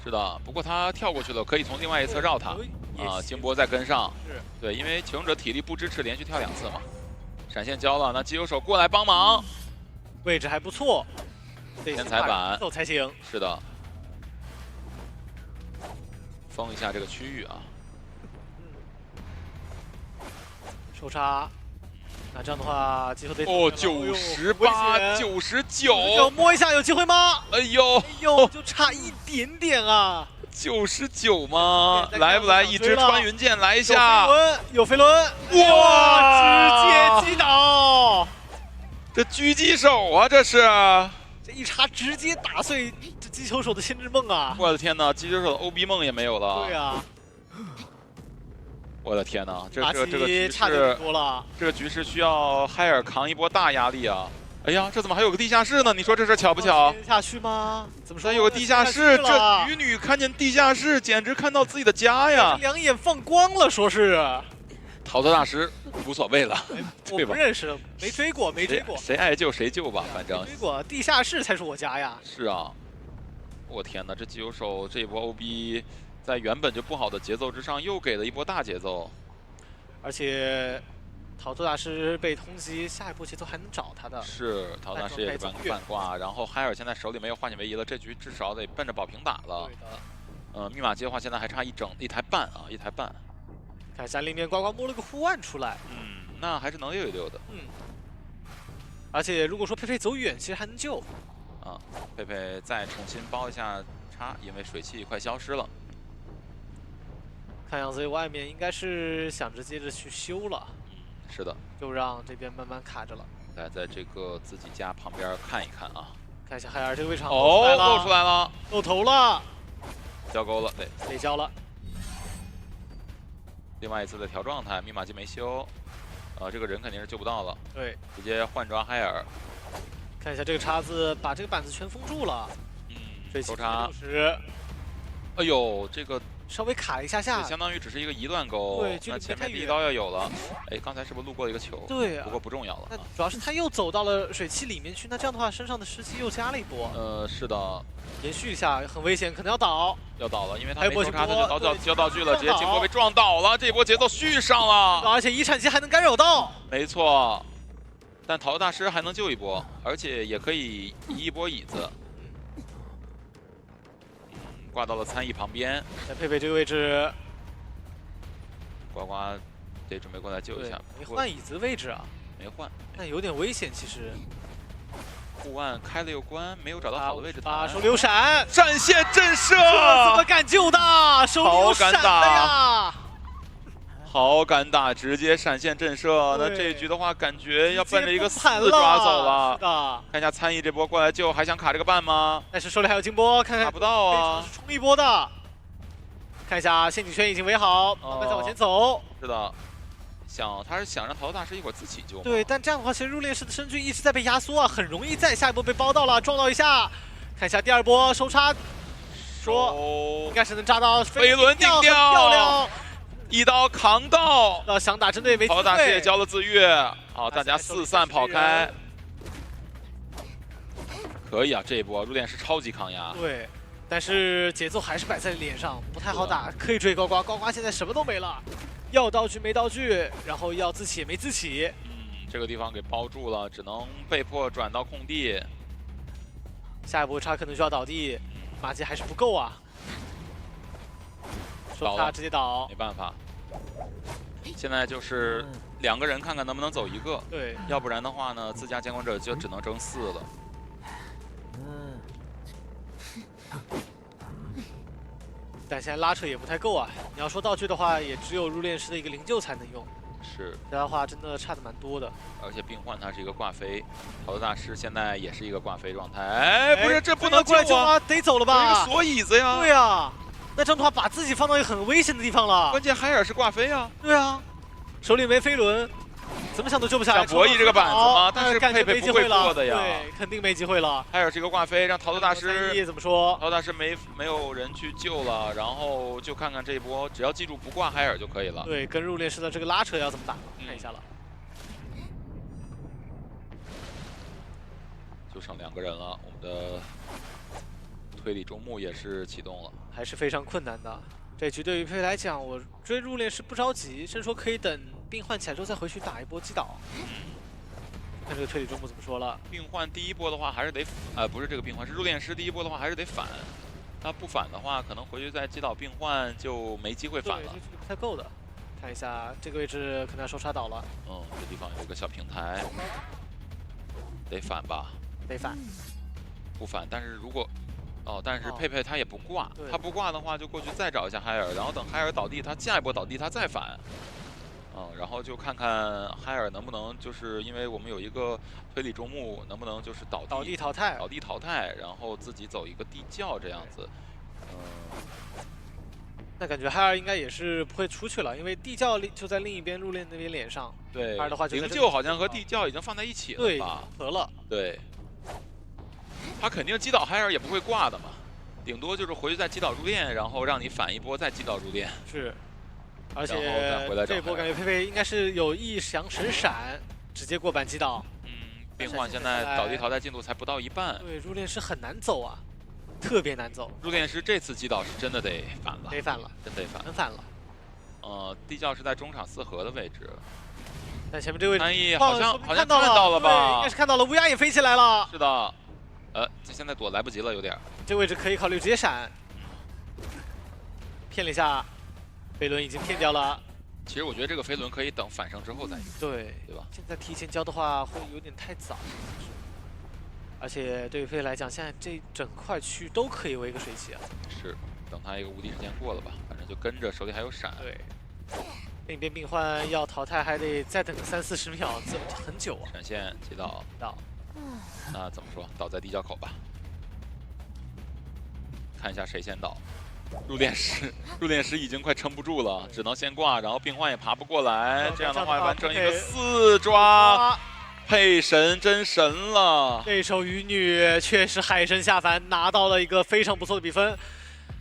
P: 是的，不过他跳过去了，可以从另外一侧绕他。金波再跟上，对，因为求生者体力不支持连续跳2次嘛。闪现交了，那急救手过来帮忙，
Q: 位置还不错，
P: 天才板
Q: 走才行。
P: 是的，封一下这个区域啊。
Q: 收插，那这样的话，机会得
P: 98、99，
Q: 摸一下有机会吗？
P: 哎呦，
Q: 就差一点点啊。
P: 99吗？来不来一支穿云箭来一下？
Q: 有飞轮，哇！直接击倒，
P: 这狙击手啊，这是！
Q: 这一插直接打碎这击球手的先知梦啊！
P: 我的天哪，击球手的 OB 梦也没有了。
Q: 对啊！
P: 我的天哪，这个局
Q: 差点多了。
P: 这个局势需要海尔扛一波大压力啊！哎呀，这怎么还有个地下室呢？你说这事巧不巧？
Q: 下去吗？怎么说？
P: 有个地下室，这渔女看见地下室，简直看到自己的家呀！
Q: 两眼放光了，说是。
P: 逃脱大师无所谓了，
Q: 我不认识，没追过，没追过。
P: 谁爱救谁救吧，反正。
Q: 追过，地下室才是我家呀。
P: 是啊，我天哪，这急救手这一波 OB， 在原本就不好的节奏之上，又给了一波大节奏，
Q: 而且。逃脱大师被通缉，下一步节奏还能找他的。
P: 是，逃脱大师也是半挂，然后海尔现在手里没有化险为夷了，这局至少得奔着保平打了。
Q: 对的。
P: 密码机的话，现在还差一台半啊，一台半。
Q: 看一下里面呱呱摸了个护腕出来。
P: 那还是能溜一溜的。
Q: 而且如果说佩佩走远，其实还能救。
P: 啊，佩佩再重新包一下插，因为水汽快消失了。
Q: 看样子外面应该是想着接着去修了。
P: 是的，
Q: 就让这边慢慢卡着了。
P: 来，在这个自己家旁边看一看啊。
Q: 看一下海尔这个位场
P: 露出来了，
Q: 露头了，
P: 交钩了，
Q: 得交了。
P: 另外一次的调状态，密码机没修，这个人肯定是救不到了。
Q: 对，
P: 直接换抓海尔。
Q: 看一下这个叉子，把这个板子全封住了。
P: 收插。哎呦，这个。
Q: 稍微卡了一下，
P: 相当于只是一个移段钩。
Q: 对，
P: 那前面第一刀要有了。哎，刚才是不是路过一个球？
Q: 对、
P: 不过不重要了。
Q: 那主要是他又走到了水汽里面去，那这样的话身上的湿气又加了一波。
P: 是的。
Q: 延续一下，很危险，可能要倒。
P: 要倒了，因为他没收插，他就交道具了，直接金波被撞倒了，这波节奏续上了。
Q: 而且遗产机还能干扰到。
P: 没错。但逃脱大师还能救一波，而且也可以移一波椅子。挂到了参议旁边，
Q: 在佩佩这个位置，
P: 呱呱得准备过来救一下。
Q: 没换椅子位置啊？
P: 没换，
Q: 那有点危险其实。
P: 护腕开了又关，没有找到好的位置。
Q: 手榴闪，
P: 闪现震慑，
Q: 这怎么敢救的？手榴闪的呀！
P: 好敢打，直接闪现震慑。那这一局的话，感觉要奔着一个4抓走了。看一下参议这波过来救，还想卡这个半吗？
Q: 但是手里还有金波，看看
P: 卡不到啊，
Q: 冲一波的。看一下陷阱圈已经围好，慢慢再往前走。
P: 是的，他是想让逃脱大师一会儿自己救。
Q: 对，但这样的话，其实入殓师的身距一直在被压缩啊，很容易在下一波被包到了，撞到一下。看一下第二波收插，应该是能炸到
P: 飞轮定掉，
Q: 漂亮。
P: 一刀扛到，
Q: 想打针对没机会。
P: 逃脱大师也交了自愈，好，大家四散跑开。可以啊，这一波入殓师超级抗压。
Q: 对，但是节奏还是摆在脸上，不太好打。可以追呱呱，呱呱现在什么都没了，要道具没道具，然后要自起也没自起。
P: 这个地方给包住了，只能被迫转到空地。
Q: 下一波叉可能就要倒地，马机还是不够啊。
P: 倒了，
Q: 直接倒，
P: 没办法。现在就是2个人看看能不能走一个，
Q: 对，
P: 要不然的话呢，自家监管者就只能争4了。
Q: 但现在拉扯也不太够啊。你要说道具的话，也只有入殓师的一个灵柩才能用。
P: 是，
Q: 其他的话真的差的蛮多的。
P: 而且病患他是一个挂飞，桃子大师现在也是一个挂飞状态。哎，不是，这不能
Q: 过来救啊！得走了吧？
P: 有一个锁椅子呀。
Q: 对呀，那这样的话把自己放到一个很危险的地方了。
P: 关键海尔是挂飞啊。
Q: 对啊，手里没飞轮，怎么想都救不下来。
P: 想博弈这个板子吗？但是佩佩不会过的呀。
Q: 对，肯定没机会了。
P: 海尔是一个挂飞，让桃子大师
Q: 怎么说？
P: 桃子大师没有人去救了，然后就看看这一波，只要记住不挂海尔就可以了。
Q: 对，跟入殓师的这个拉扯要怎么打？看一下了。
P: 就剩2个人了，我们的推理周目也是启动了，
Q: 还是非常困难的。这局对于佩佩来讲，我追入殓师不着急，甚至说可以等病患起来之后再回去打一波击倒。看这个推理周目怎么说了？
P: 病患第一波的话还是得，不是这个病患，是入殓师第一波的话还是得反。他不反的话，可能回去再击倒病患就没机会反了。
Q: 对，这不太够的。看一下这个位置可能要收插倒了。
P: 这地方有个小平台，得反吧？
Q: 得反。
P: 不反，但是如果。但是佩佩他也不挂，他不挂的话就过去再找一下海尔，然后等海尔倒地，他下一波倒地他再反，然后就看看海尔能不能就是因为我们有一个推理周目，能不能就是倒地淘汰，然后自己走一个地窖这样子，
Q: 那感觉海尔应该也是不会出去了，因为地窖就在另一边入殓那边脸上。
P: 对，
Q: 海尔的话
P: 灵柩好像和地窖已经放在一起了吧？
Q: 合了。
P: 对。他肯定击倒海尔也不会挂的嘛，顶多就是回去再击倒入殓，然后让你反一波再击倒入殓。
Q: 是，而且这波感觉佩佩应该是有意想神闪，直接过板击倒。
P: 病患现在倒地淘汰进度才不到一半。
Q: 对，入殓师很难走啊，特别难走。
P: 入殓师这次击倒是真的得反了，
Q: 得反了，
P: 真得反，
Q: 能反了。
P: 地窖是在中场4合的位置。
Q: 但前面这位
P: 参议好像看
Q: 到
P: 了吧？
Q: 应该是看到了，乌鸦也飞起来了。
P: 是的。这现在躲来不及了，有点。
Q: 这个位置可以考虑直接闪，骗了一下，飞轮已经骗掉了。
P: 其实我觉得这个飞轮可以等反胜之后再用，
Q: 对吧？现在提前交的话会有点太早，而且对于飞来讲，现在这整块区域都可以为一个水起啊。
P: 是，等他一个无敌时间过了吧，反正就跟着，手里还有闪。
Q: 对。另一边病患要淘汰还得再等个30-40秒，这很久啊。
P: 闪现击倒。那怎么说？倒在地窖口吧。看一下谁先倒。入殓师已经快撑不住了，只能先挂，然后病患也爬不过来。这样的话完成一个4抓，佩神真神了。
Q: 这手鱼女确实海神下凡，拿到了一个非常不错的比分。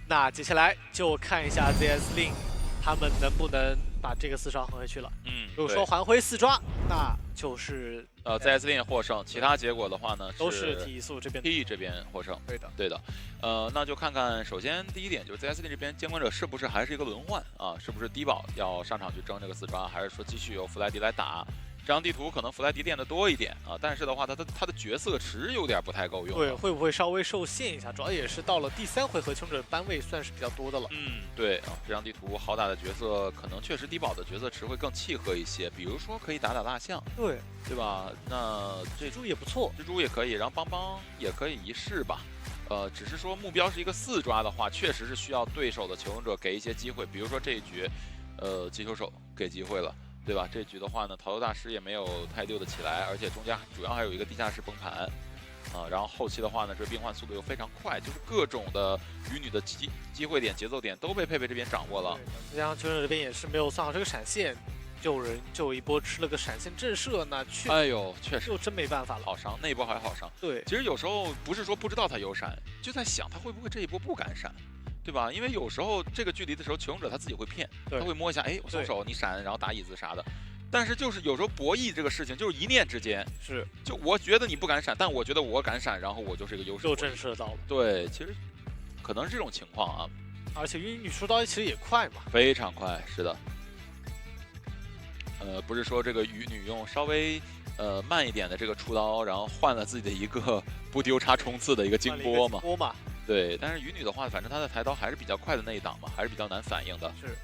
Q: 那接下来就看一下 ZS 令他们能不能把这个4抓还回去了。如果说还回4抓，那就是
P: ZS 令获胜。其他结果的话呢，
Q: 都是体素这边
P: T 这边获胜。对的。那就看看，首先第一点就是 ZS 令这边监管者是不是还是一个轮换啊？是不是低保要上场去争这个4抓，还是说继续由弗莱迪来打？这张地图可能弗莱迪练的多一点啊，但是的话，他的角色池有点不太够用。
Q: 对，会不会稍微受限一下？主要也是到了第3回合，求者班位算是比较多的了。
P: 对啊，这张地图好打的角色可能确实低保的角色池会更契合一些，比如说可以打大象，对吧？那
Q: 蜘蛛也不错，
P: 蜘蛛也可以，然后邦邦也可以一试吧。只是说目标是一个4抓的话，确实是需要对手的求生者给一些机会，比如说这一局，击球手给机会了。对吧？这局的话呢，桃头大师也没有太溜得起来，而且中间主要还有一个地下室崩盘，然后后期的话呢，这病患速度又非常快，就是各种的鱼女的机会点、节奏点都被佩佩这边掌握了。
Q: 再加上求生者这边也是没有算好这个闪现，救人救一波吃了个闪现震慑，那
P: 哎呦，确实
Q: 就真没办法了，
P: 好伤，那一波还好伤。
Q: 对，
P: 其实有时候不是说不知道他有闪，就在想他会不会这一波不敢闪。对吧？因为有时候这个距离的时候，求生者他自己会骗，他会摸一下，哎，我松手，你闪，然后打椅子啥的。但是就是有时候博弈这个事情，就是一念之间，就我觉得你不敢闪，但我觉得我敢闪，然后我就是一个优势。
Q: 又震慑到了。
P: 对，其实可能是这种情况啊。
Q: 而且鱼女出刀其实也快嘛，
P: 非常快，是的。不是说这个鱼女用稍微慢一点的这个出刀，然后换了自己的一个不丢叉冲刺的一个惊波嘛。对，但是鱼女的话，反正她的抬刀还是比较快的那一档嘛，还是比较难反应的。
Q: 是，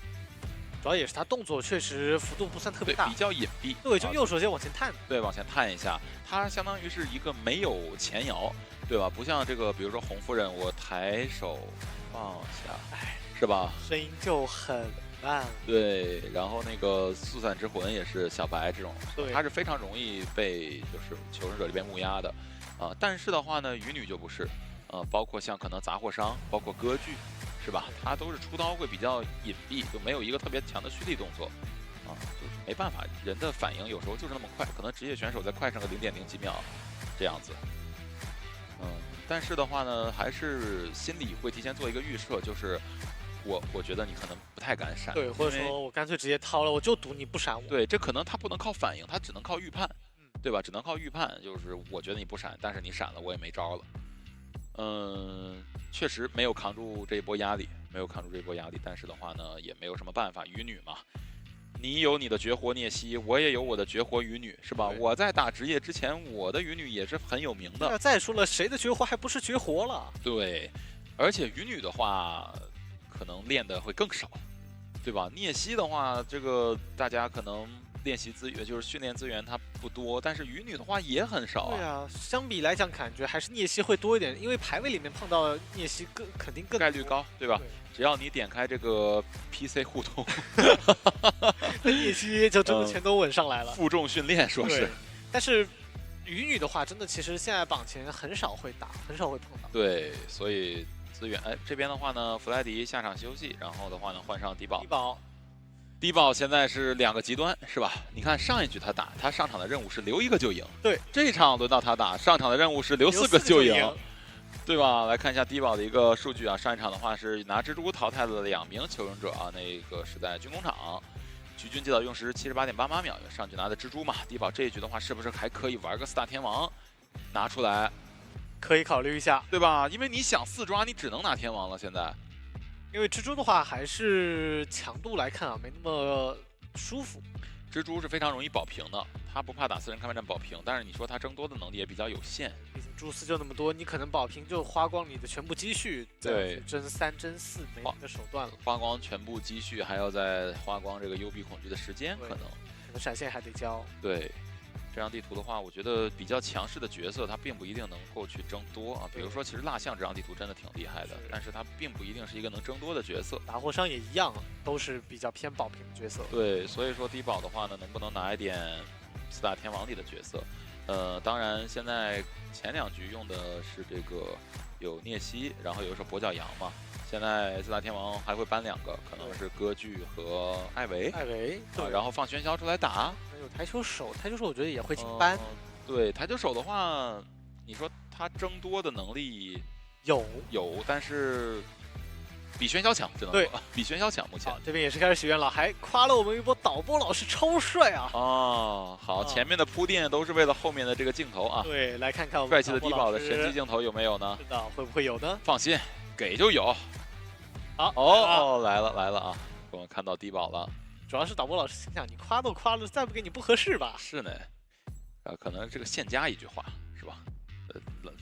Q: 主要也是她动作确实幅度不算特别大，
P: 比较隐蔽。
Q: 对，就右手先往前探。
P: 对，往前探一下，它相当于是一个没有前摇，对吧？不像这个，比如说红夫人，我抬手放下，是吧？
Q: 声音就很烂。
P: 对，然后那个速散之魂也是小白这种，
Q: 对，
P: 他是非常容易被就是求生者这边木压的，但是的话呢，鱼女就不是，包括像可能杂货商，包括歌剧，是吧？他都是出刀会比较隐蔽，就没有一个特别强的蓄力动作，就是没办法，人的反应有时候就是那么快，可能职业选手再快上个0.0几秒，这样子。但是的话呢，还是心里会提前做一个预设，就是我觉得你可能不太敢闪，
Q: 对，或者说我干脆直接掏了，我就赌你不闪我。
P: 对，这可能他不能靠反应，他只能靠预判，对吧？只能靠预判，就是我觉得你不闪，但是你闪了，我也没招了。确实没有扛住这一波压力，但是的话呢，也没有什么办法，鱼女嘛。你有你的绝活聂西，我也有我的绝活鱼女，是吧？我在打职业之前，我的鱼女也是很有名的。
Q: 再说了，谁的绝活还不是绝活了？
P: 对，而且鱼女的话，可能练的会更少，对吧？聂西的话，这个大家可能练习资源就是训练资源它不多，但是鱼女的话也很少啊。
Q: 对啊，相比来讲，感觉还是聂西会多一点，因为排位里面碰到聂西肯定更
P: 概率高，对吧？只要你点开这个 PC 互动，
Q: 聂西就真的全都稳上来了。
P: 负重训练说是，
Q: 但是鱼女的话，真的其实现在榜前很少会打，很少会碰到。
P: 对，所以资源这边的话呢，弗莱迪下场休息，然后的话呢换上低保。低保现在是2个极端，是吧？你看上一局他上场的任务是留1个就赢，
Q: 对，
P: 这场轮到他打，上场的任务是留4个就赢。对吧？来看一下低保的一个数据啊，上一场的话是拿蜘蛛淘汰了2名求生者啊，那个是在军工厂，局军击倒用时78.88秒，上去拿的蜘蛛嘛。低保这一局的话，是不是还可以玩个4大天王拿出来？
Q: 可以考虑一下，
P: 对吧？因为你想4抓，你只能拿天王了，现在。
Q: 因为蜘蛛的话，还是强度来看啊，没那么舒服。
P: 蜘蛛是非常容易保平的，他不怕打4人开麦战保平，但是你说他争多的能力也比较有限。
Q: 毕竟蛛丝就那么多，你可能保平就花光你的全部积蓄，
P: 对，
Q: 争3争4没你的手段了。
P: 花光全部积蓄，还要再花光这个幽闭恐惧的时间，可能
Q: 闪现还得交。
P: 对。这张地图的话，我觉得比较强势的角色，他并不一定能够去争多啊。比如说，其实蜡像这张地图真的挺厉害的，但是他并不一定是一个能争多的角色。
Q: 打货商也一样，都是比较偏保平的角色。
P: 对，所以说低保的话呢，能不能拿一点4大天王里的角色？当然现在前2局用的是这个有聂西，然后有一手跛脚羊嘛。现在4大天王还会搬2个，可能是歌剧和艾维。然后放喧嚣出来打。
Q: 有台球手我觉得也会进搬。
P: 对，台球手的话，你说他争多的能力有，但是比喧嚣强，只能说比喧嚣强。目前
Q: 这边也是开始许愿了，还夸了我们一波导播老师超帅啊！
P: 好，前面的铺垫都是为了后面的这个镜头啊。
Q: 对，来看看我们
P: 帅气的低保的神级镜头有没有呢？
Q: 是的，会不会有呢？
P: 放心，给就有。
Q: 好，
P: 来了啊！我们看到低保了。
Q: 主要是导播老师心想，你夸都夸了，再不给你不合适吧？
P: 是呢，可能这个现加一句话是吧？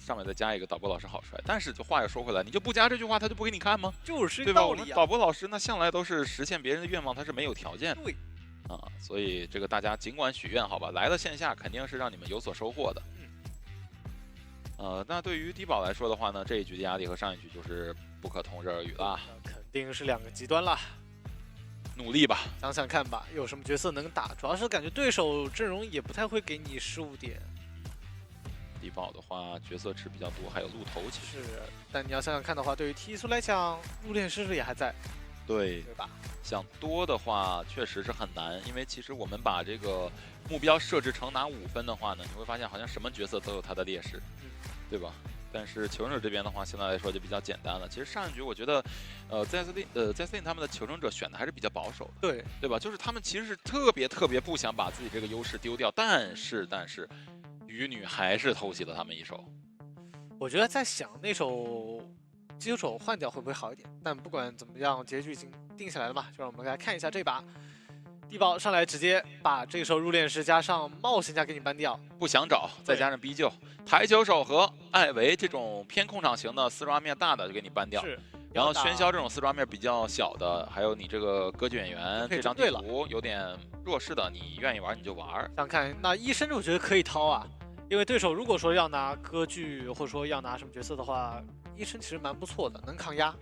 P: 上面再加一个导播老师好帅，但是这话又说回来，你就不加这句话，他就不给你看吗？
Q: 就是
P: 对吧？我们导播老师那向来都是实现别人的愿望，他是没有条件的。
Q: 对，
P: 所以这个大家尽管许愿，好吧？来了线下肯定是让你们有所收获的。那对于低保来说的话呢，这一局的压力和上一局就是不可同日而语啦。
Q: 肯定是2个极端啦。
P: 努力吧，
Q: 想想看吧，有什么角色能打？主要是感觉对手阵容也不太会给你15点。
P: 低保的话，角色池比较多，还有鹿头其实。
Q: 是，但你要想想看的话，对于T苏来讲，入殓师也还在。
P: 对
Q: 吧？
P: 想多的话，确实是很难，因为其实我们把这个目标设置成拿5分的话呢，你会发现好像什么角色都有它的劣势，对吧？但是求生者这边的话，相对来说就比较简单了。其实上一局我觉得，ZSLIN 他们的求生者选的还是比较保守
Q: 的，
P: 对吧？就是他们其实是特别不想把自己这个优势丢掉，但是鱼女还是偷袭了他们一手。
Q: 我觉得在想那手击球手换掉会不会好一点？但不管怎么样，结局已经定下来了嘛，就让我们来看一下这把。低保上来直接把这个时候入殓师加上冒险家给你搬掉，
P: 不想找，再加上逼救，台球手和艾维这种偏控场型的4抓面大的就给你搬掉，然后喧嚣这种4抓面比较小的，还有你这个歌剧演员这张地图有点弱势的，你愿意玩你就玩。
Q: 想看那医生我觉得可以掏啊，因为对手如果说要拿歌剧或者说要拿什么角色的话，医生其实蛮不错的，能抗压。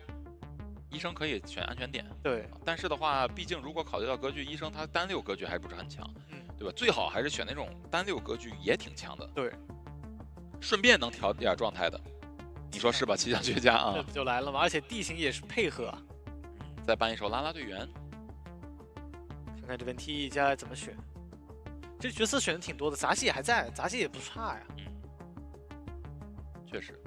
P: 医生可以选安全点。
Q: 对，
P: 但是的话，毕竟如果考虑到格局，医生他单6格局还不是很强，对吧？最好还是选那种单6格局也挺强的。
Q: 对，
P: 顺便能调点状态的，你说是吧？气象学家啊，
Q: 这不就来了吗？而且地形也是配合。
P: 再搬一首啦啦队员，
Q: 看看这边 T 接下来怎么选。这角色选的挺多的，杂技也还在，杂技也不差呀。
P: 确实。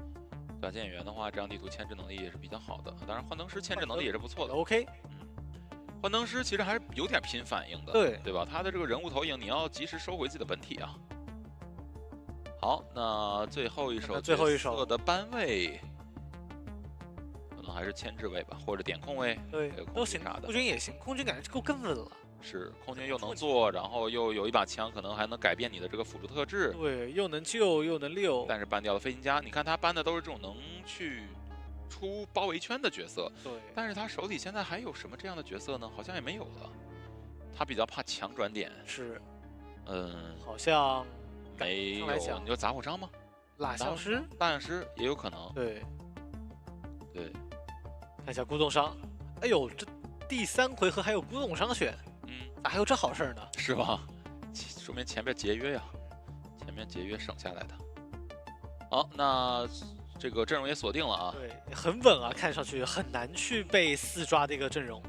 P: 杂技演员的话，这张地图牵制能力也是比较好的。当然，幻灯师牵制能力也是不错的。
Q: OK。
P: 幻灯师其实还是有点拼反应的，对吧？他的这个人物投影，你要及时收回自己的本体啊。好，那最后一首角色的班位，可能还是牵制位吧，或者点控位，
Q: 对，都行
P: 啥的。
Q: 空军也行，空军感觉这个更稳了。
P: 是，空军又能做，然后又有一把枪，可能还能改变你的这个辅助特质。
Q: 对，又能救又能溜。
P: 但是搬掉了飞行家，你看他搬的都是这种能去出包围圈的角色。
Q: 对。
P: 但是他手里现在还有什么这样的角色呢？好像也没有了。他比较怕强转点。
Q: 是。
P: 好
Q: 像
P: 没有。你说杂货商吗？
Q: 蜡像师？
P: 蜡像师也有可能。
Q: 对。
P: 对。
Q: 看一下古董商，哎呦，这第3回合还有古董商选。咋还有这好事呢？
P: 是吧？说明前面节约呀，前面节约省下来的。好，那这个阵容也锁定了啊。
Q: 对，很稳啊，看上去很难去被4抓的一个阵容。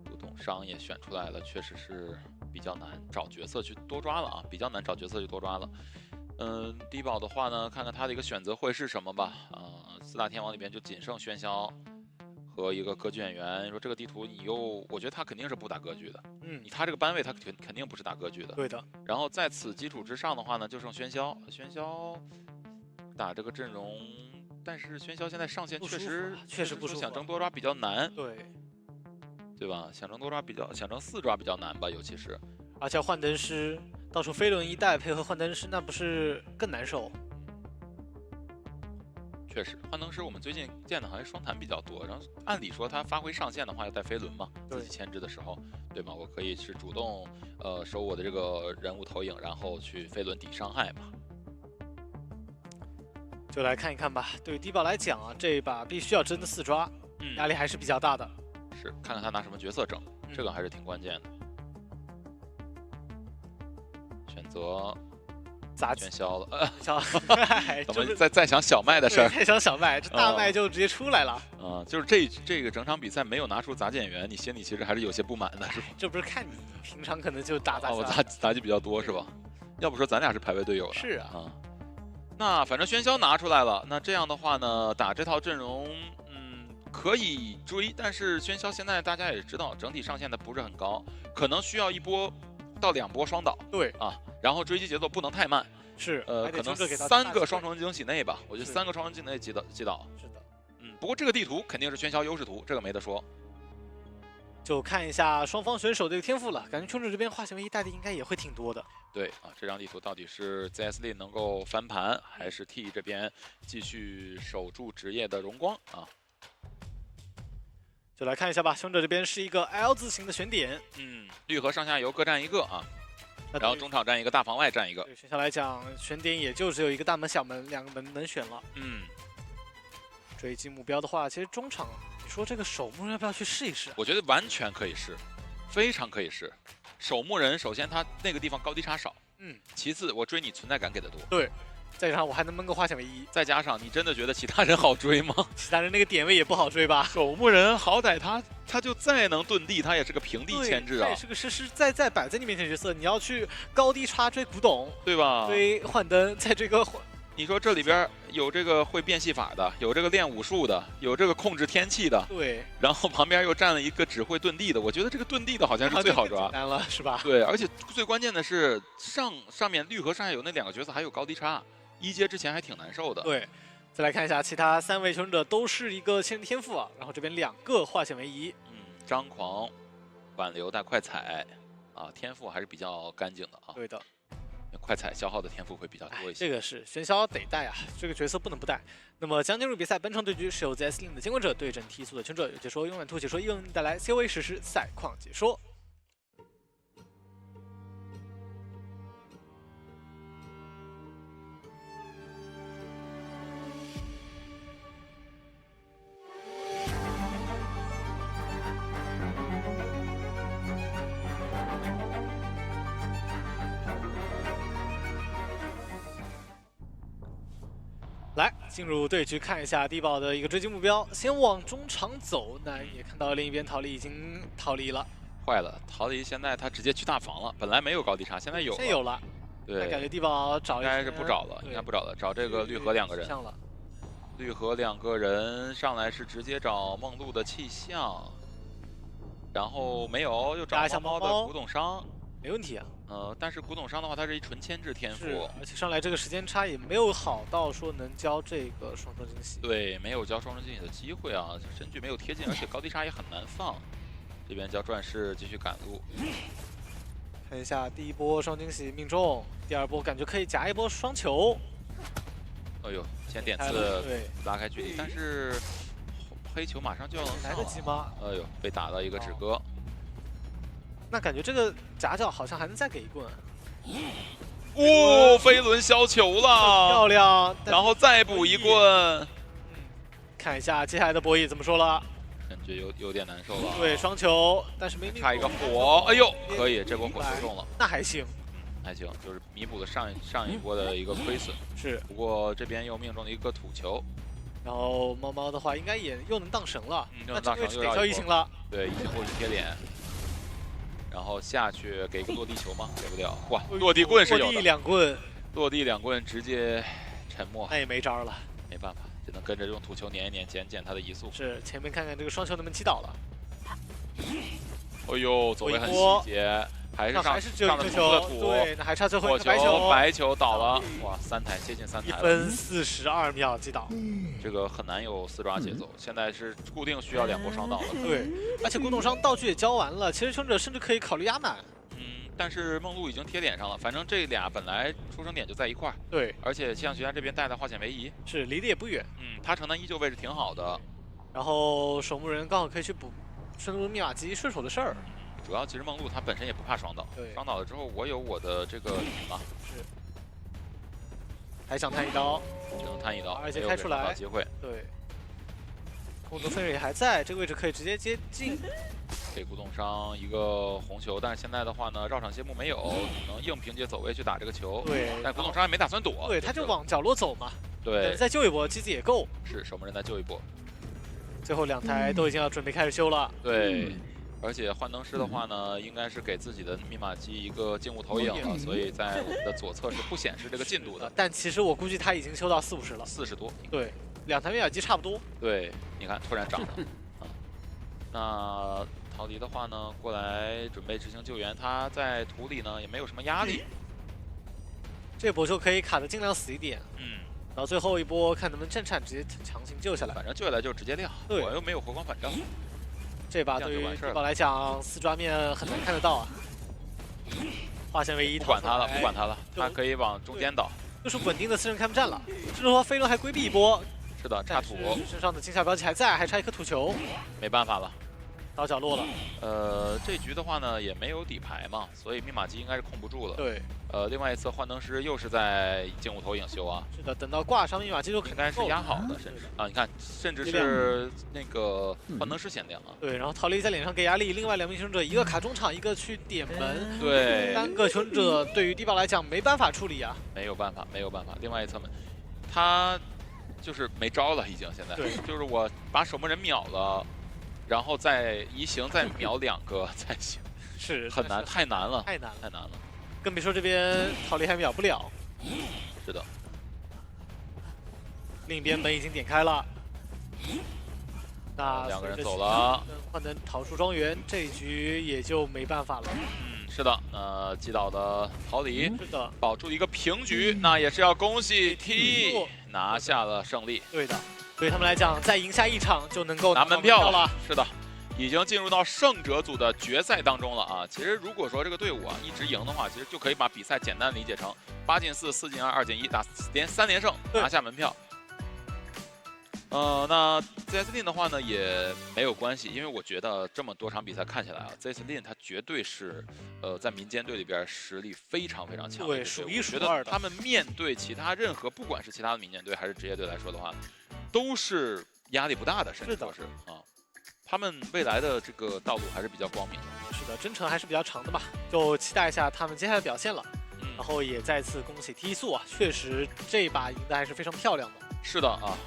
P: 古董商也选出来了，确实是比较难找角色去多抓了啊，比较难找角色去多抓了。低保的话呢，看看他的一个选择会是什么吧。4大天王里边就仅剩喧嚣和一个歌剧演员。你说这个地图你又，我觉得他肯定是不打歌剧的。他这个班位他肯定不是打歌剧的。
Q: 对的。
P: 然后在此基础之上的话呢，就剩喧嚣。喧嚣打这个阵容，但是喧嚣现在上线确实不舒服，想争多抓比较难。对吧？想争4抓比较难吧，尤其是。
Q: 而且幻灯师到处飞轮一带配合幻灯师，那不是更难受？
P: 确实，幻灯师我们最近见的好像双弹比较多，然后按理说他发挥上限的话要带飞轮嘛，自己牵制的时候，对吗？我可以是主动收我的这个人物投影，然后去飞轮抵伤害嘛。
Q: 就来看一看吧。对于低保来讲啊，这一把必须要真的4抓，压力还是比较大的。
P: 是，看看他拿什么角色整，这个还是挺关键的。选择。全消了，怎么在想小麦的事儿？
Q: 在想小麦，这大麦就直接出来了。
P: 就是这个整场比赛没有拿出杂技演员，你心里其实还是有些不满的，是吧？
Q: 这不是看你平常可能就打
P: 我杂技比较多是吧？要不说咱俩是排位队友的。
Q: 是啊。
P: 那反正喧嚣拿出来了，那这样的话呢，打这套阵容，可以追，但是喧嚣现在大家也知道，整体上限的不是很高，可能需要1波到2波双导。
Q: 对
P: 啊。然后追击节奏不能太慢，
Q: 是
P: 可能3个双重惊喜内吧，我觉得3个双重惊喜内击倒。
Q: 是的，
P: 不过这个地图肯定是喧嚣优势图，这个没得说。
Q: 就看一下双方选手的天赋了，感觉穷者这边化险为夷带的应该也会挺多的。
P: 对啊，这张地图到底是 ZS 能够翻盘，还是 T 这边继续守住职业的荣光啊？
Q: 就来看一下吧，凶者这边是一个 L 字形的选点，
P: 绿河上下游各占1个啊。然后中场站1个，大防外站1个。
Q: 对，选项来讲，选点也就只有1个大门、小门2个门能选了。追击目标的话，其实中场，你说这个守墓人要不要去试一试？
P: 我觉得完全可以试，非常可以试。守墓人首先他那个地方高低差少，其次我追你存在感给的多。
Q: 对。再加上我还能闷个化险为夷，
P: 再加上你真的觉得其他人好追吗？
Q: 其他人那个点位也不好追吧？
P: 守墓人好歹他就再能遁地，他也是个平地牵制啊，
Q: 他也是个实实在在摆在你面前的角色。你要去高低差追古董，
P: 对吧？
Q: 追幻灯，在这个
P: 你说这里边有这个会变戏法的，有这个练武术的，有这个控制天气的，
Q: 对，
P: 然后旁边又站了一个只会遁地的，我觉得这个遁地的好像是最好抓，
Q: 简单了是吧？
P: 对，而且最关键的是上面绿和上下游那2个角色还有高低差。1阶之前还挺难受的。
Q: 对，再来看一下其他3位求生者都是一个千人天赋啊，然后这边2个化险为夷。
P: 张狂、挽留带快踩啊，天赋还是比较干净的啊。
Q: 对的，
P: 快踩消耗的天赋会比较多一些。
Q: 这个是喧嚣得带啊，这个角色不能不带。那么将进入比赛，本场对局是由 ZS 的监管者对阵 T 速的求生者，有解说、慵懒兔解说一为您带来 COA 实时赛况解说。来进入对局看一下低保的一个追击目标，先往中场走。那也看到另一边陶离已经逃离了，
P: 坏了，陶离现在他直接去大房了，本来没有高低差，现在有了。
Q: 现在有了。
P: 对，
Q: 感觉低保找
P: 应该是不找了，应该不找了，找这个绿河2个人。绿河2个人上来是直接找梦露的气象，然后没有，又找猫猫的古董商，
Q: 没问题啊。
P: 但是古董商的话，它是一纯牵制天赋，
Q: 而且上来这个时间差也没有好到说能交这个双生惊喜。
P: 对，没有交双生惊喜的机会啊，神距没有贴近，而且高低差也很难放。这边叫转世继续赶路。
Q: 看一下第一波双惊喜命中，第二波感觉可以夹一波双球。
P: 哎呦，先点刺拉开距离，但是黑球马上就要能
Q: 来得及吗？
P: 哎呦，被打到一个止戈。
Q: 那感觉这个夹角好像还能再给一棍。
P: 哦，飞轮削球了，
Q: 漂亮！
P: 然后再补一棍。
Q: 看一下接下来的博弈怎么说了。
P: 感觉有点难受了。
Q: 对，双球，但是没
P: 差一个火，哎呦，可以，这波火球中了，
Q: 那还行，
P: 还行，就是弥补了上一波的一个亏损。
Q: 是，
P: 不过这边又命中了一个土球，
Q: 然后猫猫的话应该也又能当神了，
P: 又能当神，又
Q: 要移形了，
P: 对，移形过去贴脸，然后下去给个落地球吗？给不了，哇，落地棍是有的，落地两棍直接沉默，
Q: 那也没招了，
P: 没办法。只能跟着用土球碾一碾，减他的移速。
Q: 是，前面看看这个双球能不能击倒了。
P: 哎呦，走位很细节，还是
Q: 只有一个球，对，那还差最后一个
P: 白球倒了，哇，3台接近3台了。
Q: 1分42秒击倒，
P: 这个很难有4抓节奏。现在是固定需要2波双倒了。
Q: 对，而且古董商道具也交完了，其实勇者甚至可以考虑压满。
P: 但是梦露已经贴脸上了，反正这俩本来出生点就在一块儿。
Q: 对，
P: 而且气象学家这边带的化险为夷，
Q: 是离得也不远。
P: 他承担依旧位置挺好的。
Q: 然后守墓人刚好可以去补顺路密码机顺手的事儿。
P: 主要其实梦露他本身也不怕双倒，双倒了之后我有我的这个嘛。
Q: 是。还想探一刀，
P: 只能探一刀，
Q: 而且开出来
P: 机会。
Q: 对。空中分瑞也还在，这个位置可以直接接近。
P: 给古董商一个红球，但是现在的话呢，绕场谢幕没有，只能硬凭借走位去打这个球。
Q: 对，
P: 但古董商也没打算躲。
Q: 对，他就往角落走嘛。
P: 对，
Q: 再救一波，机子也够。
P: 是，守门人再救一波。
Q: 最后2台都已经要准备开始修了。
P: 对，而且幻灯师的话呢，应该是给自己的密码机一个静物投影了，所以在我们的左侧是不显示这个进度的。
Q: 但其实我估计他已经修到40-50了
P: ，40多。
Q: 对，2台密码机差不多。
P: 对，你看突然涨了。那陶离的话呢，过来准备执行救援，他在土里呢也没有什么压力。
Q: 这波就可以卡的尽量死一点。然后最后一波看能不能震颤直接强行救下来。
P: 反正救下来就直接亮，我又没有回光返照。
Q: 这把对于低保来讲，4抓面很难看得到啊。化险为夷，
P: 不管他了，不管他了，他可以往中间倒。
Q: 就是稳定的4人开幕战了，甚至说飞轮还规避一波。
P: 是的，插土。
Q: 身上的惊吓标记还在，还差一颗土球。
P: 没办法了。
Q: 到角落了。
P: 这局的话呢也没有底牌嘛，所以密码机应该是控不住了。
Q: 对。
P: 另外一侧幻灯师又是在静物投影修啊。
Q: 是的，等到挂上密码机就
P: 应该是压好的，甚至啊，你看，甚至是那个幻灯师先亮啊。
Q: 对，然后陶离在脸上给压力，另外2名求生者一个卡中场，一个去点门。
P: 对。
Q: 3个求生者对于低保来讲没办法处理啊。
P: 没有办法，没有办法。另外一侧门，他就是没招了，已经现在。
Q: 对。
P: 就是我把守门人秒了。然后再移形，再秒2个才行，
Q: 是
P: 很难，太难了，
Q: 太难
P: 了，
Q: 更别说这边陶离还秒不了。
P: 是的，
Q: 另一边门已经点开了，那
P: 2个人走了，
Q: 幻灯逃出庄园，这一局也就没办法了。
P: 是的，击倒的陶离，
Q: 是的，
P: 保住一个平局，那也是要恭喜 T 拿下了胜利。
Q: 对的。对他们来讲，再赢下一场就能够
P: 拿门票了。是的，已经进入到胜者组的决赛当中了啊！其实如果说这个队伍啊一直赢的话，其实就可以把比赛简单理解成8进4、4进2、2进1，打3连胜拿下门票。那 ZS-Lin 的话呢也没有关系，因为我觉得这么多场比赛看起来啊 ，ZS-Lin 他绝对是在民间队里边实力非常非常强的。
Q: 对，数1数2的。
P: 我觉得他们面对其他任何不管是其他的民间队还是职业队来说的话，都是压力不大的，甚至说是啊，他们未来的这个道路还是比较光明的。
Q: 是的，征程还是比较长的吧，就期待一下他们接下来的表现了。然后也再次恭喜 T 素啊，确实这把赢的还是非常漂亮的。
P: 是的啊，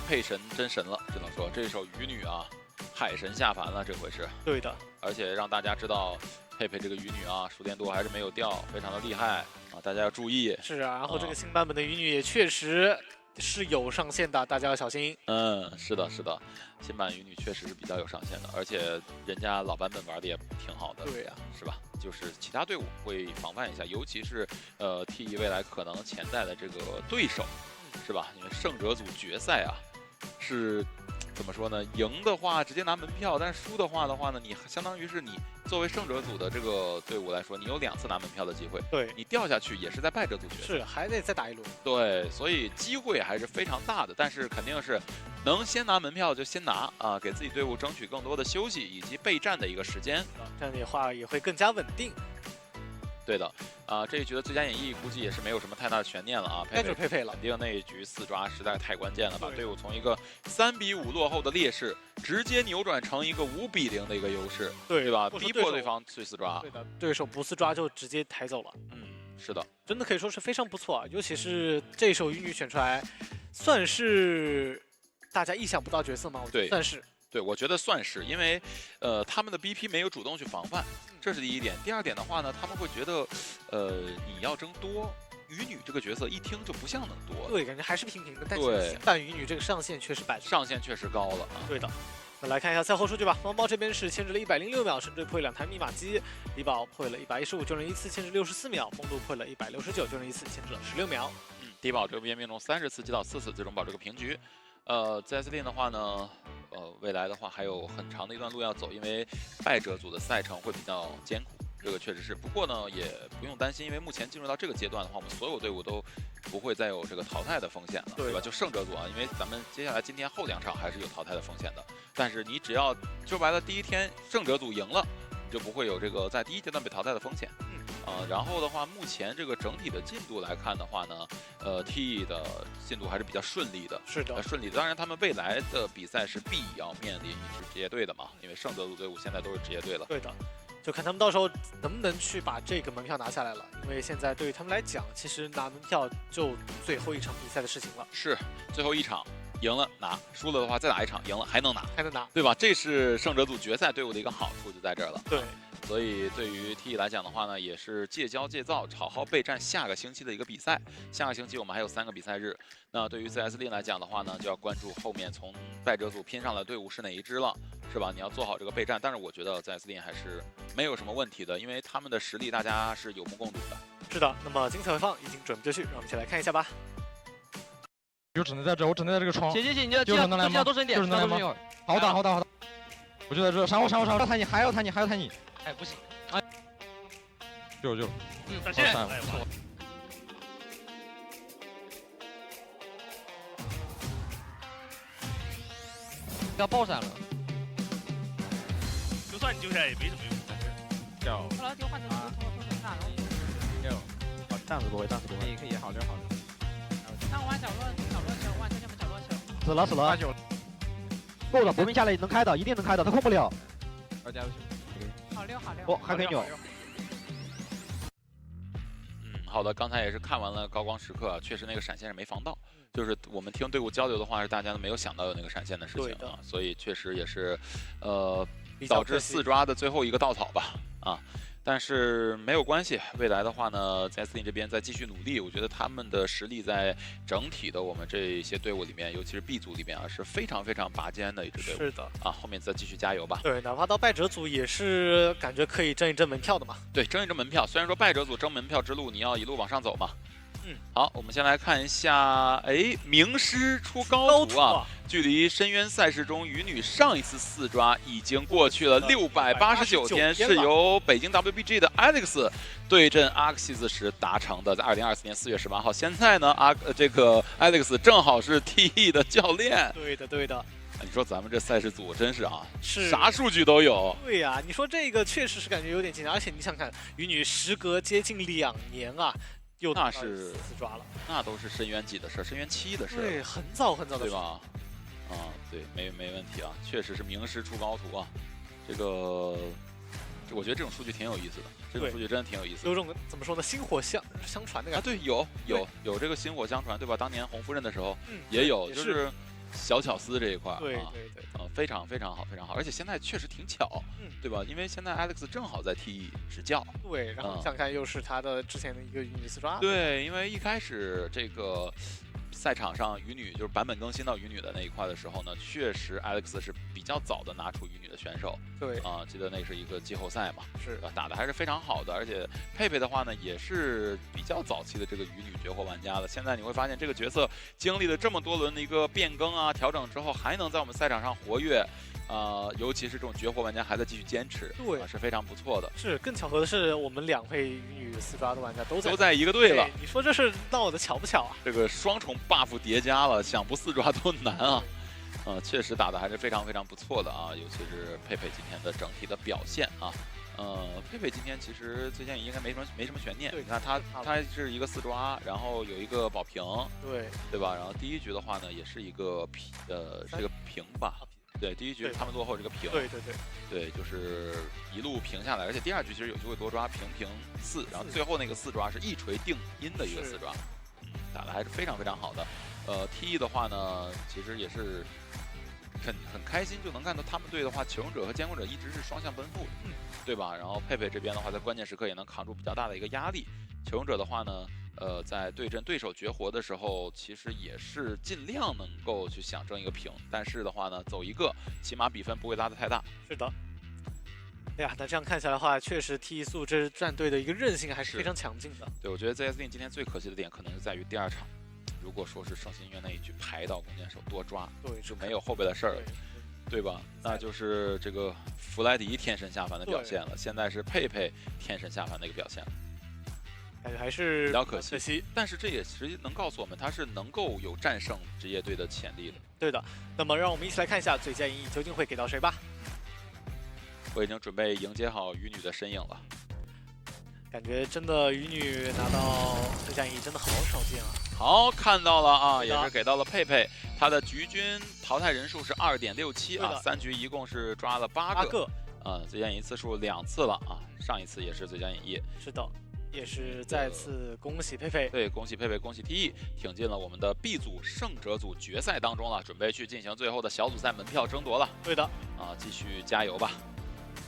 P: 配神真神了，只能说这首鱼女啊，海神下凡了，这回是。
Q: 对的，
P: 而且让大家知道，佩佩这个鱼女啊，熟练度还是没有掉，非常的厉害啊，大家要注意。
Q: 是啊，然后这个新版本的鱼女也确实是有上限的，大家要小心。
P: 嗯，是的，是的，新版鱼女确实是比较有上限的，而且人家老版本玩的也挺好的。
Q: 对呀，
P: 是吧？就是其他队伍会防范一下，尤其是TE 未来可能潜在的这个对手，是吧？因为胜者组决赛啊，是怎么说呢？赢的话直接拿门票，但是输的话呢，你相当于是你作为胜者组的这个队伍来说，你有2次拿门票的机会。
Q: 对，
P: 你掉下去也是在败者组决赛，
Q: 是还得再打一轮。
P: 对，所以机会还是非常大的，但是肯定是能先拿门票就先拿啊，给自己队伍争取更多的休息以及备战的一个时间，
Q: 这样的话也会更加稳定。
P: 对的，这一局的最佳演绎估计也是没有什么太大的悬念了啊。
Q: 该就是佩佩了，
P: 肯定那一局4抓实在太关键了，把队伍从一个3比5落后的劣势，直接扭转成一个5比0的一个优势，对吧？逼迫对方去4抓。
Q: 对的，对手不4抓就直接抬走了。
P: 嗯，是的，
Q: 真的可以说是非常不错啊，尤其是这首鱼女选出来，算是大家意想不到角色吗？我觉得算是。
P: 对，我觉得算是，因为，他们的 BP 没有主动去防范，这是第一点。第二点的话呢，他们会觉得，你要争多，鱼女这个角色一听就不像能多。
Q: 对，感觉还是平平的。
P: 对，
Q: 但鱼女这个上限确实摆
P: 上限确实高了啊。
Q: 对的。那来看一下赛后数据吧。方包这边是牵制了106秒，神队破2台密码机，李宝破了115，救人1次，牵制64秒，风度破了169，救人1次，牵制了16秒。
P: 低保这边命中30次，击倒4次，最终保这个平局。ZS 的话呢，未来的话还有很长的一段路要走，因为败者组的赛程会比较艰苦，这个确实是。不过呢，也不用担心，因为目前进入到这个阶段的话，我们所有队伍都不会再有这个淘汰的风险了，对吧？就胜者组啊，因为咱们接下来今天后2场还是有淘汰的风险的。但是你只要说白了，第一天胜者组赢了，就不会有这个在第一阶段被淘汰的风险。然后的话，目前这个整体的进度来看的话呢，TE 的进度还是比较顺利的，
Q: 是的，
P: 顺利的。当然，他们未来的比赛是必要面临一支职业队的嘛，因为胜者组队伍现在都是职业队了。
Q: 对的，就看他们到时候能不能去把这个门票拿下来了。因为现在对于他们来讲，其实拿门票就最后一场比赛的事情了。
P: 是最后一场。赢了拿，输了的话再打一场，赢了还能拿，对吧？这是胜者组决赛队伍的一个好处，就在这儿了。
Q: 对，
P: 所以对于 TE 来讲的话呢，也是戒骄戒躁，好好备战下个星期的一个比赛。下个星期我们还有3个比赛日。那对于 ZS 来讲的话呢，就要关注后面从败者组拼上来队伍是哪一支了，是吧？你要做好这个备战。但是我觉得 ZS 还是没有什么问题的，因为他们的实力大家是有目共睹的。
Q: 是的，那么精彩回放已经准备就绪，让我们一起来看一下吧。
T: 就只能在这，我只能在这个窗。
S: 行，你就
T: 能来吗？
S: 多深点，
T: 就是能来吗？好打。我就在这，闪我，弹你，还要弹你。
S: 哎，不行，
T: 就。
S: 再见。要爆闪了，
T: 就算你救下来也没什么用。叫。
S: 后来就换成大龙。
T: 有。暂时不会。
S: 可以，好的。那我往角落球，往这边角落球。
T: 死了。够了，国民下来能开的，一定能开的，他控不了。
S: 2加入球。好溜。
T: 还可以扭。
P: 好的，刚才也是看完了高光时刻，确实那个闪现是没防到，就是我们听队伍交流的话，是大家都没有想到有那个闪现的事情啊，所以确实也是导致4抓的最后一个稻草吧啊。但是没有关系，未来的话呢，在ZS这边再继续努力，我觉得他们的实力在整体的我们这些队伍里面，尤其是 B 组里面啊，是非常拔尖的一支队伍。
Q: 是的
P: 啊，后面再继续加油吧。
Q: 对，哪怕到败者组也是感觉可以争一争门票的嘛。
P: 对，争一争门票。虽然说败者组争门票之路，你要一路往上走嘛。好，我们先来看一下，名师出高徒啊！距离深渊赛事中鱼女上一次4抓已经过去了689天，是由北京 WBG 的 Alex 对阵 Axis 时达成的，在2024年4月18号。现在呢，这个 Alex 正好是 TE 的教练。
Q: 对的。
P: 你说咱们这赛事组真是啊，
Q: 是
P: 啥数据都有。
Q: 对呀，你说这个确实是感觉有点紧张，而且你想看鱼女时隔接近2年啊。
P: 那是
Q: 4抓了，
P: 那都是深渊几的事，深渊7的事，
Q: 对，很早的，
P: 对吧？对，没问题啊，确实是名师出高徒啊。这个我觉得这种数据挺有意思的。这个数据真的挺有意思的。
Q: 有种怎么说呢，薪火相传的感觉。
P: 对，有这个薪火相传，对吧？当年红夫人的时候，
Q: 也
P: 就是小巧思这一块
Q: 对，
P: 非常好，而且现在确实挺巧，对吧？因为现在 Alex 正好在替执教，
Q: 对，然后想看又是他的之前的一个鱼女四抓，
P: 对，因为一开始这个赛场上鱼女就是版本更新到鱼女的那一块的时候呢，确实 Alex 是比较早的拿出鱼女的选手，
Q: 对
P: 记得那是一个季后赛嘛，
Q: 是
P: 打的还是非常好的，而且佩佩的话呢也是比较早期的这个鱼女绝活玩家了。现在你会发现这个角色经历了这么多轮的一个变更啊调整之后，还能在我们赛场上活跃。尤其是这种绝活玩家还在继续坚持，
Q: 对，
P: 是非常不错的。
Q: 是，更巧合的是，我们2位鱼女四抓的玩家都
P: 在一个队了。
Q: 你说这是闹得巧不巧啊？
P: 这个双重 buff 叠加了，想不四抓都难啊！确实打的还是非常不错的啊，尤其是佩佩今天的整体的表现啊。佩佩今天其实最近应该没什么悬念。你看他是一个四抓，然后有一个保平，对吧？然后第一局的话呢，也是一个是个平吧。对，第一局他们落后这个平，对，就是一路平下来，而且第2局其实有机会多抓平4，然后最后那个4抓是一锤定音的一个4抓，打的还是非常好的。TE 的话呢，其实也是很开心，就能看到他们队的话，求生者和监控者一直是双向奔赴的，对吧？然后佩佩这边的话，在关键时刻也能扛住比较大的一个压力。求生者的话呢，在对阵对手绝活的时候，其实也是尽量能够去想争一个平，但是的话呢，走一个，起码比分不会拉得太大。
Q: 是的。哎呀，那这样看下来的话，确实 TE 素这支战队的一个韧性还是非常强劲的。
P: 对，我觉得 ZSLink 今天最可惜的点可能是在于第2场，如果说是圣心音乐那一局排到弓箭手多抓，
Q: 对，
P: 就没有后边的事儿了。对吧？那就是这个弗莱迪天神下凡的表现了，现在是佩佩天神下凡的一个表现了。
Q: 感觉还是
P: 比较可惜，但是这也实际能告诉我们，他是能够有战胜职业队的潜力的。
Q: 对的，那么让我们一起来看一下最佳银翼究竟会给到谁吧。
P: 我已经准备迎接好鱼女的身影了。
Q: 感觉真的鱼女拿到最佳银翼真的好少见啊！
P: 好，看到了啊，也是给到了佩佩，他的局均淘汰人数是2.67啊，3局一共是抓了8个最佳银翼次数2次了啊，上一次也是最佳银翼。
Q: 是的。也是再次恭喜佩佩，
P: 对，恭喜佩佩，恭喜 TE 挺进了我们的 B 组胜者组决赛当中了，准备去进行最后的小组赛门票争夺了。
Q: 对的，
P: 继续加油吧。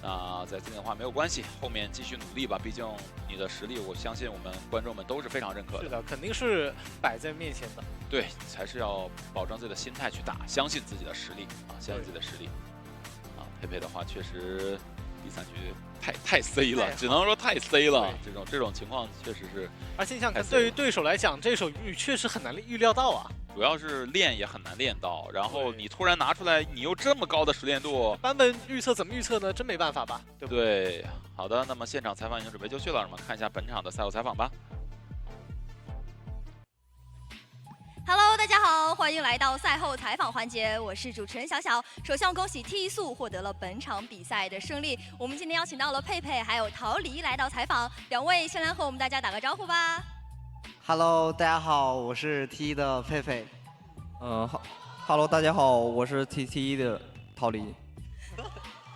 P: 那在这里的话没有关系，后面继续努力吧，毕竟你的实力，我相信我们观众们都是非常认可的。
Q: 是的，肯定是摆在面前的。
P: 对，才是要保证自己的心态去打，相信自己的实力啊，相信自己的实力。佩佩的话确实。第3局太 C 了，只能说太 C 了。这种情况确实是，
Q: 而且你想看，对于对手来讲，这手鱼女确实很难预料到啊。
P: 主要是练也很难练到，然后你突然拿出来，你又这么高的实练度，
Q: 版本预测怎么预测呢？真没办法吧？对不对？
P: 对，好的，那么现场采访已经准备就绪了，我们看一下本场的赛后采访吧。
N: Hello， 大家好，欢迎来到赛后采访环节，我是主持人小小。首先恭喜 TE 素获得了本场比赛的胜利。我们今天邀请到了佩佩还有陶黎来到采访，两位先来和我们大家打个招呼吧。
K: Hello， 大家好，我是 TE 的佩佩。
U: Hello， 大家好，我是 TE 的陶黎。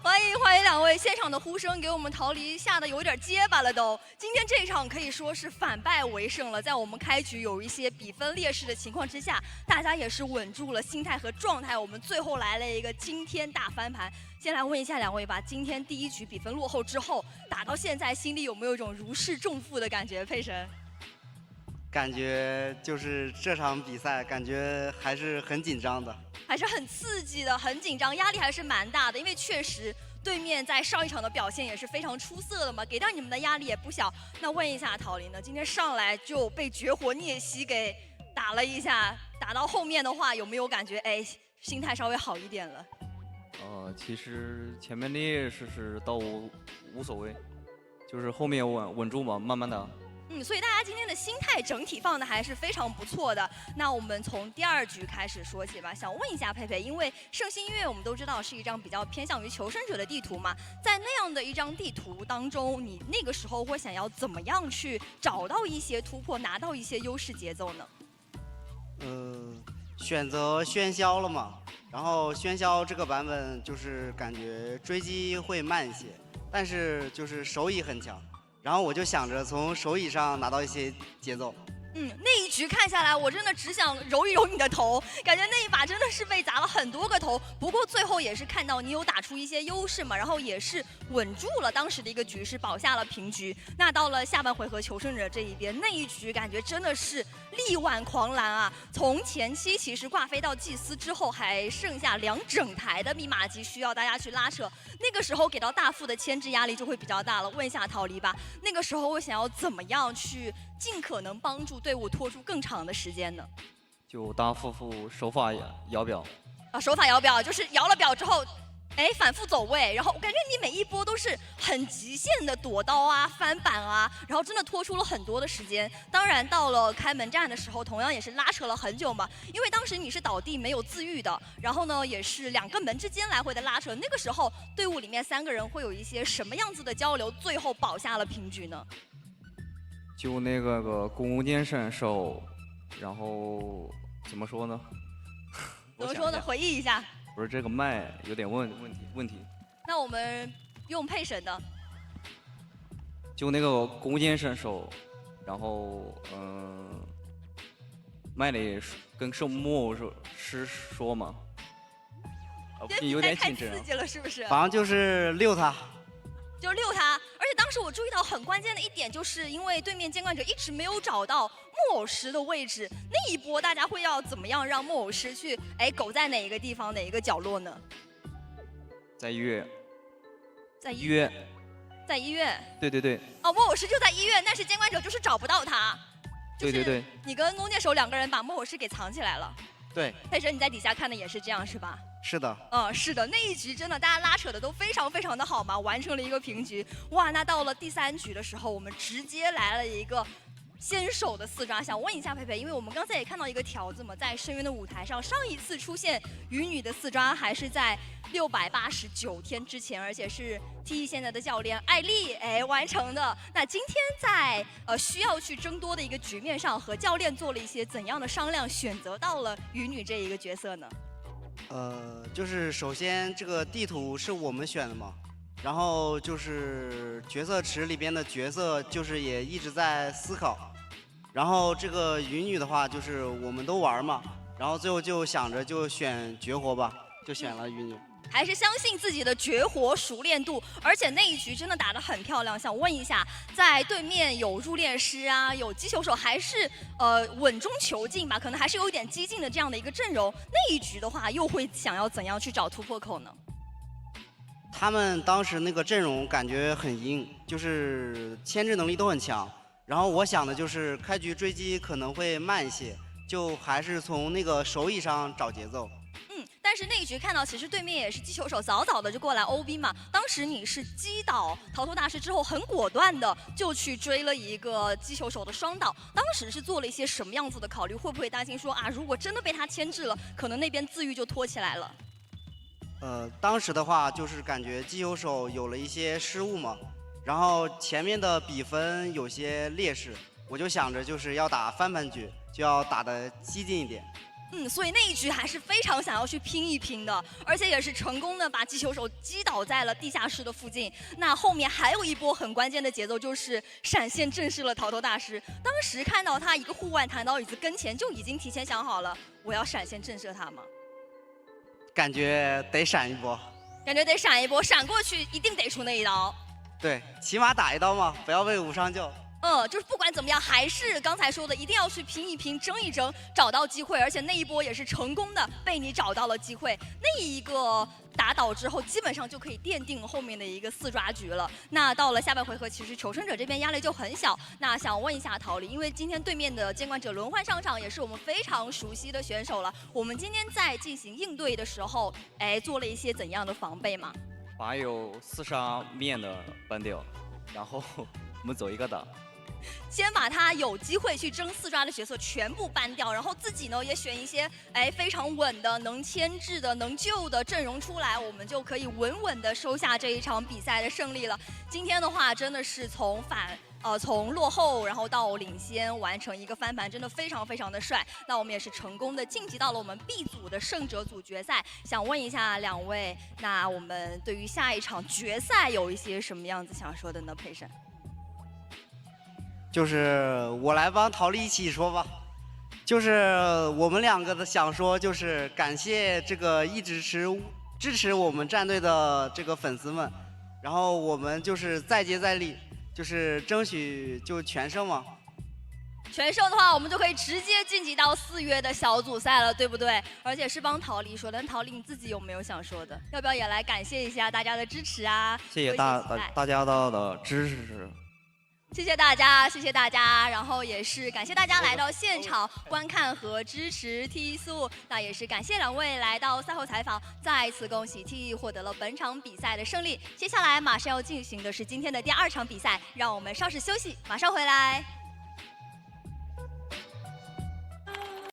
N: 欢迎两位，现场的呼声给我们陶黎吓得有点结巴了都。今天这场可以说是反败为胜了，在我们开局有一些比分劣势的情况之下，大家也是稳住了心态和状态，我们最后来了一个惊天大翻盘。先来问一下两位吧，今天第1局比分落后之后，打到现在心里有没有一种如释重负的感觉？佩神？
K: 感觉就是这场比赛，感觉还是很紧张的，
N: 还是很刺激的，很紧张，压力还是蛮大的，因为确实对面在上一场的表现也是非常出色的嘛，给到你们的压力也不小。那问一下陶黎呢，今天上来就被绝活聂西给打了一下，打到后面的话有没有感觉心态稍微好一点了？
U: 其实前面劣势是倒无所谓，就是后面稳住嘛，慢慢打。
N: 所以大家今天的心态整体放的还是非常不错的。那我们从第2局开始说起吧。想问一下佩佩，因为圣心音乐我们都知道是一张比较偏向于求生者的地图嘛，在那样的一张地图当中，你那个时候会想要怎么样去找到一些突破，拿到一些优势节奏呢？
K: 选择喧嚣了嘛，然后喧嚣这个版本就是感觉追击会慢一些，但是就是手艺很强。然后我就想着从手椅上拿到一些节奏。
N: 那一局看下来，我真的只想揉一揉你的头，感觉那一把真的是被砸了很多个头。不过最后也是看到你有打出一些优势嘛，然后也是稳住了当时的一个局势，保下了平局。那到了下半回合求胜者这一边，那一局感觉真的是力挽狂澜啊！从前期其实挂飞到祭司之后，还剩下2整台的密码机需要大家去拉扯，那个时候给到大副的牵制压力就会比较大了。问一下陶黎吧，那个时候我想要怎么样去尽可能帮助队伍拖出更长的时间呢？
U: 就大副手法摇表。
N: 手法摇表就是摇了表之后，反复走位，然后我感觉你每一波都是很极限的躲刀啊、翻板啊，然后真的拖出了很多的时间。当然到了开门战的时候，同样也是拉扯了很久嘛，因为当时你是倒地没有自愈的，然后呢也是2个门之间来回的拉扯。那个时候队伍里面3个人会有一些什么样子的交流，最后保下了平局呢？
U: 就那个弓箭神手，然后怎么说呢？
N: 怎么说呢？回忆一下。
U: 不是这个麦有点问题。
N: 那我们用配神的。
U: 就那个弓箭神手，然后麦里跟木偶师说嘛，有点紧张。
N: 太刺激了，是不是？
K: 反正就是溜他。
N: 就溜他，而且当时我注意到很关键的一点，就是因为对面监管者一直没有找到木偶师的位置，那一波大家会要怎么样让木偶师去苟在哪一个地方哪一个角落呢？
U: 在医院。
N: 在医院。在医院。
U: 对。
N: 哦，木偶师就在医院，但是监管者就是找不到他。
U: 对。
N: 你跟弓箭手2个人把木偶师给藏起来了。
K: 对。
N: 佩神，你在底下看的也是这样是吧？
K: 是的，
N: 是的，那一局真的大家拉扯的都非常非常的好嘛，完成了一个平局。哇，那到了第3局的时候，我们直接来了一个先手的4抓。想问一下佩佩，因为我们刚才也看到一个条子嘛，在深渊的舞台上，上一次出现鱼女的4抓还是在689天之前，而且是 TE 现在的教练艾丽完成的。那今天在需要去争夺的一个局面上，和教练做了一些怎样的商量，选择到了鱼女这一个角色呢？
K: 就是首先这个地图是我们选的嘛，然后就是角色池里边的角色就是也一直在思考，然后这个云女的话就是我们都玩嘛，然后最后就想着就选绝活吧，就选了云女。
N: 还是相信自己的绝活熟练度，而且那一局真的打得很漂亮。想问一下，在对面有入殓师啊，有击球手，还是稳中求进吧？可能还是有一点激进的这样的一个阵容。那一局的话，又会想要怎样去找突破口呢？
K: 他们当时那个阵容感觉很硬，就是牵制能力都很强。然后我想的就是开局追击可能会慢一些，就还是从那个手椅上找节奏。
N: 但是那一局看到，其实对面也是击球手，早早的就过来 OB 嘛。当时你是击倒逃脱大师之后，很果断的就去追了一个击球手的双倒。当时是做了一些什么样子的考虑？会不会担心说啊，如果真的被他牵制了，可能那边自愈就拖起来了？
K: 当时的话就是感觉击球手有了一些失误嘛，然后前面的比分有些劣势，我就想着就是要打翻盘局，就要打得激进一点。
N: 所以那一局还是非常想要去拼一拼的，而且也是成功的把击球手击倒在了地下室的附近。那后面还有一波很关键的节奏，就是闪现正视了逃脱大师。当时看到他一个护腕弹到椅子跟前，就已经提前想好了，我要闪现震慑他吗？
K: 感觉得闪一波，
N: 闪过去一定得出那一刀。
K: 对，起码打一刀嘛，不要被无伤救。
N: 就是不管怎么样，还是刚才说的，一定要去拼一拼，争一争，找到机会。而且那一波也是成功的被你找到了机会。那一个打倒之后，基本上就可以奠定后面的一个4抓局了。那到了下半回合，其实求生者这边压力就很小。那想问一下陶黎，因为今天对面的监管者轮换上场，也是我们非常熟悉的选手了。我们今天在进行应对的时候，做了一些怎样的防备吗？
U: 把有4杀面的搬掉，然后我们走一个打。
N: 先把他有机会去争4抓的角色全部搬掉，然后自己呢也选一些非常稳的、能牵制的、能救的阵容出来，我们就可以稳稳的收下这一场比赛的胜利了。今天的话真的是从落后然后到领先完成一个翻盘，真的非常非常的帅。那我们也是成功的晋级到了我们 B 组的胜者组决赛。想问一下2位，那我们对于下一场决赛有一些什么样子想说的呢？佩神。
B: 就是我来帮陶丽一起说吧。就是我们两个的想说，就是感谢这个一直支持我们战队的这个粉丝们，然后我们就是再接再厉，就是争取就全胜嘛。
V: 全胜的话，我们就可以直接晋级到4月的小组赛了，对不对？而且是帮陶丽说的。陶丽，你自己有没有想说的？要不要也来感谢一下大家的支持啊？
U: 谢谢大家的支持。
V: 谢谢大家，谢谢大家，然后也是感谢大家来到现场观看和支持 T 速，那也是感谢2位来到赛后采访，再次恭喜 T 获得了本场比赛的胜利。接下来马上要进行的是今天的第2场比赛，让我们稍事休息，马上回来。